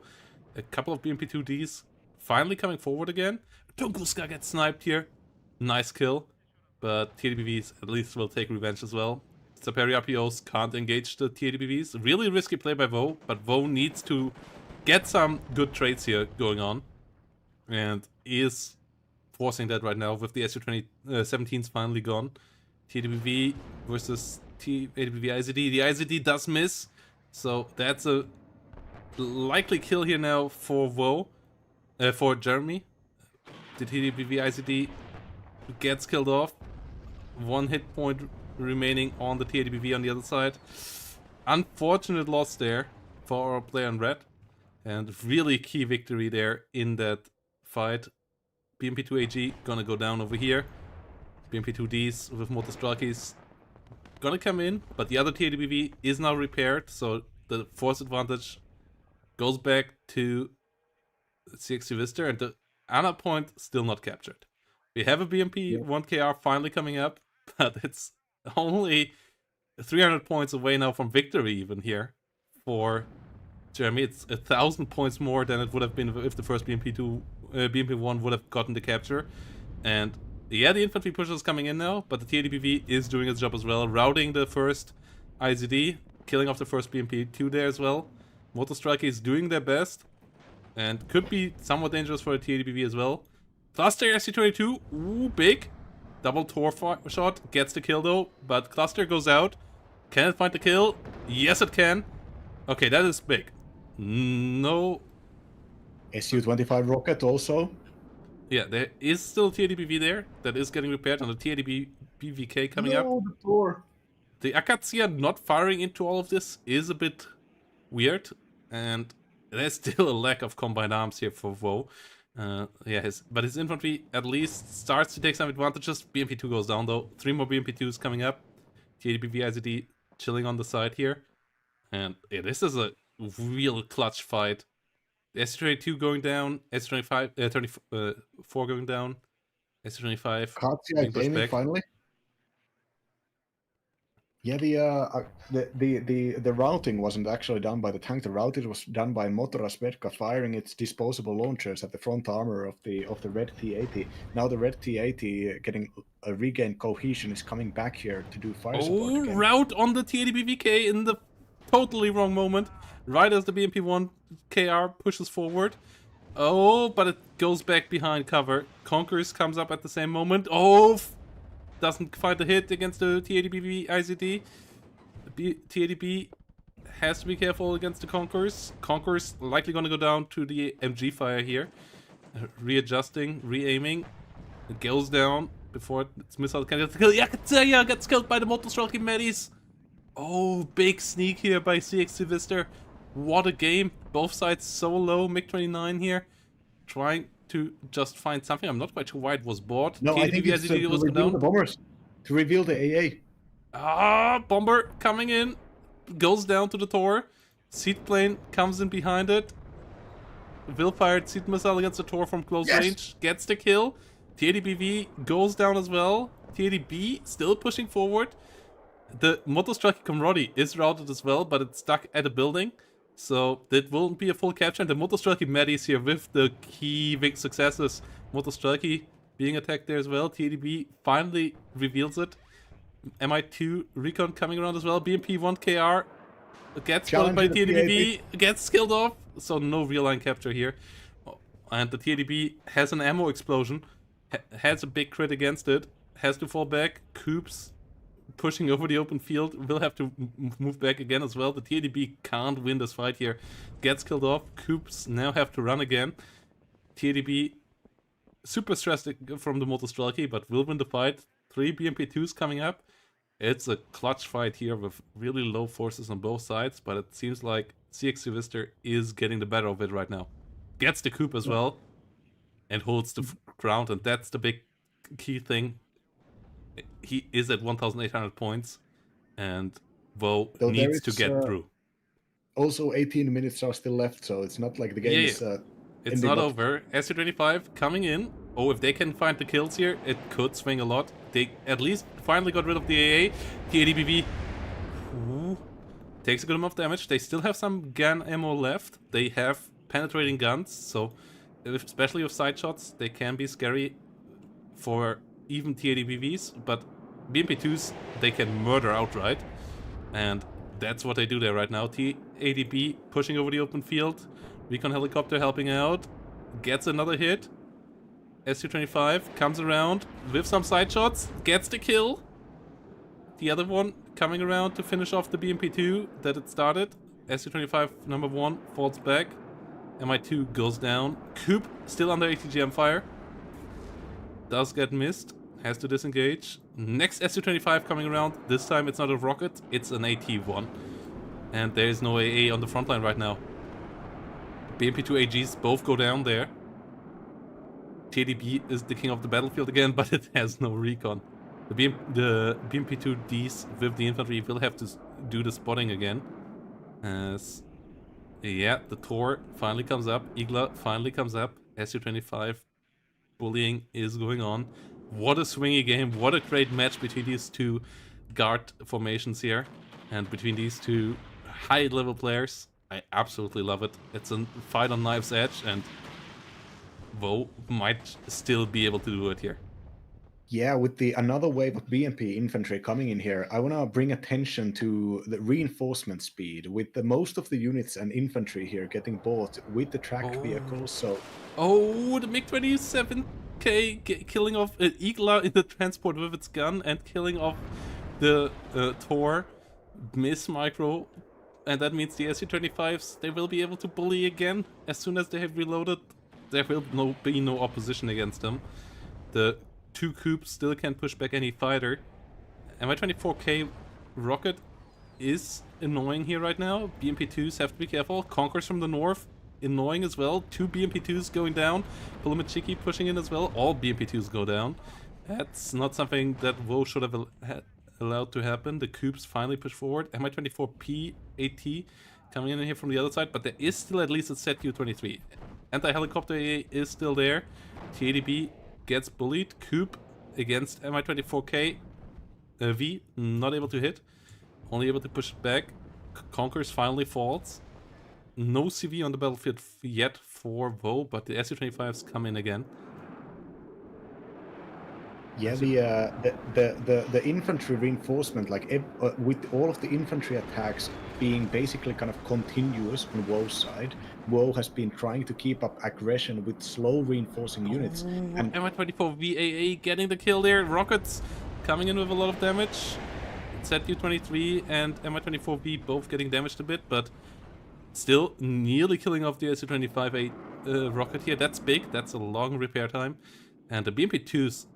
A couple of BMP2Ds finally coming forward again. Tunguska gets sniped here. Nice kill, but TADBVs at least will take revenge as well. Saperi RPOs can't engage the TADBVs. Really risky play by Woe, but Woe needs to get some good trades here going on. and is forcing that right now with the SU-17s finally gone. TADBV versus TADBV IZD. The IZD does miss, so that's a likely kill here now for for Jeremy. The TADBV IZD gets killed off. 1 hit point remaining on the TADBV on the other side. Unfortunate loss there for our player in red. And really key victory there in that fight. BMP2AG gonna go down over here. BMP2Ds with Motostralkis gonna come in, but the other TADBV is now repaired, so the force advantage goes back to CXC Vista, and the Anna point still not captured. We have a BMP 1KR finally coming up, but it's only 300 points away now from victory even here for Jeremy. It's 1,000 points more than it would have been if the first BMP1 would have gotten the capture. And yeah, the infantry pusher is coming in now, but the TADBV is doing its job as well, routing the first IZD, killing off the first BMP2 there as well. Motostrike is doing their best, and could be somewhat dangerous for the TADBV as well. Cluster SC-22, ooh, big. Double Tor shot, gets the kill though, but Cluster goes out. Can it find the kill? Yes, it can. Okay, that is big. No. Su-25 rocket also. Yeah, there is still TADBV there that is getting repaired, and the TADBVK coming up. The Tor. The Akatsuya not firing into all of this is a bit weird, and there's still a lack of combined arms here for Woe. Yeah, but his infantry at least starts to take some advantages. BMP2 goes down though. 3 more BMP2s coming up. TADBV IZD chilling on the side here. And yeah, this is a real clutch fight. S-22 going down, S-24 going down, S-25 Katsia gaming finally. Yeah, the routing wasn't actually done by the tank. The routing was done by Motora Svedka firing its disposable launchers at the front armor of the red T-80. Now the red T-80 getting a regained cohesion is coming back here to do fire support again. Route on the TADBVK in the totally wrong moment. Right as the BMP-1 KR pushes forward. Oh, but it goes back behind cover. Conquerors comes up at the same moment. Oh, doesn't find a hit against the TADBV IZD. TADB has to be careful against the Conquerors. Conquerors likely going to go down to the MG fire here. Readjusting, re-aiming. It goes down before its missile can get the kill. Yeah, gets killed by the Motostralky Meddis. Oh, big sneak here by CXC Vista. What a game. Both sides so low. MiG-29 here. Trying to just find something. I'm not quite sure why it was bought. No, I think it's to reveal the bombers. To reveal the AA. Ah, bomber coming in. Goes down to the Tor. Seed plane comes in behind it. Will fired seed missile against the Tor from close range. Gets the kill. TADBV goes down as well. TADB still pushing forward. The Motostrike Comrade is routed as well, but it's stuck at a building. So that won't be a full capture. And the Motostrike Meddi is here with the key big successes. Motostrike being attacked there as well. TADB finally reveals it. MI2 Recon coming around as well. BMP-1 KR gets spotted by TADB, gets killed off. So no real line capture here. And the TADB has an ammo explosion. Has a big crit against it. Has to fall back. Coops pushing over the open field, will have to move back again as well. The TADB can't win this fight here. Gets killed off. Coops now have to run again. TADB super stressed from the Motostralky, but will win the fight. 3 BMP2s coming up. It's a clutch fight here with really low forces on both sides, but it seems like CXC Vista is getting the better of it right now. Gets the coup as well, and holds the ground, and that's the big key thing. He is at 1,800 points, and Woe needs to get through. Also, 18 minutes are still left, so it's not like the game is... it's not over. SU-25 coming in. Oh, if they can find the kills here, it could swing a lot. They at least finally got rid of the AA. TADBV takes a good amount of damage. They still have some gun ammo left. They have penetrating guns, so especially with side shots, they can be scary for even TADBVs, but BMP2s, they can murder outright. And that's what they do there right now. TADB pushing over the open field. Recon helicopter helping out. Gets another hit. Su-25 comes around with some side shots, gets the kill. The other one coming around to finish off the BMP2 that it started. Su-25 number 1 falls back. Mi2 goes down. Coop still under ATGM fire. Does get missed. Has to disengage. Next Su-25 coming around. This time it's not a rocket, it's an AT-1. And there is no AA on the front line right now. BMP2 AGs both go down there. TDB is the king of the battlefield again, but it has no recon. The BMP2Ds with the infantry will have to do the spotting again. As, yeah, the Tor finally comes up. Igla finally comes up. Su-25 bullying is going on. What a swingy game. What a great match between these two guard formations here. And between these two high-level players. I absolutely love it. It's a fight on knife's edge, and Woe might still be able to do it here. Yeah, with the another wave of BMP infantry coming in here, I want to bring attention to the reinforcement speed with most of the units and infantry here getting bought with the tracked vehicles. So, the MiG-27K killing off Igla in the transport with its gun and killing off the Tor, miss micro, and that means the Su-25s, they will be able to bully again as soon as they have reloaded. There will be no opposition against them. The two Coops still can't push back any fighter. Mi-24K rocket is annoying here right now. BMP2s have to be careful. Conquers from the north, annoying as well. Two BMP2s going down. Pulumachiki pushing in as well. All BMP2s go down. That's not something that Woe should have allowed to happen. The Coops finally push forward. Mi-24P AT coming in here from the other side, but there is still at least a ZU-23. Anti-helicopter AA is still there. TADB gets bullied. Coop against Mi-24K V, not able to hit. Only able to push it back. Conquers finally falls. No CV on the battlefield yet for Woe, but the Su-25s come in again. yeah, the infantry reinforcement, like with all of the infantry attacks being basically kind of continuous on Woe's side, Woe has been trying to keep up aggression with slow reinforcing units. And Mi-24 VAA getting the kill there. Rockets coming in with a lot of damage. ZU-23 and Mi-24V both getting damaged a bit, but still nearly killing off the Su-25A rocket here. That's big. That's a long repair time. And the BMP2s,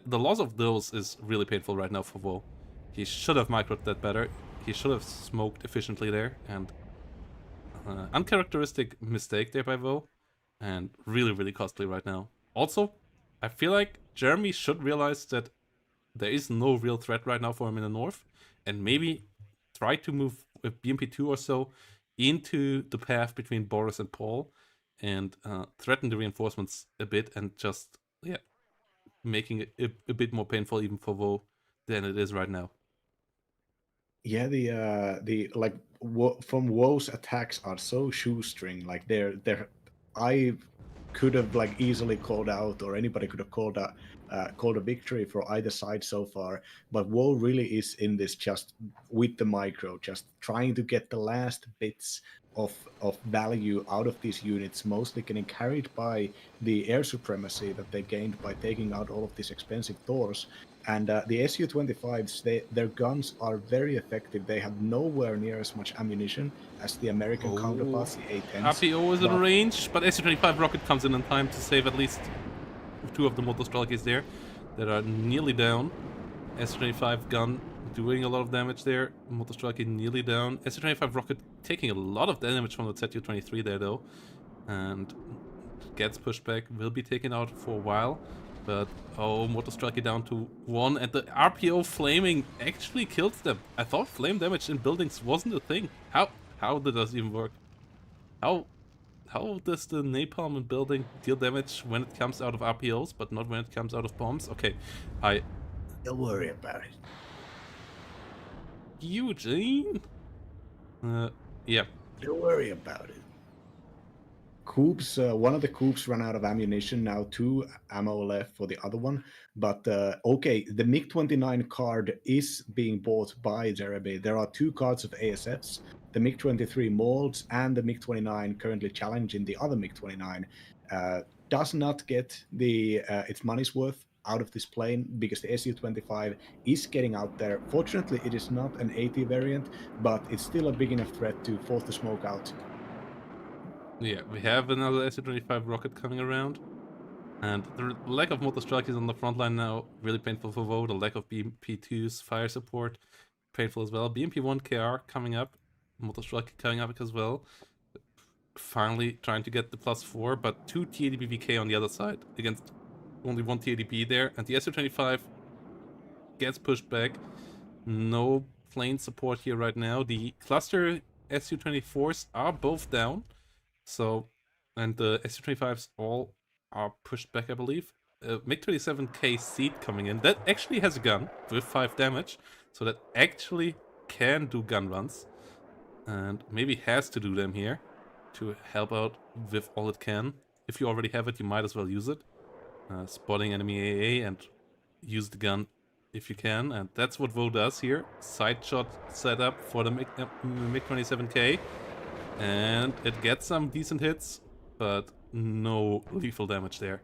the loss of those is really painful right now for Woe. He should have microed that better. He should have smoked efficiently there, and uncharacteristic mistake there by Woe, and really, really costly right now. Also, I feel like Jeremy should realize that there is no real threat right now for him in the north, and maybe try to move with BMP2 or so into the path between Boris and Paul, and threaten the reinforcements a bit, and just, yeah, making it a bit more painful even for Woe than it is right now. Yeah, the like from Woe's attacks are so shoestring. Like they're I could have like easily called out, or anybody could have called a victory for either side so far. But Woe really is in this just with the micro, just trying to get the last bits of value out of these units, mostly getting carried by the air supremacy that they gained by taking out all of these expensive Thors. And the Su-25s, their guns are very effective. They have nowhere near as much ammunition as the American counterparts, the A-10s. RPO is in range, but Su-25 rocket comes in time to save at least two of the Motostralkis there that are nearly down. Su-25 gun doing a lot of damage there. Motostralki nearly down. Su-25 rocket taking a lot of damage from the ZU-23 there though, and gets pushed back. Will be taken out for a while. But, oh, Motostralki down to 1, and the RPO flaming actually kills them. I thought flame damage in buildings wasn't a thing. How did this even work? How does the napalm in building deal damage when it comes out of RPOs, but not when it comes out of bombs? Okay, don't worry about it. Eugene? Yeah. Don't worry about it. Coops, one of the Coops ran out of ammunition, now 2 ammo left for the other one. But okay, the MiG-29 card is being bought by Jeremy. There are 2 cards of ASFs, the MiG-23 molds and the MiG-29 currently challenging the other MiG-29. does not get the its money's worth out of this plane because the Su-25 is getting out there. Fortunately, it is not an AT variant, but it's still a big enough threat to force the smoke out. Yeah, we have another Su-25 rocket coming around. And the lack of motor strikers on the front line now, really painful for Woe. The lack of BMP2's fire support, painful as well. BMP1 KR coming up, motor striker coming up as well. Finally trying to get the +4, but 2 TADP VK on the other side against only 1 TADP there. And the Su-25 gets pushed back. No plane support here right now. The cluster Su-24s are both down. So, and the Su-25s all are pushed back, I believe. MiG-27K seed coming in. That actually has a gun with 5 damage. So that actually can do gun runs. And maybe has to do them here to help out with all it can. If you already have it, you might as well use it. Spotting enemy AA and use the gun if you can. And that's what Woe does here. Side shot set up for the MiG-27K. And it gets some decent hits, but no lethal damage there.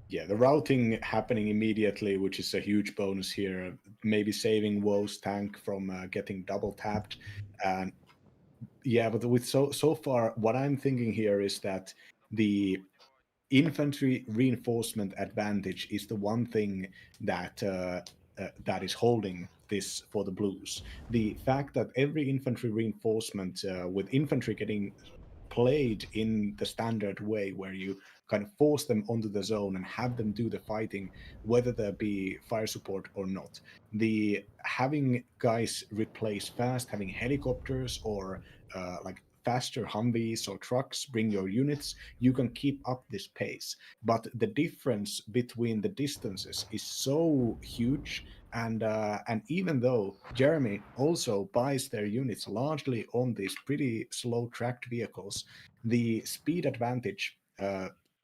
Yeah, the routing happening immediately, which is a huge bonus here, maybe saving Woe's tank from getting double tapped. And yeah, but with so far, what I'm thinking here is that the infantry reinforcement advantage is the one thing that that is holding this for the Blues. The fact that every infantry reinforcement, with infantry getting played in the standard way where you kind of force them onto the zone and have them do the fighting, whether there be fire support or not. The having guys replace fast, having helicopters or like faster Humvees or trucks bring your units, you can keep up this pace. But the difference between the distances is so huge. And even though Jeremy also buys their units largely on these pretty slow tracked vehicles, the speed advantage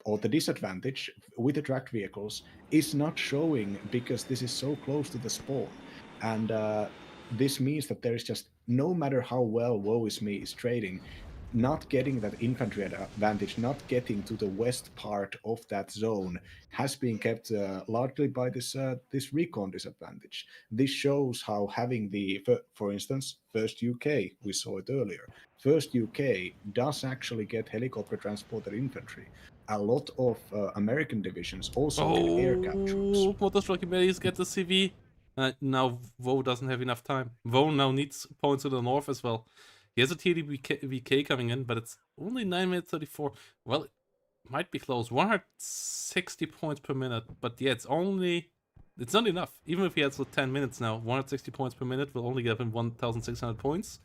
or the disadvantage with the tracked vehicles is not showing because this is so close to the spawn. And this means that there is just, no matter how well Woeisme is trading, not getting that infantry advantage, not getting to the west part of that zone, has been kept largely by this recon disadvantage. This shows how having the, for instance, first UK, we saw it earlier. First UK does actually get helicopter transported infantry. A lot of American divisions also get air troops. Oh, Motor Strike Meddi get the CV. Now Woe doesn't have enough time. Woe now needs points to the north as well. He has a TDVK coming in, but it's only 9 minutes 34. Well, it might be close. 160 points per minute, but yeah, it's not enough. Even if he has 10 minutes now, 160 points per minute will only give him 1,600 points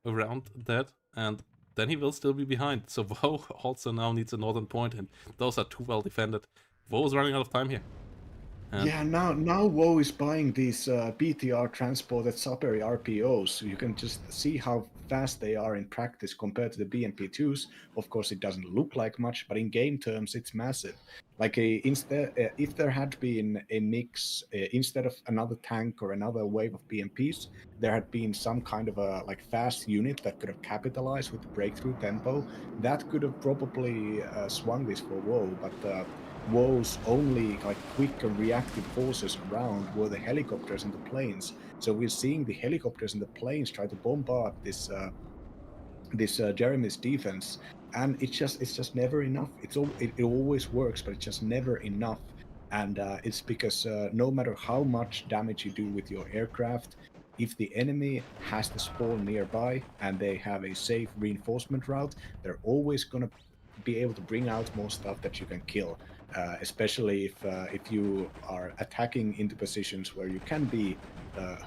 around that, and then he will still be behind. So Woe also now needs a northern point, and those are too well defended. Woe is running out of time here. And yeah, now Woe is buying these BTR transported Saperi RPOs. You can just see how fast they are in practice compared to the BMP2s. Of course, it doesn't look like much, but in game terms, it's massive. Like instead, if there had been a mix instead of another tank or another wave of BMPs, there had been some kind of a like fast unit that could have capitalized with the breakthrough tempo. That could have probably swung this for Woe, but. Woe's only like quick and reactive forces around were the helicopters and the planes. So we're seeing the helicopters and the planes try to bombard this Jeremy's defense, and it's just never enough. It always works, but it's just never enough. And it's because no matter how much damage you do with your aircraft, if the enemy has the spawn nearby and they have a safe reinforcement route, they're always going to be able to bring out more stuff that you can kill. Especially if you are attacking into positions where you can be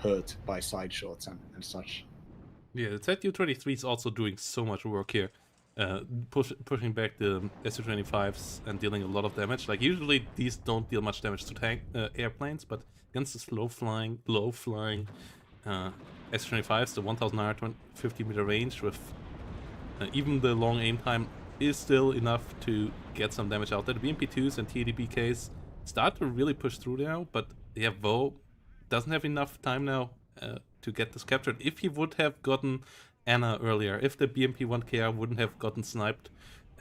hurt by side shots and such. yeah, the ZU-23 is also doing so much work here. Pushing back the Su-25s and dealing a lot of damage. Like, usually these don't deal much damage to tank airplanes, but against this low-flying Su-25s, the 1,950 meter range with even the long aim time is still enough to get some damage out there. The BMP2s and TADBKs start to really push through now, but yeah, Woe doesn't have enough time now to get this captured. If he would have gotten Anna earlier, if the BMP-1KR wouldn't have gotten sniped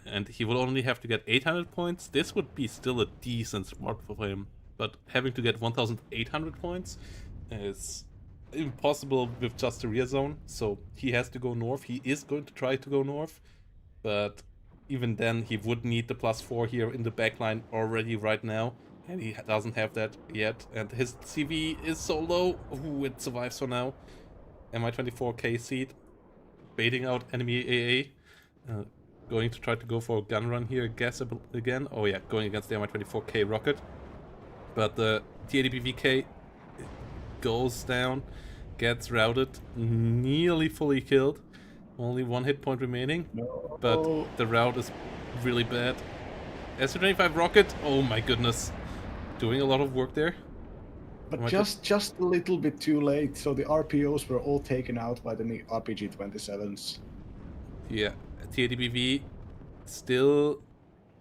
and he will only have to get 800 points. This would be still a decent spot for him, but having to get 1,800 points is impossible with just the rear zone, so he has to go north. He is going to try to go north, but even then he would need the +4 here in the backline already right now, and he doesn't have that yet, and his CV is so low. Ooh, it survives for now. Mi-24K seed, baiting out enemy AA. Going to try to go for a gun run here, guess again. Oh yeah, going against the Mi-24K rocket. But the T-80BVK goes down, gets routed, nearly fully killed. Only 1 hit point remaining. No. But the route is really bad. Su-25 rocket, oh my goodness. Doing a lot of work there. But just a little bit too late, so the RPOs were all taken out by the RPG-27s. Yeah, T-80BV still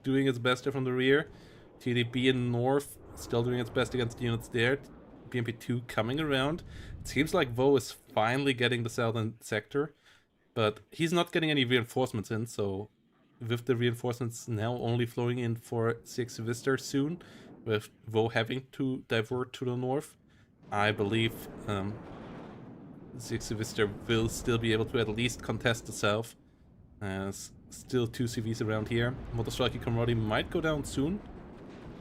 doing its best there from the rear. T-80B in north still doing its best against the units there. BMP-2 coming around. It seems like Woe is finally getting the southern sector, but he's not getting any reinforcements in, so with the reinforcements now only flowing in for 6 Vista soon, with Woe having to divert to the north, I believe 6 Vista will still be able to at least contest the south. Still 2 CVs around here. Motostrike Comrade might go down soon,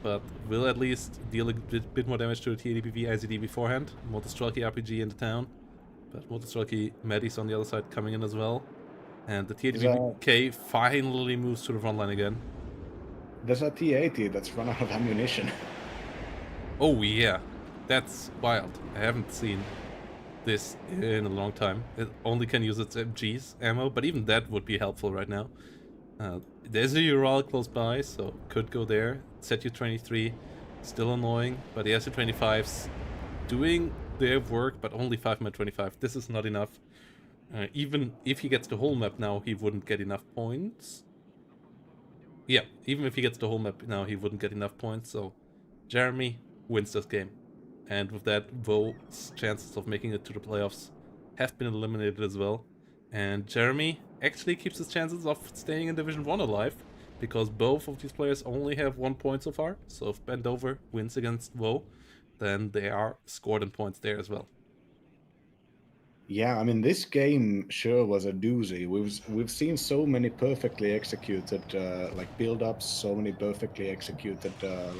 but will at least deal a bit more damage to the T-80BV IZD beforehand. Motostrike RPG in the town, but Motostrike Meddi's on the other side coming in as well. And the T-80BK finally moves to the front line again. There's a T-80 that's run out of ammunition. Oh yeah, that's wild. I haven't seen this in a long time. It only can use its MG's ammo, but even that would be helpful right now. There's a Ural close by, so could go there. ZU-23, still annoying, but the Su-25's doing their work, but only 5x25. This is not enough. Even if he gets the whole map now, he wouldn't get enough points. Yeah, even if he gets the whole map now, he wouldn't get enough points, so Jeremy wins this game. And with that, Woe's chances of making it to the playoffs have been eliminated as well. And Jeremy actually keeps his chances of staying in Division 1 alive, because both of these players only have 1 point so far. So if Bendover wins against Woe, then they are scored in points there as well. Yeah, I mean, this game sure was a doozy. We've seen so many perfectly executed like build-ups, so many perfectly executed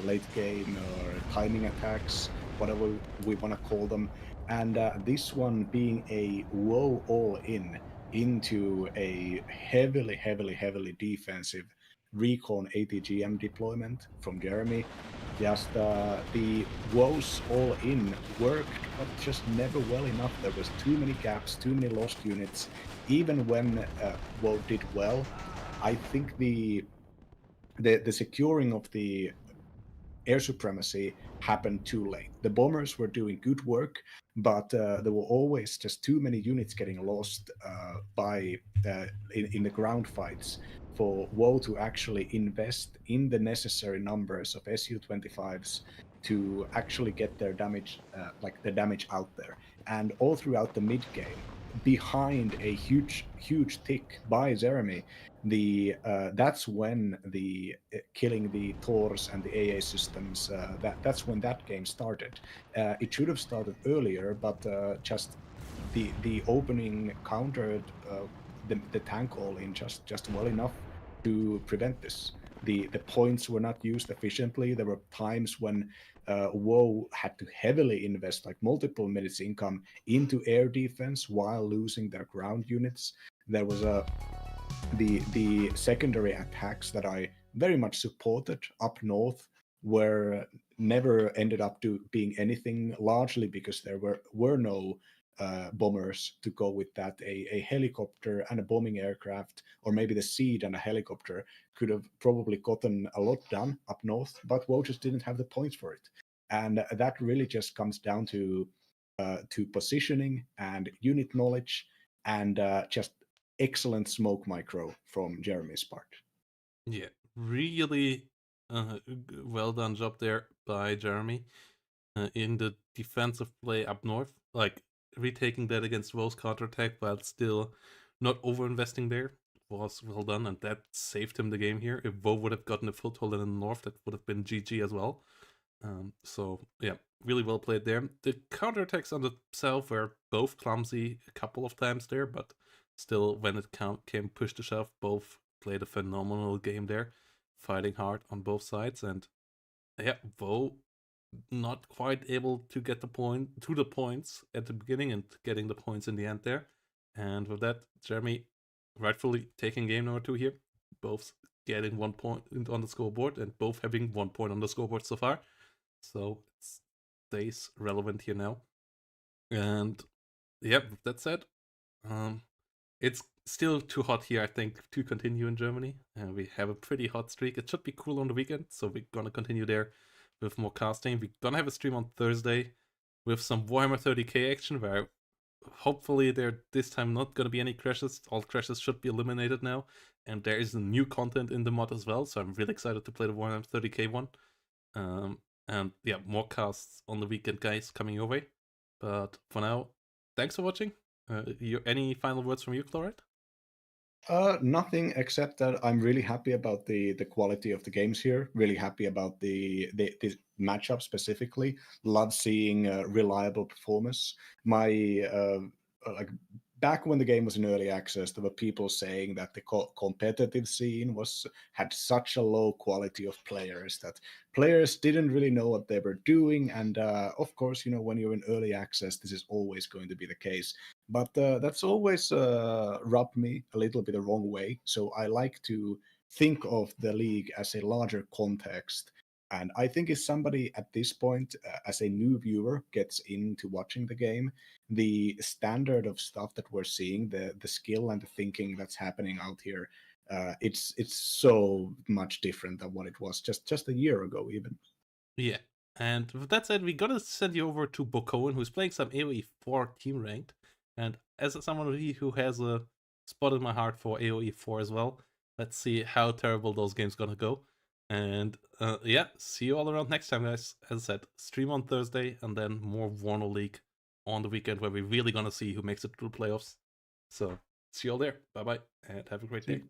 late game or timing attacks, whatever we want to call them, and this one being a Woe all-in into a heavily defensive recon ATGM deployment from Jeremy. Just the woes all in worked, but just never well enough. There was too many gaps, too many lost units. Even when WoW did well, I think the securing of the air supremacy happened too late. The bombers were doing good work, but there were always just too many units getting lost in the ground fights for WoW to actually invest in the necessary numbers of Su-25s to actually get their damage, the damage out there. And all throughout the mid game, behind a huge tick by Jeremy, that's when the killing the Thors and the AA systems, that's when that game started. It should have started earlier, but just the opening countered the tank all in just well enough to prevent this. The points were not used efficiently. There were times when WoW had to heavily invest like multiple minutes income into air defense while losing their ground units. There was the secondary attacks that I very much supported up north were never ended up to being anything, largely because there were no bombers to go with that. A helicopter and a bombing aircraft, or maybe the Seed and a helicopter, could have probably gotten a lot done up north, but WoW just didn't have the points for it. And that really just comes down to positioning and unit knowledge and just excellent smoke micro from Jeremy's part. Yeah, really well done job there by Jeremy in the defensive play up north, like retaking that against Woe's counterattack while still not over investing there was well done, and that saved him the game here. If Woe would have gotten a foothold in the north, that would have been GG as well. So yeah, really well played there. The counterattacks on the south were both clumsy a couple of times there, but still, when it came push to shove, both played a phenomenal game there, fighting hard on both sides. And yeah, Woe not quite able to get the points at the beginning and getting the points in the end there. And with that, Jeremy rightfully taking game number 2 here, both getting 1 point on the scoreboard and both having 1 point on the scoreboard so far. So it stays relevant here now. And yeah, with that said, it's still too hot here, I think, to continue in Germany. We have a pretty hot streak. It should be cool on the weekend, so we're gonna continue there with more casting. We're gonna have a stream on Thursday with some Warhammer 30k action, where hopefully there this time not gonna be any crashes. All crashes should be eliminated now, and there is new content in the mod as well. So I'm really excited to play the Warhammer 30k one. And yeah, more casts on the weekend, guys, coming your way. But for now, thanks for watching. Any final words from you, Chloride? Nothing except that I'm really happy about the quality of the games here. Really happy about the matchup specifically. Love seeing reliable performance. My like back when the game was in early access, there were people saying that the competitive scene had such a low quality of players that players didn't really know what they were doing. And of course, when you're in early access, this is always going to be the case. But that's always rubbed me a little bit the wrong way. So I like to think of the league as a larger context. And I think if somebody at this point, as a new viewer, gets into watching the game, the standard of stuff that we're seeing, the skill and the thinking that's happening out here, it's so much different than what it was just a year ago, even. Yeah. And with that said, we gotta send you over to Bokoen, who's playing some AoE 4 team ranked. And as someone who has a spot in my heart for AoE 4 as well, let's see how terrible those games gonna go. And yeah, see you all around next time, guys. As I said, stream on Thursday, and then more WARNO League on the weekend, where we're really gonna see who makes it through the playoffs. So see you all there. Bye bye, and have a great day.